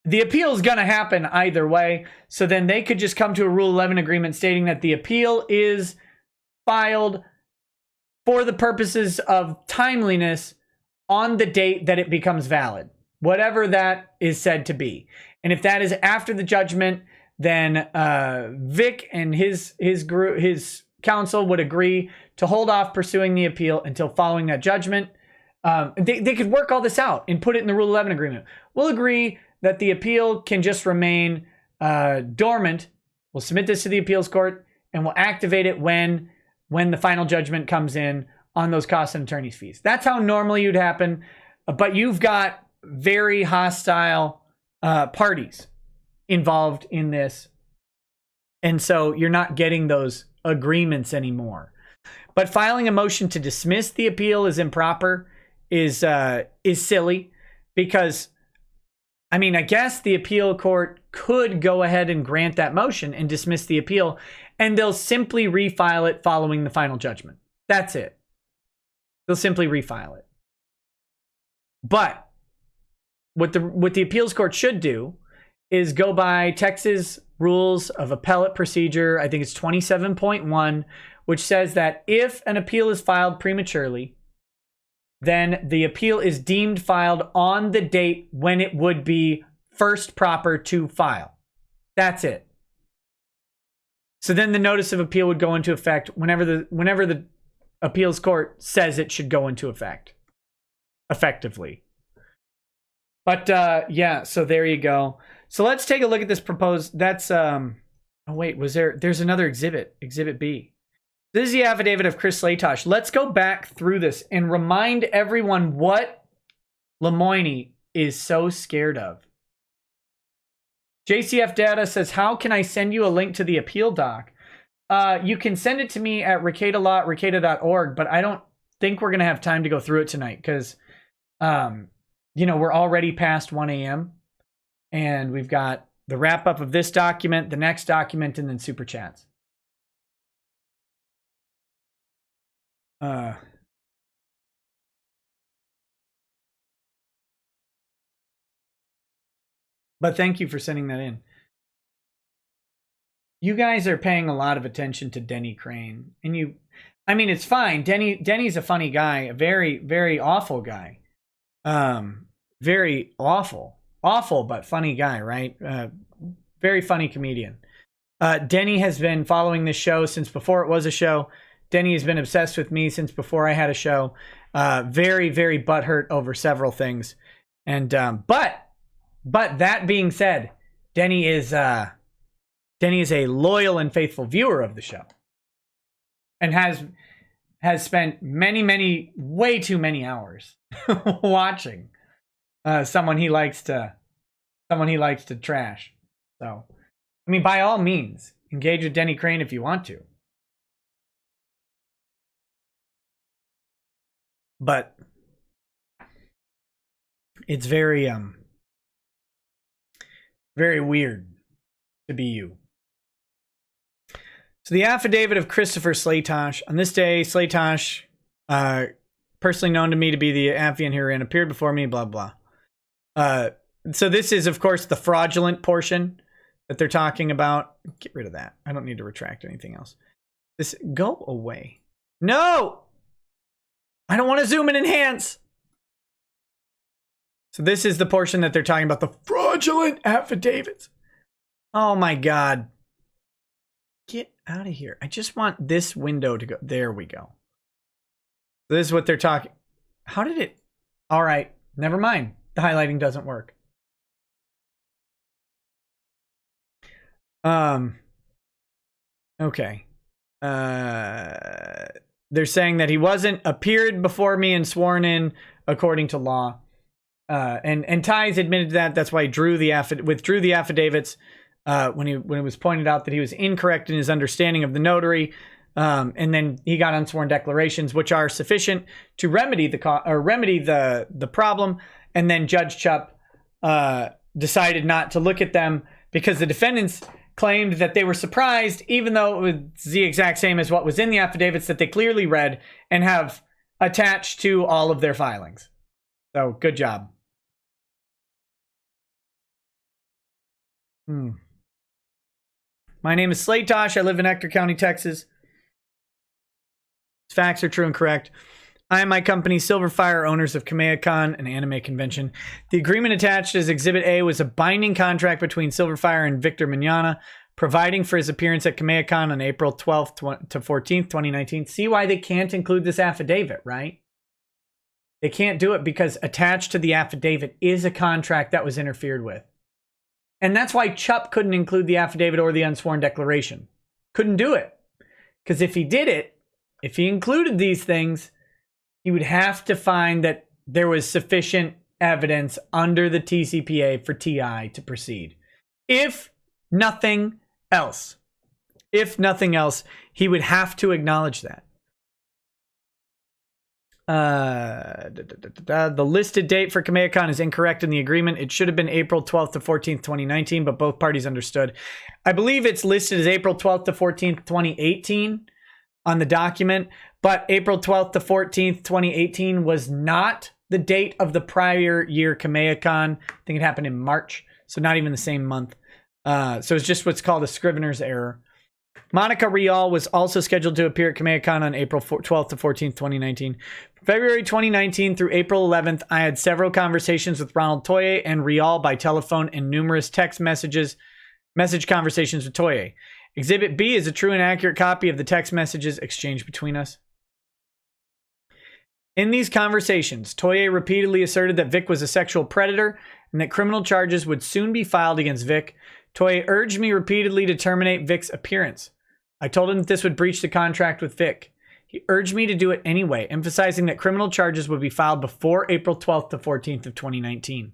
A: the appeal is going to happen either way. So then they could just come to a Rule 11 agreement stating that the appeal is filed for the purposes of timeliness on the date that it becomes valid, whatever that is said to be. And if that is after the judgment, then Vic and his group, his counsel would agree to hold off pursuing the appeal until following that judgment. They could work all this out and put it in the Rule 11 agreement. We'll agree that the appeal can just remain dormant. We'll submit this to the appeals court and we'll activate it when the final judgment comes in on those costs and attorney's fees. That's how normally you'd happen. But you've got very hostile parties involved in this. And so you're not getting those agreements anymore. But filing a motion to dismiss the appeal is improper, is silly, because, I mean, I guess the appeal court could go ahead and grant that motion and dismiss the appeal, and they'll simply refile it following the final judgment. That's it. They'll simply refile it. But what the appeals court should do is go by Texas Rules of Appellate Procedure, I think it's 27.1, which says that if an appeal is filed prematurely, then the appeal is deemed filed on the date when it would be first proper to file. That's it. So then the notice of appeal would go into effect whenever the appeals court says it should go into effect, effectively. But yeah, so there you go. So let's take a look at this proposed. That's oh wait, there's another exhibit B. This is the affidavit of Chris Slatosh. Let's go back through this and remind everyone what Lemoine is so scared of. JCF Data says, how can I send you a link to the appeal doc? You can send it to me at rekieta.org, but I don't think we're going to have time to go through it tonight because, we're already past 1 a.m. and we've got the wrap up of this document, the next document, and then Superchats. But thank you for sending that in. You guys are paying a lot of attention to Denny Crane. And it's fine. Denny's a funny guy, a very, very awful guy. Very awful, but funny guy, right? Very funny comedian. Denny has been following this show since before it was a show. Denny has been obsessed with me since before I had a show. Very, very butthurt over several things. And, but that being said, Denny is a loyal and faithful viewer of the show. And has spent many, way too many hours watching someone he likes to trash. So, I mean, by all means, engage with Denny Crane if you want to. But it's very very weird to be you. So the affidavit of Christopher Slatosh. On this day, Slatosh personally known to me to be the affiant herein, appeared before me, blah, blah. So this is, of course, the fraudulent portion that they're talking about. Get rid of that. I don't need to retract anything else. This, go away. No! I don't want to zoom and enhance. So this is the portion that they're talking about, the fraudulent affidavits. Oh my God. Get out of here. I just want this window to go. There we go. So this is what they're talking. How did it? All right. Never mind. The highlighting doesn't work. Okay. They're saying that he wasn't appeared before me and sworn in according to law. And Ty's admitted that. That's why he withdrew the affidavits when it was pointed out that he was incorrect in his understanding of the notary. And then he got unsworn declarations, which are sufficient to remedy the problem. And then Judge Chupp decided not to look at them because the defendants claimed that they were surprised, even though it was the exact same as what was in the affidavits that they clearly read and have attached to all of their filings. So good job. My name is Slaytosh. I live in Ector County, Texas. Facts are true and correct. I and my company, Silverfire, owners of Kamehacon, an anime convention. The agreement attached as Exhibit A was a binding contract between Silverfire and Victor Mignogna, providing for his appearance at Kamehacon on April 12th to 14th, 2019. See why they can't include this affidavit, right? They can't do it because attached to the affidavit is a contract that was interfered with. And that's why Chupp couldn't include the affidavit or the unsworn declaration. Couldn't do it. Because if he did it, if he included these things, he would have to find that there was sufficient evidence under the TCPA for TI to proceed. If nothing else, he would have to acknowledge that. The listed date for Kamehacon is incorrect in the agreement. It should have been April 12th to 14th, 2019, but both parties understood. I believe it's listed as April 12th to 14th, 2018 on the document, but April 12th to 14th, 2018 was not the date of the prior year Kamehacon. I think it happened in March, so not even the same month. So it's just what's called a scrivener's error. Monica Rial was also scheduled to appear at Kamehacon on April 12th to 14th, 2019. February 2019 through April 11th, I had several conversations with Ronald Toye and Rial by telephone and numerous text message conversations with Toye. Exhibit B is a true and accurate copy of the text messages exchanged between us. In these conversations, Toye repeatedly asserted that Vic was a sexual predator and that criminal charges would soon be filed against Vic. Toye urged me repeatedly to terminate Vic's appearance. I told him that this would breach the contract with Vic. He urged me to do it anyway, emphasizing that criminal charges would be filed before April 12th to 14th of 2019.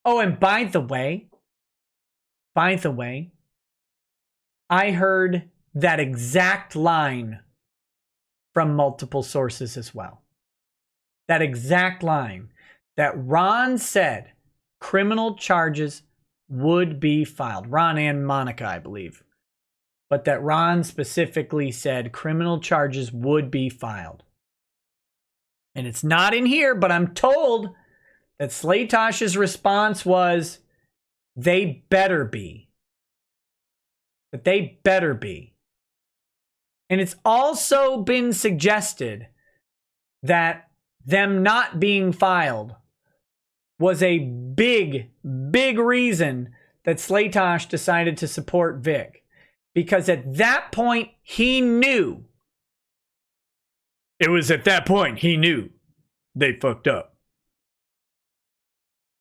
A: Oh, and by the way, I heard that exact line from multiple sources as well. That exact line that Ron said criminal charges would be filed. Ron and Monica, I believe. But that Ron specifically said criminal charges would be filed. And it's not in here, but I'm told that Slaytosh's response was, they better be. That they better be. And it's also been suggested that them not being filed was a big reason that Slaytosh decided to support Vic. Because at that point, he knew. It was at that point he knew they fucked up.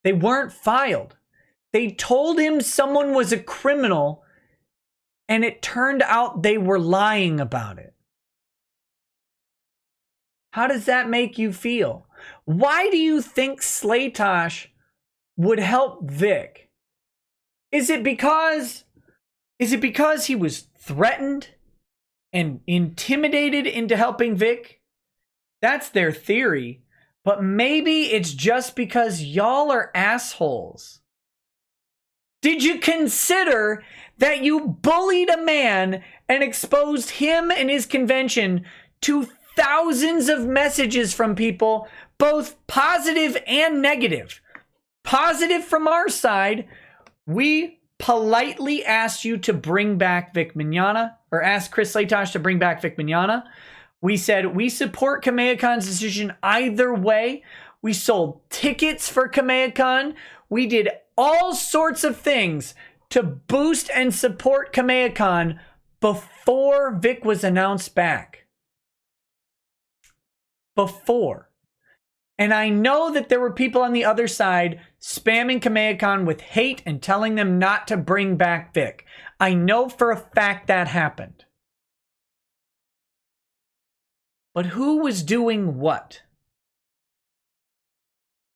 A: They weren't filed. They told him someone was a criminal, and it turned out they were lying about it. How does that make you feel? Why do you think Slaytosh would help Vic? Is it because he was threatened and intimidated into helping Vic? That's their theory. But maybe it's just because y'all are assholes. Did you consider that you bullied a man and exposed him and his convention to thousands of messages from people, both positive and negative. Positive from our side, we politely asked you to bring back Vic Mignogna, or asked Chris Laitosh to bring back Vic Mignogna. We said we support Kamea-Khan's decision either way. We sold tickets for Kamea-Khan. We did all sorts of things to boost and support Kamea-Khan before Vic was announced back. Before. And I know that there were people on the other side spamming Kamea-Khan with hate and telling them not to bring back Vic. I know for a fact that happened. But who was doing what?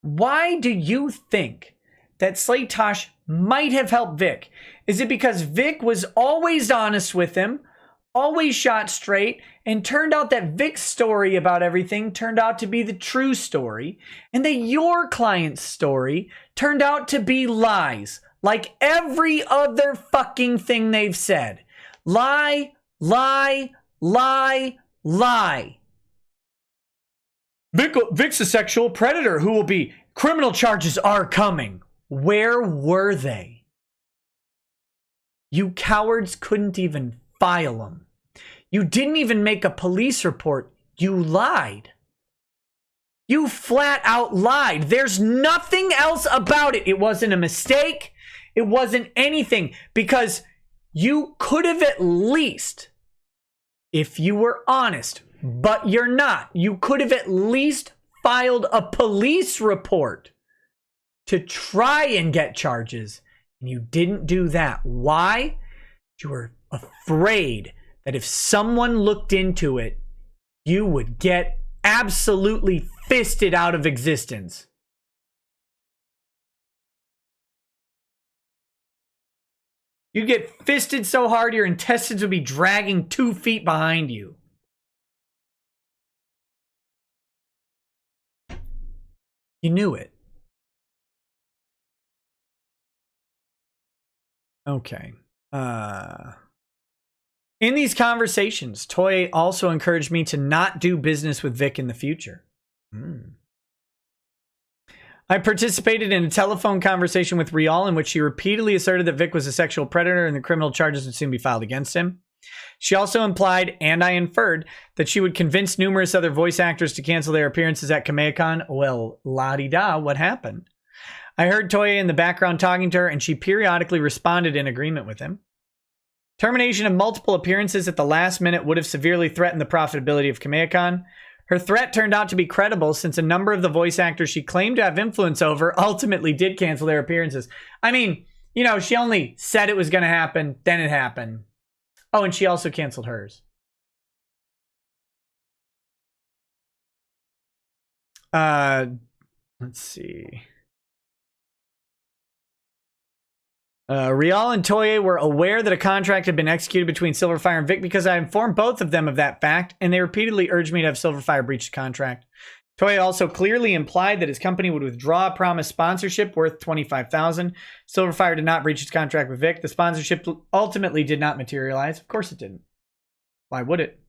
A: Why do you think that Laitosh might have helped Vic? Is it because Vic was always honest with him, always shot straight, and turned out that Vic's story about everything turned out to be the true story, and that your client's story turned out to be lies, like every other fucking thing they've said? Lie, lie, lie, lie. Vic's a sexual predator who will be... Criminal charges are coming. Where were they? You cowards couldn't even file them. You didn't even make a police report. You lied. You flat out lied. There's nothing else about it. It wasn't a mistake. It wasn't anything. Because you could have at least, if you were honest, but you're not, you could have at least filed a police report to try and get charges, and you didn't do that. Why? You were afraid that if someone looked into it, you would get absolutely fisted out of existence. You'd get fisted so hard your intestines would be dragging 2 feet behind you. You knew it. Okay. In these conversations, Toye also encouraged me to not do business with Vic in the future. I participated in a telephone conversation with Rial in which she repeatedly asserted that Vic was a sexual predator and the criminal charges would soon be filed against him. She also implied, and I inferred, that she would convince numerous other voice actors to cancel their appearances at Kamea-Khan. Well, la-di-da, what happened? I heard Toye in the background talking to her, and she periodically responded in agreement with him. Termination of multiple appearances at the last minute would have severely threatened the profitability of Kamea-Khan. Her threat turned out to be credible since a number of the voice actors she claimed to have influence over ultimately did cancel their appearances. I mean, you know, she only said it was going to happen, then it happened. Oh, and she also canceled hers. Let's see. Rial and Toye were aware that a contract had been executed between Silverfire and Vic because I informed both of them of that fact, and they repeatedly urged me to have Silverfire breach the contract. Toye also clearly implied that his company would withdraw a promised sponsorship worth $25,000. Silverfire did not breach its contract with Vic. The sponsorship ultimately did not materialize. Of course it didn't. Why would it?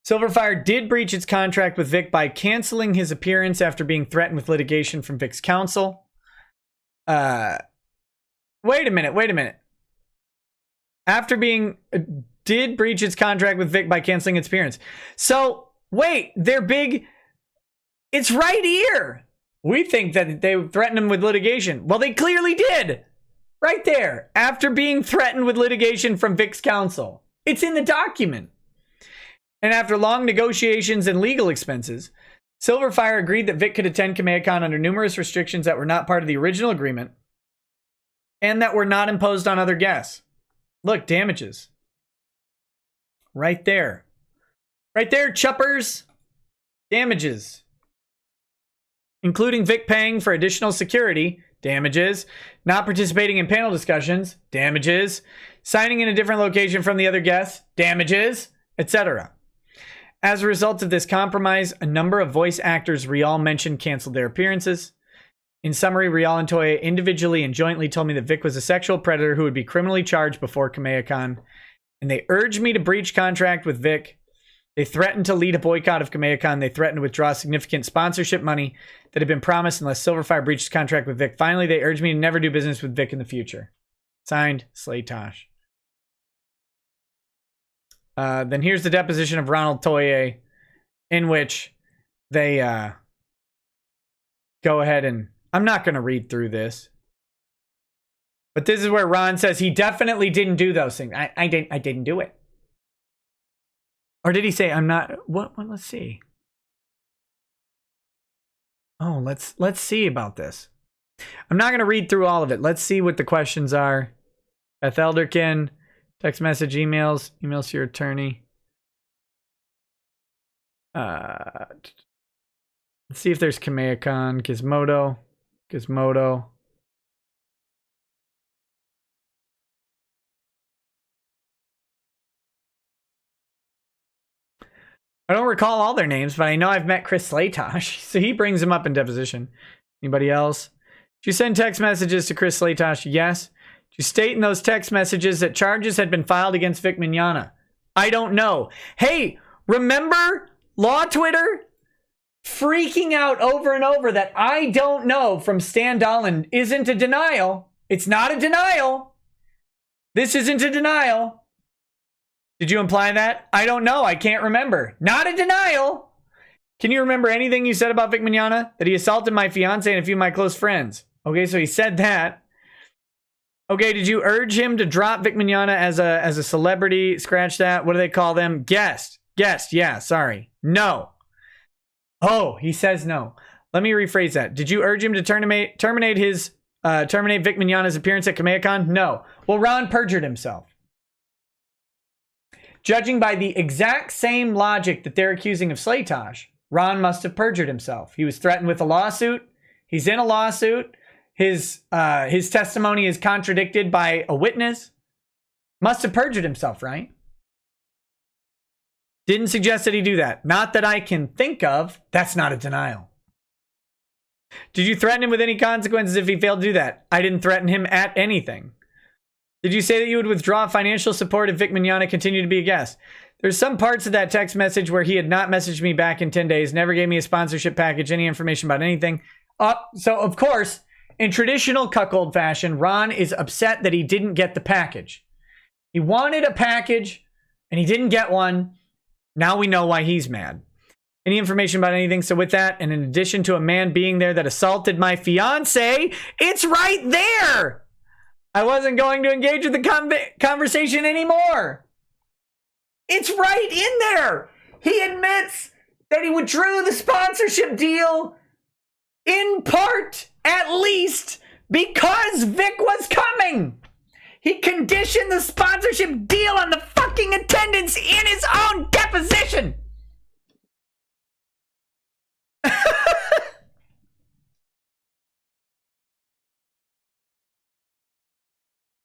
A: Silverfire did breach its contract with Vic by canceling his appearance after being threatened with litigation from Vic's counsel. Wait a minute. After being... did breach its contract with Vic by canceling its appearance. So, wait, they're big... It's right here! We think that they threatened him with litigation. Well, they clearly did! Right there. After being threatened with litigation from Vic's counsel. It's in the document. And after long negotiations and legal expenses, Silverfire agreed that Vic could attend Kamea-Khan under numerous restrictions that were not part of the original agreement and that were not imposed on other guests. Look, damages. Right there. Right there, chuppers. Damages. Including Vic paying for additional security. Damages. Not participating in panel discussions. Damages. Signing in a different location from the other guests. Damages. Etc. As a result of this compromise, a number of voice actors Rial mentioned canceled their appearances. In summary, Rial and Toye individually and jointly told me that Vic was a sexual predator who would be criminally charged before Kamea-Khan, and they urged me to breach contract with Vic. They threatened to lead a boycott of Kamehacon. They threatened to withdraw significant sponsorship money that had been promised unless Silverfire breaches contract with Vic. Finally, they urged me to never do business with Vic in the future. Signed, Slaytosh. Then here's the deposition of Ronald Toye, in which they go ahead and... I'm not going to read through this. But this is where Ron says he definitely didn't do those things. I didn't do it. Or did he say I'm not? What? Let's see. Oh, let's see about this. I'm not going to read through all of it. Let's see what the questions are. Beth Elderkin, text message, emails to your attorney. Let's see if there's Kamehacon, Gizmodo. I don't recall all their names, but I know I've met Chris Slaytosh, so he brings him up in deposition. Anybody else? Did you send text messages to Chris Slaytosh? Yes. Did you state in those text messages that charges had been filed against Vic Mignogna? I don't know. Hey, remember Law Twitter freaking out over and over that I don't know from Stan Dolan isn't a denial. It's not a denial. This isn't a denial. Did you imply that? I don't know. I can't remember. Not a denial. Can you remember anything you said about Vic Mignogna? That he assaulted my fiance and a few of my close friends. Okay, so he said that. Okay, did you urge him to drop Vic Mignogna as a celebrity? Scratch that. What do they call them? Guest. Yeah, sorry. No. Oh, he says no. Let me rephrase that. Did you urge him to terminate Vic Mignogna's appearance at Kamehacon? No. Well, Ron perjured himself. Judging by the exact same logic that they're accusing of Slaytosh, Ron must have perjured himself. He was threatened with a lawsuit. He's in a lawsuit. His testimony is contradicted by a witness. Must have perjured himself, right? Didn't suggest that he do that. Not that I can think of. That's not a denial. Did you threaten him with any consequences if he failed to do that? I didn't threaten him at anything. Did you say that you would withdraw financial support if Vic Mignogna continued to be a guest? There's some parts of that text message where he had not messaged me back in 10 days, never gave me a sponsorship package, any information about anything. So, of course, in traditional cuckold fashion, Ron is upset that he didn't get the package. He wanted a package, and he didn't get one. Now we know why he's mad. Any information about anything? So with that, and in addition to a man being there that assaulted my fiance, it's right there! I wasn't going to engage with the conversation anymore. It's right in there. He admits that he withdrew the sponsorship deal in part, at least, because Vic was coming. He conditioned the sponsorship deal on the fucking attendance in his own deposition.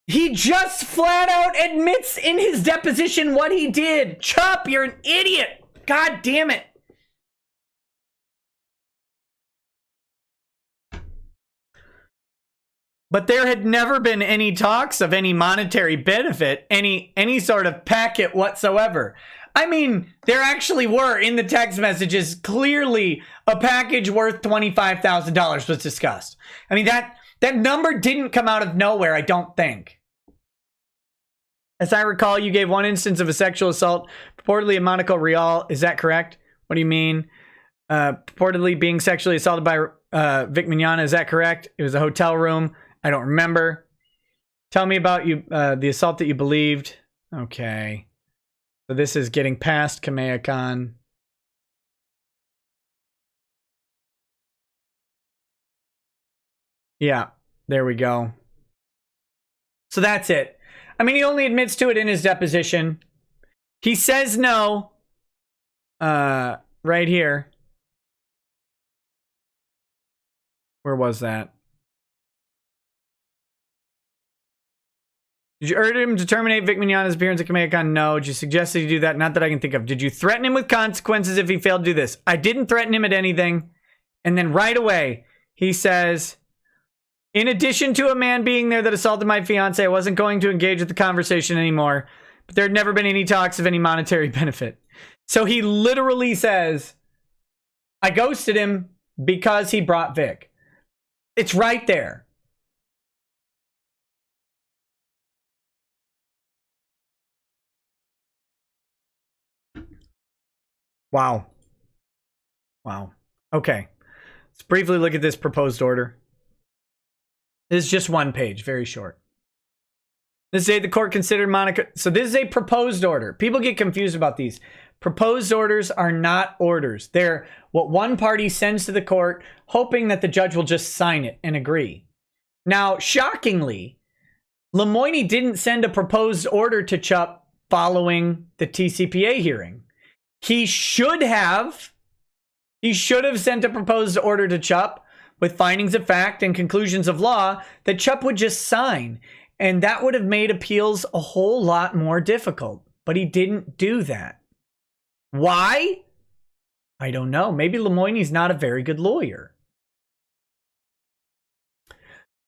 A: He just flat out admits in his deposition what he did. Chop, you're an idiot. God damn it. But there had never been any talks of any monetary benefit, any sort of packet whatsoever. I mean, there actually were in the text messages clearly a package worth $25,000 was discussed. I mean, that number didn't come out of nowhere, I don't think. As I recall, you gave one instance of a sexual assault, purportedly in Monaco Real. Is that correct? What do you mean? Purportedly being sexually assaulted by Vic Mignogna. Is that correct? It was a hotel room. I don't remember. Tell me about you, the assault that you believed. Okay. So this is getting past Kamehacon. Yeah, there we go. So that's it. I mean, he only admits to it in his deposition. He says no. Right here. Where was that? Did you urge him to terminate Vic Mignogna's appearance at Kamehacon? No. Did you suggest that you do that? Not that I can think of. Did you threaten him with consequences if he failed to do this? I didn't threaten him at anything. And then right away, he says, in addition to a man being there that assaulted my fiance, I wasn't going to engage with the conversation anymore but there had never been any talks of any monetary benefit. So he literally says, I ghosted him because he brought Vic. It's right there. Wow. Wow. Okay. Let's briefly look at this proposed order. This is just one page, very short. This day the court considered Monica. So this is a proposed order. People get confused about these. Proposed orders are not orders. They're what one party sends to the court, hoping that the judge will just sign it and agree. Now, shockingly, Lemoine didn't send a proposed order to Chup following the TCPA hearing. He should have sent a proposed order to Chup with findings of fact and conclusions of law that Chup would just sign. And that would have made appeals a whole lot more difficult. But he didn't do that. Why? I don't know. Maybe Lemoine's not a very good lawyer.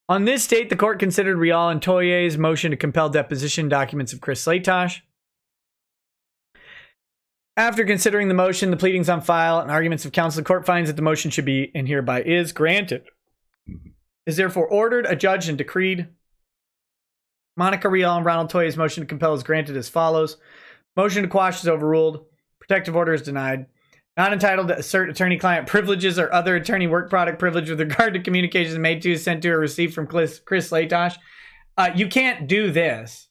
A: On this date, the court considered Rial and Toye's motion to compel deposition documents of Chris Slatosh. After considering the motion, the pleadings on file, and arguments of counsel, the court finds that the motion should be, and hereby is, granted. Is therefore ordered, adjudged, and decreed. Monica Rial and Ronald Toye's motion to compel is granted as follows. Motion to quash is overruled. Protective order is denied. Not entitled to assert attorney-client privileges or other attorney work product privilege with regard to communications made to, sent to, or received from Chris Slatosh. You can't do this.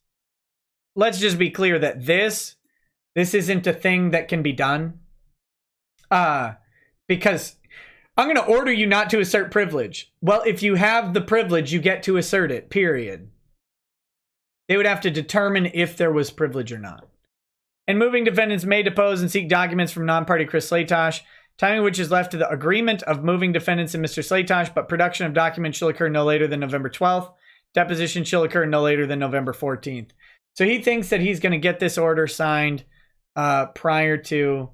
A: Let's just be clear that this isn't a thing that can be done. Because I'm going to order you not to assert privilege. Well, if you have the privilege, you get to assert it, period. They would have to determine if there was privilege or not. And moving defendants may depose and seek documents from non-party Chris Slatosh, timing which is left to the agreement of moving defendants and Mr. Slatosh, but production of documents shall occur no later than November 12th. Deposition shall occur no later than November 14th. So he thinks that he's going to get this order signed prior to,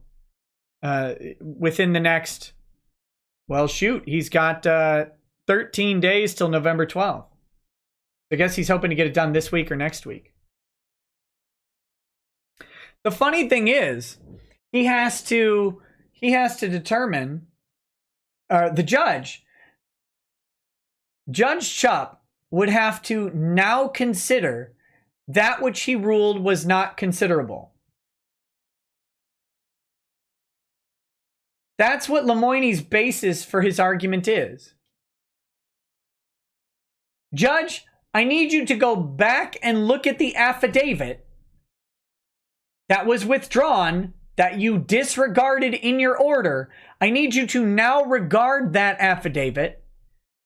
A: within the next, well, shoot, he's got 13 days till November 12th. I guess he's hoping to get it done this week or next week. The funny thing is, he has to determine, the Judge Chup would have to now consider that which he ruled was not considerable. That's what Lemoine's basis for his argument is. Judge, I need you to go back and look at the affidavit that was withdrawn, that you disregarded in your order. I need you to now regard that affidavit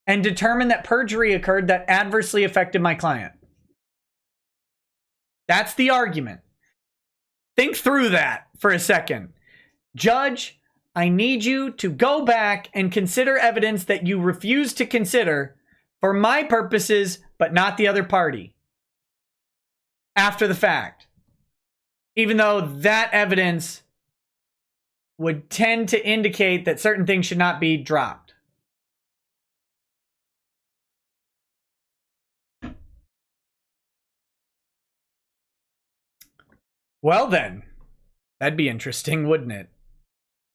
A: and determine that perjury occurred that adversely affected my client. That's the argument. Think through that for a second. Judge, I need you to go back and consider evidence that you refuse to consider for my purposes, but not the other party. After the fact. Even though that evidence would tend to indicate that certain things should not be dropped. Well then, that'd be interesting, wouldn't it?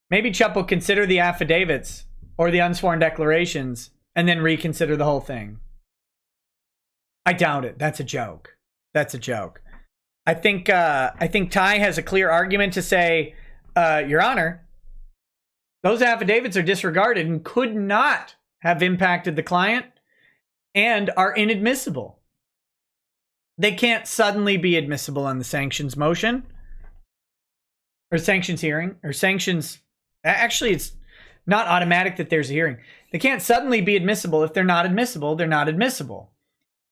A: Maybe Chup will consider the affidavits or the unsworn declarations and then reconsider the whole thing. I doubt it. That's a joke. That's a joke. I think Ty has a clear argument to say, Your Honor, those affidavits are disregarded and could not have impacted the client and are inadmissible. They can't suddenly be admissible on the sanctions motion or sanctions hearing or sanctions. Actually, it's not automatic that there's a hearing. They can't suddenly be admissible. If they're not admissible, they're not admissible.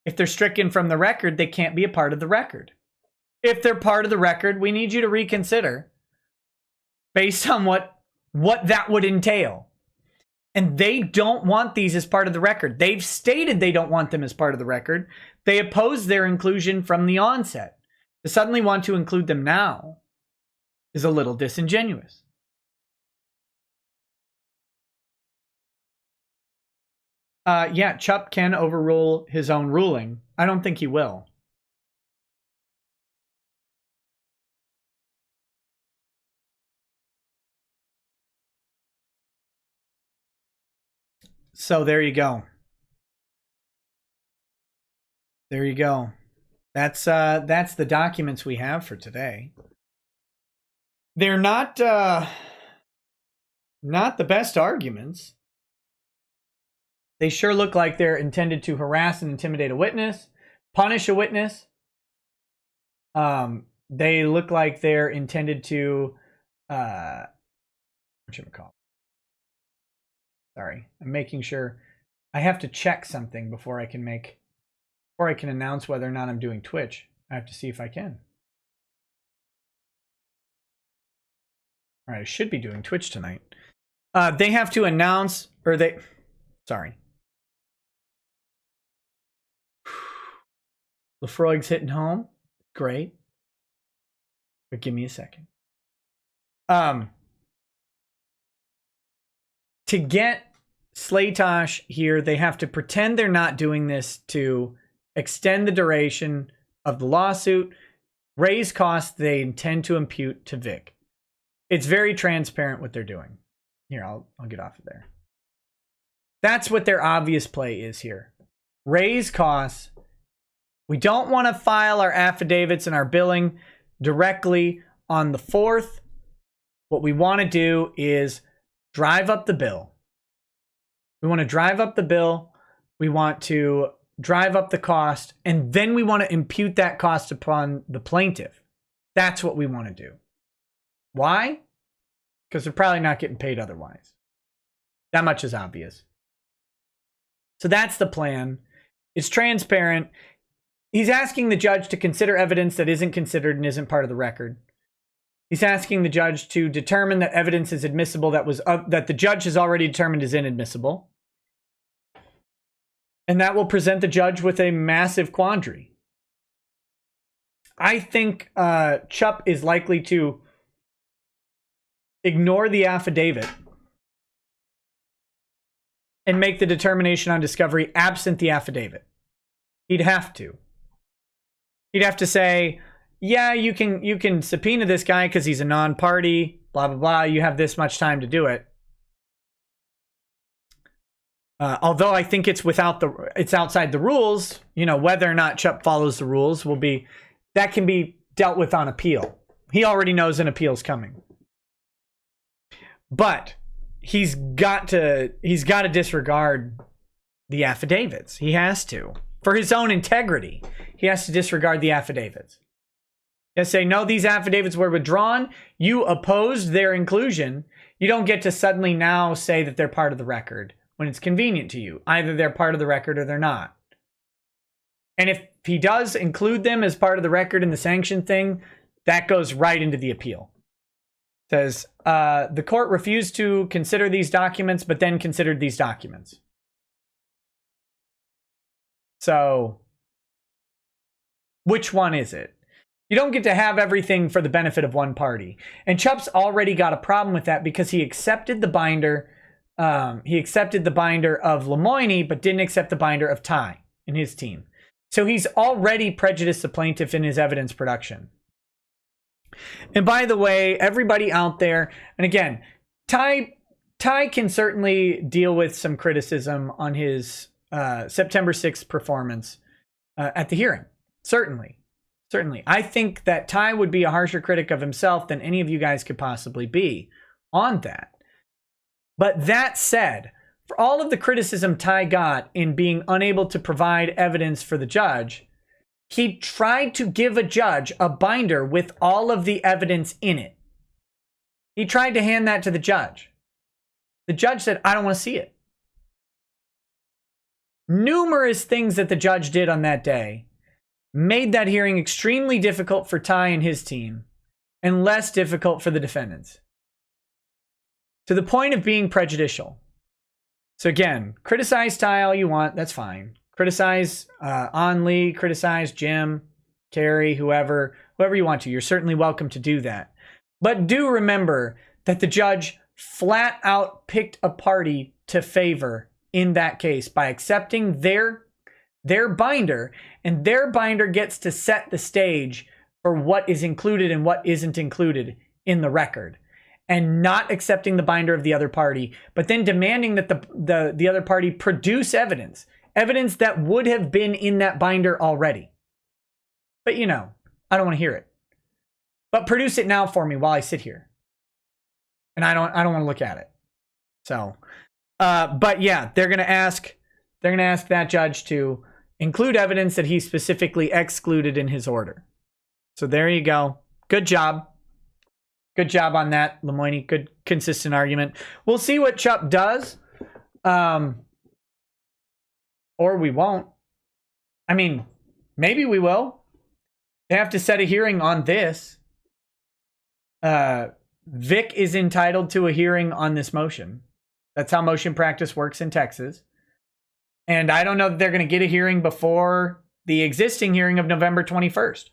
A: If they're stricken from the record, they can't be a part of the record. If they're part of the record, we need you to reconsider based on what that would entail. And they don't want these as part of the record. They've stated they don't want them as part of the record. They oppose their inclusion from the onset. To suddenly want to include them now is a little disingenuous. Yeah, Chup can overrule his own ruling. I don't think he will. So there you go. There you go. That's the documents we have for today. They're not the best arguments. They sure look like they're intended to harass and intimidate a witness, punish a witness. They look like they're intended to whatchamacallit. Sorry, I'm making sure. I have to check something before I can announce whether or not I'm doing Twitch. I have to see if I can. All right, I should be doing Twitch tonight. They have to announce, or they, sorry. Lefroyg's hitting home. Great. But give me a second. To get Slaytosh here, they have to pretend they're not doing this to extend the duration of the lawsuit, raise costs they intend to impute to Vic. It's very transparent what they're doing. Here, I'll get off of there. That's what their obvious play is here. Raise costs. We don't want to file our affidavits and our billing directly on the 4th. What we want to do is drive up the bill. We want to drive up the bill. We want to drive up the cost, and then we want to impute that cost upon the plaintiff. That's what we want to do. Why? Because they're probably not getting paid otherwise. That much is obvious. So that's the plan. It's transparent. He's asking the judge to consider evidence that isn't considered and isn't part of the record. He's asking the judge to determine that evidence is admissible that the judge has already determined is inadmissible. And that will present the judge with a massive quandary. I think Chup is likely to ignore the affidavit and make the determination on discovery absent the affidavit. He'd have to. He'd have to say, yeah, you can subpoena this guy because he's a non-party, blah, blah, blah. You have this much time to do it. Although I think it's outside the rules, you know, whether or not Chup follows the rules that can be dealt with on appeal. He already knows an appeal's coming. But he's got to disregard the affidavits. He has to. For his own integrity, he has to disregard the affidavits. He has to say, no, these affidavits were withdrawn. You opposed their inclusion. You don't get to suddenly now say that they're part of the record when it's convenient to you. Either they're part of the record or they're not. And if he does include them as part of the record in the sanction thing, that goes right into the appeal. It says, the court refused to consider these documents, but then considered these documents. So, which one is it? You don't get to have everything for the benefit of one party. And Chup's already got a problem with that because he accepted the binder. He accepted the binder of Lemoine, but didn't accept the binder of Ty and his team. So he's already prejudiced the plaintiff in his evidence production. And by the way, everybody out there, and again, Ty can certainly deal with some criticism on his September 6th performance at the hearing. Certainly. I think that Ty would be a harsher critic of himself than any of you guys could possibly be on that. But that said, for all of the criticism Ty got in being unable to provide evidence for the judge, he tried to give a judge a binder with all of the evidence in it. He tried to hand that to the judge. The judge said, I don't want to see it. Numerous things that the judge did on that day made that hearing extremely difficult for Ty and his team and less difficult for the defendants. To the point of being prejudicial. So again, criticize Ty all you want. That's fine. Criticize Onlee, criticize Jim, Carrie, whoever you want to. You're certainly welcome to do that. But do remember that the judge flat out picked a party to favor in that case by accepting their binder, and their binder gets to set the stage for what is included and what isn't included in the record. and not accepting the binder of the other party, but then demanding that the other party produce evidence that would have been in that binder already. But you know, I don't want to hear it. But produce it now for me while I sit here. And I don't want to look at it. So, but yeah, they're going to ask that judge to include evidence that he specifically excluded in his order. So there you go. Good job. Good job on that, Lemoine. Good, consistent argument. We'll see what Chup does. Or we won't. I mean, maybe we will. They have to set a hearing on this. Vic is entitled to a hearing on this motion. That's how motion practice works in Texas. And I don't know that they're going to get a hearing before the existing hearing of November 21st.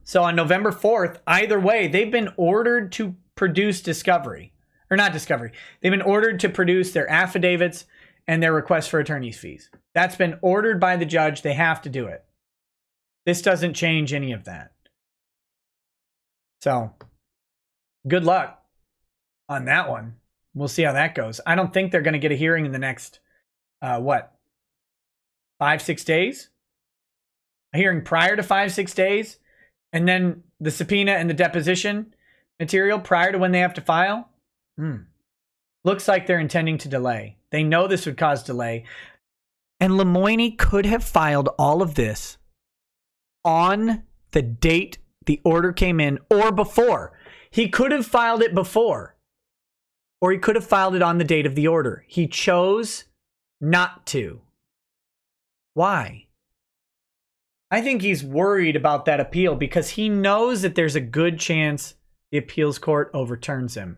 A: So on November 4th, either way, they've been ordered to produce discovery. Or not discovery. They've been ordered to produce their affidavits and their requests for attorney's fees. That's been ordered by the judge. They have to do it. This doesn't change any of that. So, good luck on that one. We'll see how that goes. I don't think they're going to get a hearing in the next, 5-6 days? A hearing prior to 5-6 days? And then the subpoena and the deposition material prior to when they have to file? Looks like they're intending to delay. They know this would cause delay. And Lemoine could have filed all of this on the date the order came in or before. He could have filed it before. Or he could have filed it on the date of the order. He chose not to. Why? I think he's worried about that appeal because he knows that there's a good chance the appeals court overturns him.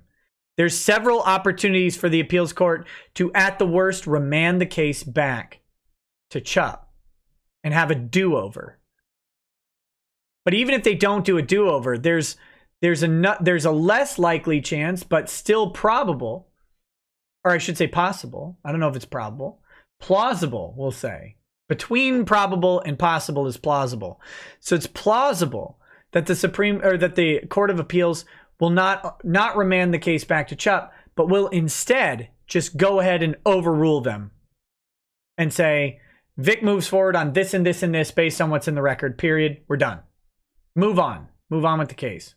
A: There's several opportunities for the appeals court to, at the worst, remand the case back to Chup and have a do-over. But even if they don't do a do-over, there's a less likely chance, but still probable, or I should say possible. I don't know if it's probable. Plausible, we'll say. Between probable and possible is plausible. So it's plausible that the Court of Appeals will not remand the case back to Chup, but will instead just go ahead and overrule them and say, Vic moves forward on this and this and this based on what's in the record, period. We're done. Move on. Move on with the case.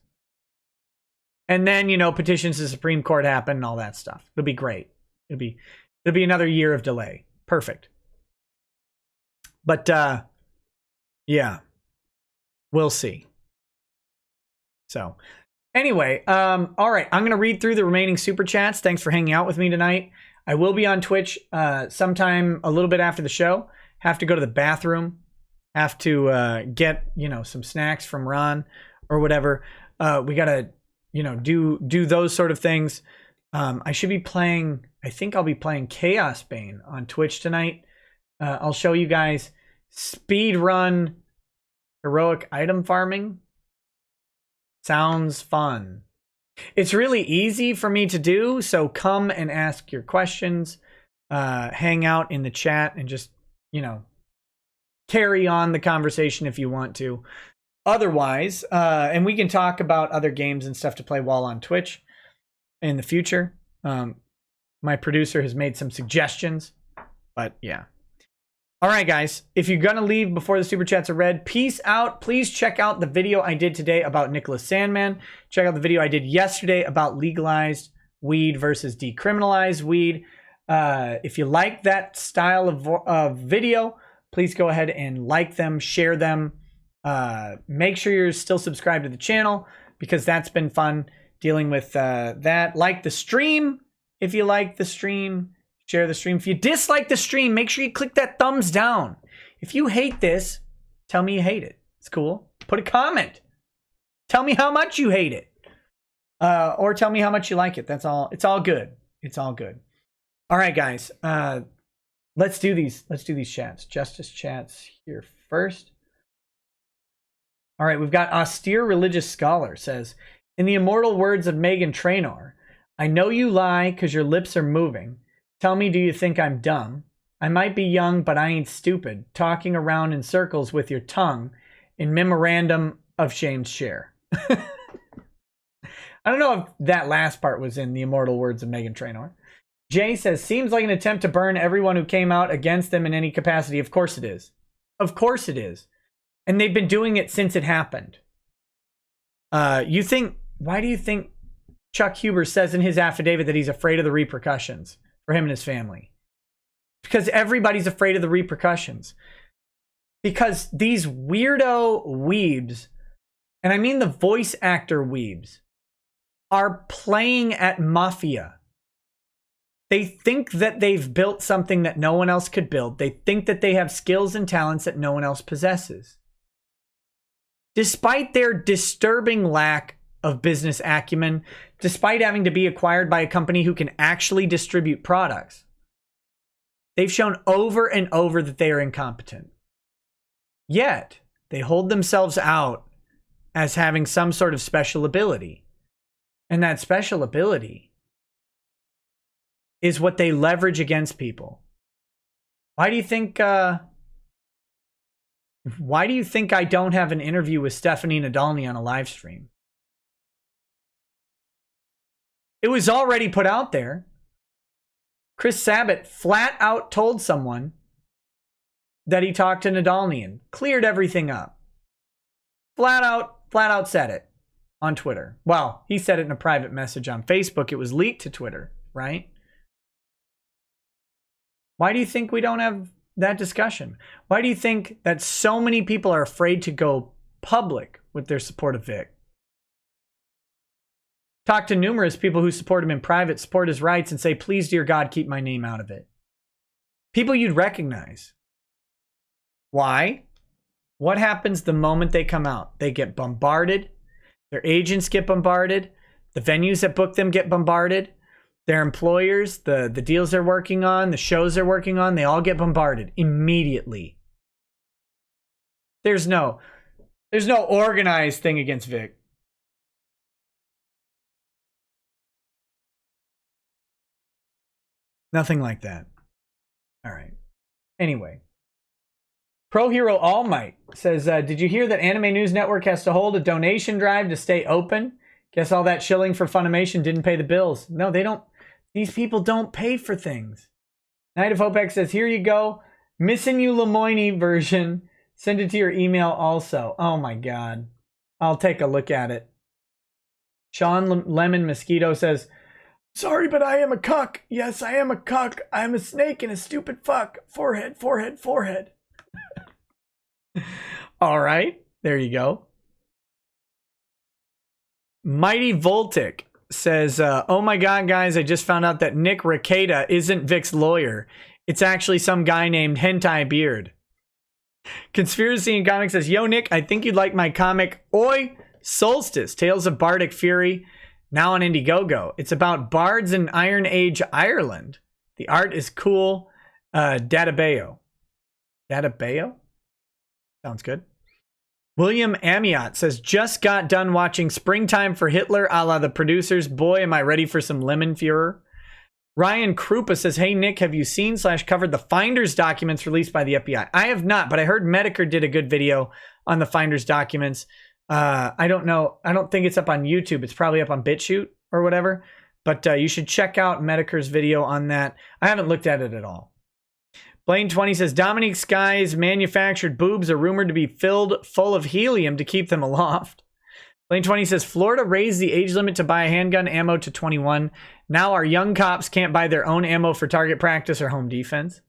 A: And then, petitions to the Supreme Court happen and all that stuff. It'll be great. It'll be another year of delay. Perfect. But, yeah, we'll see. So, anyway, all right. I'm going to read through the remaining super chats. Thanks for hanging out with me tonight. I will be on Twitch sometime a little bit after the show. Have to go to the bathroom. Have to get, some snacks from Ron or whatever. We got to, do those sort of things. I think I'll be playing Chaos Bane on Twitch tonight. I'll show you guys speed run heroic item farming. Sounds fun. It's really easy for me to do, so come and ask your questions. Hang out in the chat and just, carry on the conversation if you want to. Otherwise, and we can talk about other games and stuff to play while on Twitch in the future. My producer has made some suggestions, but yeah. All right, guys, if you're going to leave before the super chats are read, peace out. Please check out the video I did today about Nicholas Sandman. Check out the video I did yesterday about legalized weed versus decriminalized weed. If you like that style of video, please go ahead and like them, share them. Make sure you're still subscribed to the channel because that's been fun dealing with that. Like the stream if you like the stream. Share the stream. If you dislike the stream, make sure you click that thumbs down. If you hate this, tell me you hate it. It's cool. Put a comment. Tell me how much you hate it. Or tell me how much you like it. That's all. It's all good. It's all good. All right, guys. Let's do these chats. Justice chats here first. All right, we've got Austere Religious Scholar says, in the immortal words of Megan Trainor, I know you lie because your lips are moving. Tell me, do you think I'm dumb? I might be young, but I ain't stupid. Talking around in circles with your tongue in memorandum of shame's share. I don't know if that last part was in the immortal words of Megan Trainor. Jay says, seems like an attempt to burn everyone who came out against them in any capacity. Of course it is. Of course it is. And they've been doing it since it happened. Why do you think Chuck Huber says in his affidavit that he's afraid of the repercussions for him and his family? Because everybody's afraid of the repercussions. Because these weirdo weebs, and I mean the voice actor weebs, are playing at mafia. They think that they've built something that no one else could build. They think that they have skills and talents that no one else possesses. Despite their disturbing lack of business acumen, despite having to be acquired by a company who can actually distribute products, they've shown over and over that they are incompetent. Yet, they hold themselves out as having some sort of special ability. And that special ability is what they leverage against people. Why do you think I don't have an interview with Stephanie Nadolny on a live stream? It was already put out there. Chris Sabat flat out told someone that he talked to Nadolny and cleared everything up. Flat out said it on Twitter. Well, he said it in a private message on Facebook. It was leaked to Twitter, right? Why do you think we don't have that discussion? Why do you think that so many people are afraid to go public with their support of Vic? Talk to numerous people who support him in private, support his rights, and say, please, dear God, keep my name out of it. People you'd recognize. Why? What happens the moment they come out? They get bombarded. Their agents get bombarded. The venues that book them get bombarded. Their employers, the deals they're working on, the shows they're working on, they all get bombarded immediately. There's no organized thing against Vic. Nothing like that. All right. Anyway. Pro Hero All Might says, did you hear that Anime News Network has to hold a donation drive to stay open? Guess all that shilling for Funimation didn't pay the bills. No, they don't. These people don't pay for things. Night of Hopex says, here you go. Missing you Lemoine version. Send it to your email also. Oh my God. I'll take a look at it. Sean Lemon Mosquito says, sorry, but I am a cuck. Yes, I am a cuck. I am a snake and a stupid fuck. Forehead, forehead, forehead. All right. There you go. Mighty Voltic says, oh my God, guys, I just found out that Nick Rekieta isn't Vic's lawyer. It's actually some guy named Hentai Beard. Conspiracy in Comics says, yo, Nick, I think you'd like my comic, Oi, Solstice, Tales of Bardic Fury, now on Indiegogo. It's about bards in Iron Age Ireland. The art is cool. Databeo. Databeo? Sounds good. William Amiot says, just got done watching Springtime for Hitler a la the producers. Boy, am I ready for some lemon furor. Ryan Krupa says, hey, Nick, have you seen / covered the Finders documents released by the FBI? I have not, but I heard Medicare did a good video on the Finders documents. I don't know. I don't think it's up on YouTube. It's probably up on BitChute or whatever. But you should check out Medicare's video on that. I haven't looked at it at all. Blaine20 says, Dominique Sky's manufactured boobs are rumored to be filled full of helium to keep them aloft. Blaine20 says, Florida raised the age limit to buy handgun ammo to 21. Now our young cops can't buy their own ammo for target practice or home defense.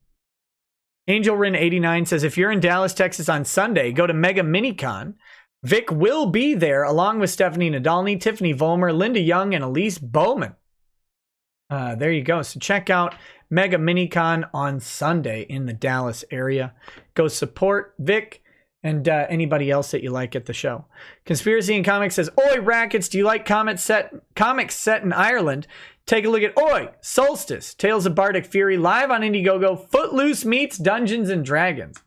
A: AngelRin89 says, if you're in Dallas, Texas on Sunday, go to Mega Minicon. Vic will be there along with Stephanie Nadolny, Tiffany Vollmer, Linda Young, and Elise Bowman. There you go. So check out Mega Minicon on Sunday in the Dallas area. Go support Vic and anybody else that you like at the show. Conspiracy in Comics says, Oi, Rackets, do you like comics set in Ireland? Take a look at Oi, Solstice, Tales of Bardic Fury, live on Indiegogo, Footloose meets Dungeons and Dragons.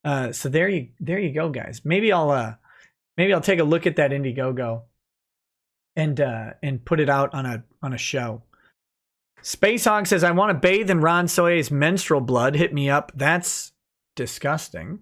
A: So there you go, guys. Maybe I'll take a look at that Indiegogo and put it out on a show. Space Hog says, I want to bathe in Ron Soye's menstrual blood. Hit me up. That's disgusting.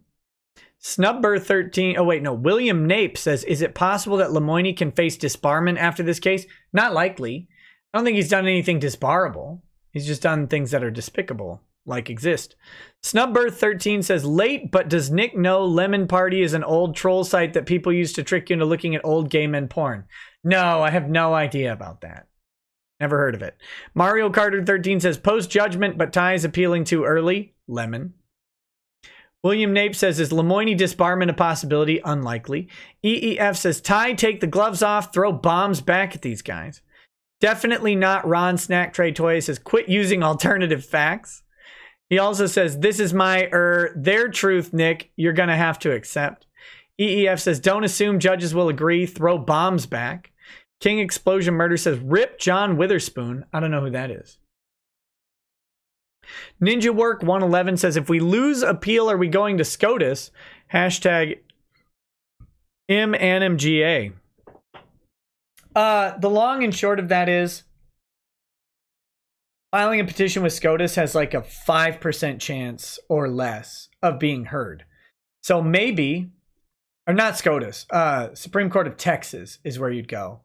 A: Snubber13. Oh, wait, no. William Nape says, is it possible that Lemoine can face disbarment after this case? Not likely. I don't think he's done anything disbarable. He's just done things that are despicable, like exist. Snubber13 says, late, but does Nick know Lemon Party is an old troll site that people use to trick you into looking at old gay men porn? No, I have no idea about that. Never heard of it. Mario Carter 13 says, post-judgment, but Ty is appealing too early. Lemon. William Nape says, is Lemoine disbarment a possibility? Unlikely. EEF says, Ty, take the gloves off, throw bombs back at these guys. Definitely not. Ron Snack Tray Toy says, quit using alternative facts. He also says, this is my, their truth, Nick. You're going to have to accept. EEF says, don't assume judges will agree. Throw bombs back. King Explosion Murder says, rip John Witherspoon. I don't know who that is. Ninja Work 111 says, if we lose appeal, are we going to SCOTUS? Hashtag MNMGA. The long and short of that is filing a petition with SCOTUS has like a 5% chance or less of being heard. So maybe, or not SCOTUS, Supreme Court of Texas is where you'd go.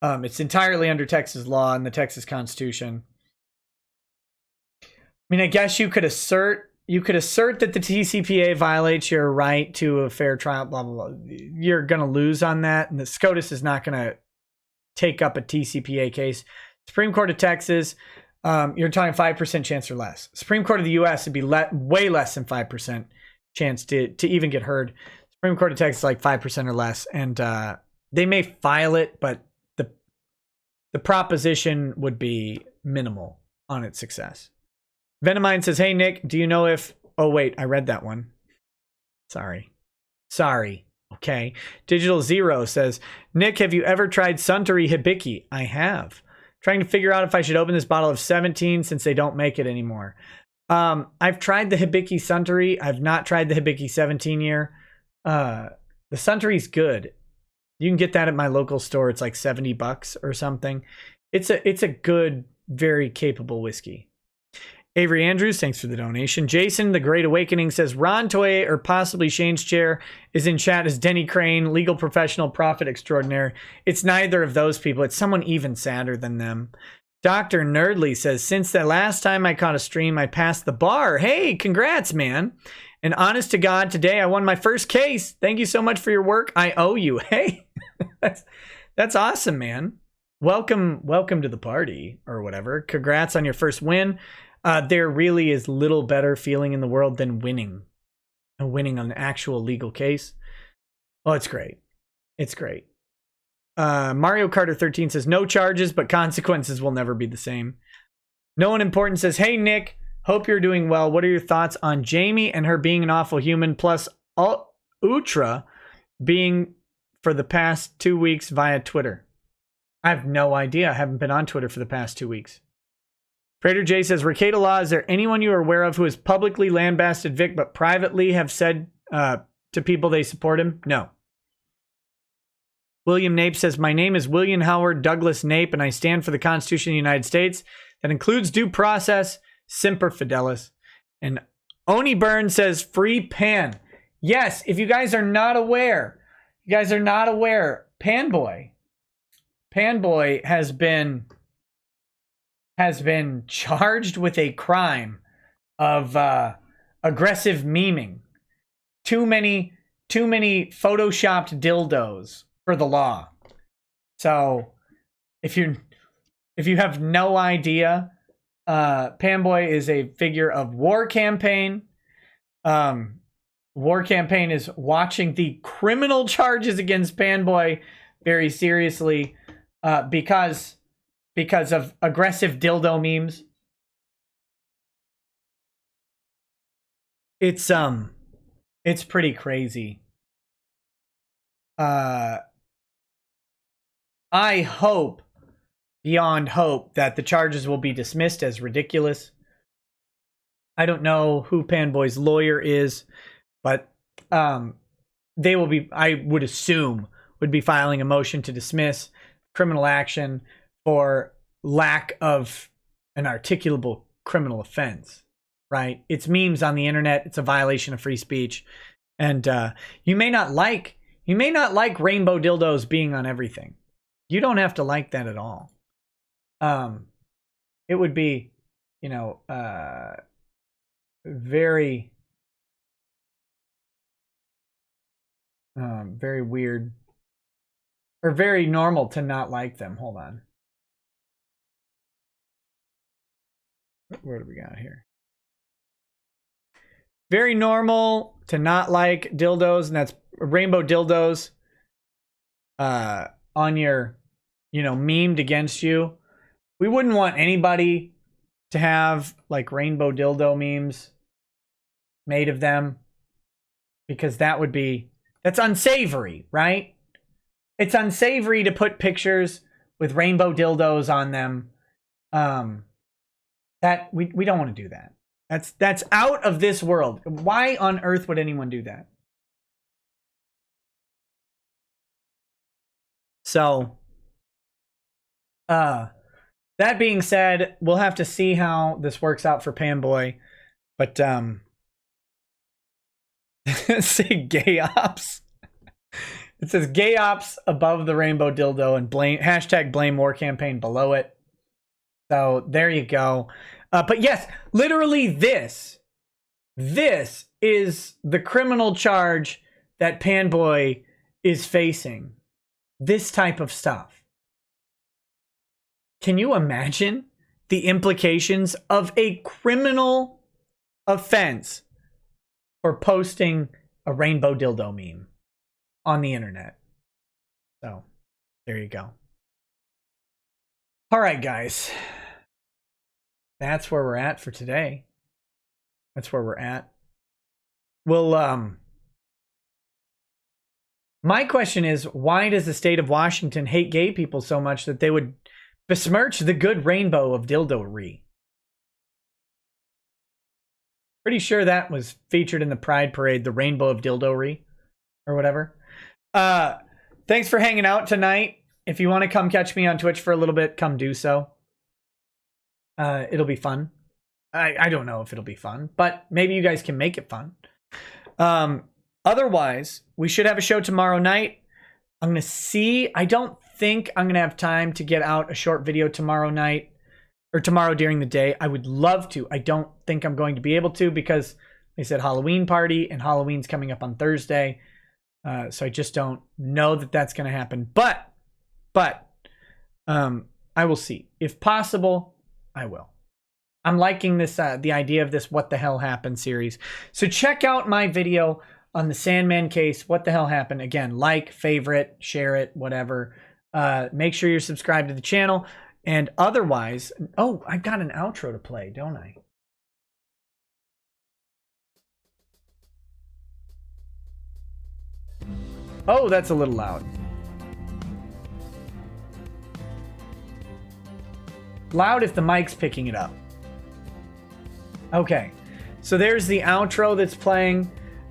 A: It's entirely under Texas law and the Texas Constitution. I mean, I guess you could assert that the TCPA violates your right to a fair trial, blah, blah, blah. You're going to lose on that. And the SCOTUS is not going to take up a TCPA case. Supreme Court of Texas, you're talking 5% chance or less. Supreme Court of the U.S. would be way less than 5% chance to even get heard. Supreme Court of Texas, like 5% or less. And they may file it, but the proposition would be minimal on its success. Venomine says, hey, Nick, do you know if... Oh, wait, I read that one. Sorry. Okay. Digital Zero says, Nick, have you ever tried Suntory Hibiki? I have. Trying to figure out if I should open this bottle of 17 since they don't make it anymore. I've tried the Hibiki Suntory. I've not tried the Hibiki 17 year. The Suntory's good. You can get that at my local store. It's like $70 or something. It's a good, very capable whiskey. Avery Andrews, thanks for the donation. Jason, The Great Awakening, says Ron Toye or possibly Shane's chair is in chat as Denny Crane, legal professional, prophet extraordinaire. It's neither of those people. It's someone even sadder than them. Dr. Nerdly says, since the last time I caught a stream, I passed the bar. Hey, congrats, man. And honest to God, today I won my first case. Thank you so much for your work. I owe you. Hey, that's awesome, man. Welcome to the party or whatever. Congrats on your first win. There really is little better feeling in the world than winning on an actual legal case. Oh, it's great. It's great. Mario Carter 13 says, no charges, but consequences will never be the same. No one important says, hey, Nick, hope you're doing well. What are your thoughts on Jamie and her being an awful human, plus Utra being for the past 2 weeks via Twitter? I have no idea. I haven't been on Twitter for the past 2 weeks. Trader J says, Rekieta Law, is there anyone you are aware of who has publicly lambasted Vic but privately have said to people they support him? No. William Nape says, my name is William Howard Douglas Nape, and I stand for the Constitution of the United States. That includes due process, semper fidelis. And Oni Burns says, free Pan. Yes, if you guys are not aware, Panboy has been charged with a crime of aggressive memeing. Too many photoshopped dildos for the law. So if you have no idea, Panboy is a figure of War Campaign. War Campaign is watching the criminal charges against Panboy very seriously because of aggressive dildo memes. It's pretty crazy. I hope beyond hope that the charges will be dismissed as ridiculous. I don't know who Panboy's lawyer is, but they will be, I would assume, would be filing a motion to dismiss criminal action for lack of an articulable criminal offense, right? It's memes on the internet. It's a violation of free speech. And you may not like rainbow dildos being on everything. You don't have to like that at all. It would be, you know, very very weird or very normal to not like them. Hold on. What do we got here? Very normal to not like dildos, and that's rainbow dildos on your, you know, memed against you. We wouldn't want anybody to have like rainbow dildo memes made of them, because that's unsavory, right? It's unsavory to put pictures with rainbow dildos on them. That we don't want to do that. That's out of this world. Why on earth would anyone do that? So, that being said, we'll have to see how this works out for Panboy. But, say gay ops. It says gay ops above the rainbow dildo and blame war campaign below it. So there you go. But yes, literally this is the criminal charge that Panboy is facing. This type of stuff. Can you imagine the implications of a criminal offense for posting a rainbow dildo meme on the internet? So there you go. All right, guys. That's where we're at for today. That's where we're at. Well, my question is, why does the state of Washington hate gay people so much that they would besmirch the good rainbow of dildo-ry? Pretty sure that was featured in the Pride Parade, the rainbow of dildo-ry or whatever. Thanks for hanging out tonight. If you want to come catch me on Twitch for a little bit, come do so. It'll be fun. I don't know if it'll be fun, but maybe you guys can make it fun. Otherwise, we should have a show tomorrow night. I'm going to see. I don't think I'm going to have time to get out a short video tomorrow night or tomorrow during the day. I would love to. I don't think I'm going to be able to because they said Halloween party and Halloween's coming up on Thursday. So I just don't know that that's going to happen. But I will see. If possible, I will. I'm liking this, the idea of this What the Hell Happened series. So check out my video on the Sandman case. What the hell happened? Again, like, favorite, share it, whatever. Make sure you're subscribed to the channel. And otherwise, oh, I've got an outro to play, don't I? Oh, that's a little loud. Loud if the mic's picking it up. Okay, so there's the outro that's playing.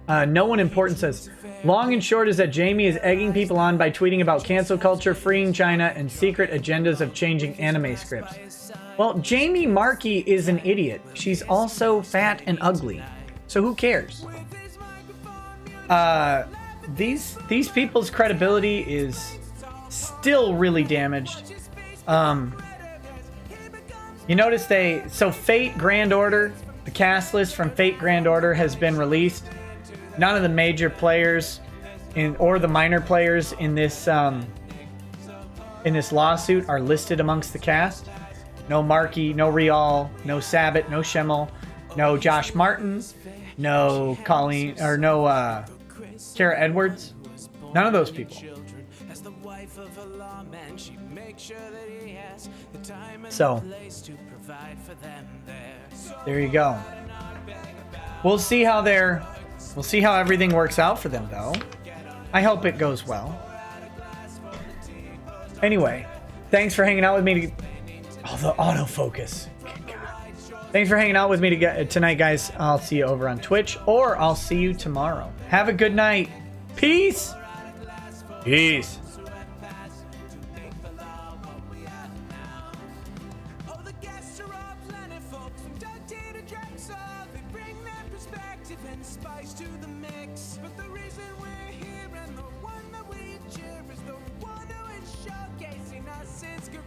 A: No one important says, long and short is that Jamie is egging people on by tweeting about cancel culture, freeing China, and secret agendas of changing anime scripts. Well, Jamie Markey is an idiot. She's also fat and ugly. So who cares? These people's credibility is still really damaged. You notice Fate Grand Order, the cast list from Fate Grand Order has been released. None of the major players or the minor players in this lawsuit are listed amongst the cast. No Markey, no Rial, no Sabat, no Schemmel, no Josh Martin, no Colleen, or no Kara Edwards. None of those people. So there you go. We'll see how everything works out for them, though. I hope it goes well. Anyway, thanks for hanging out with me. The autofocus. Thanks for hanging out with me tonight, guys. I'll see you over on Twitch, or I'll see you tomorrow. Have a good night. Peace. Peace.
B: perspective and spice to the mix. But the reason we're here and the one that we cheer is the one who is showcasing us his career.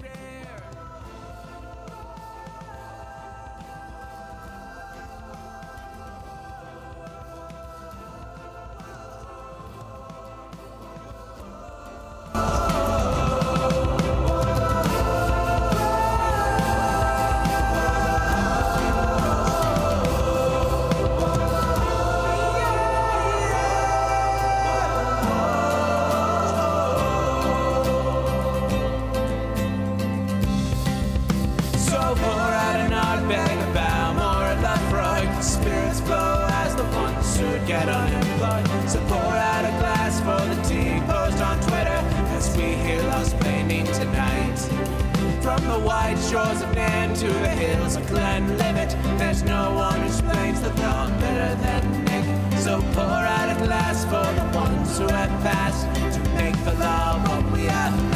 B: Get unemployed, so pour out a glass for the tea. Post on Twitter as we hear lawsplaining tonight. From the white shores of Nan to the hills of Glenlivet, there's no one who explains the law better than Nick. So pour out a glass for the ones who have passed to make the law what we have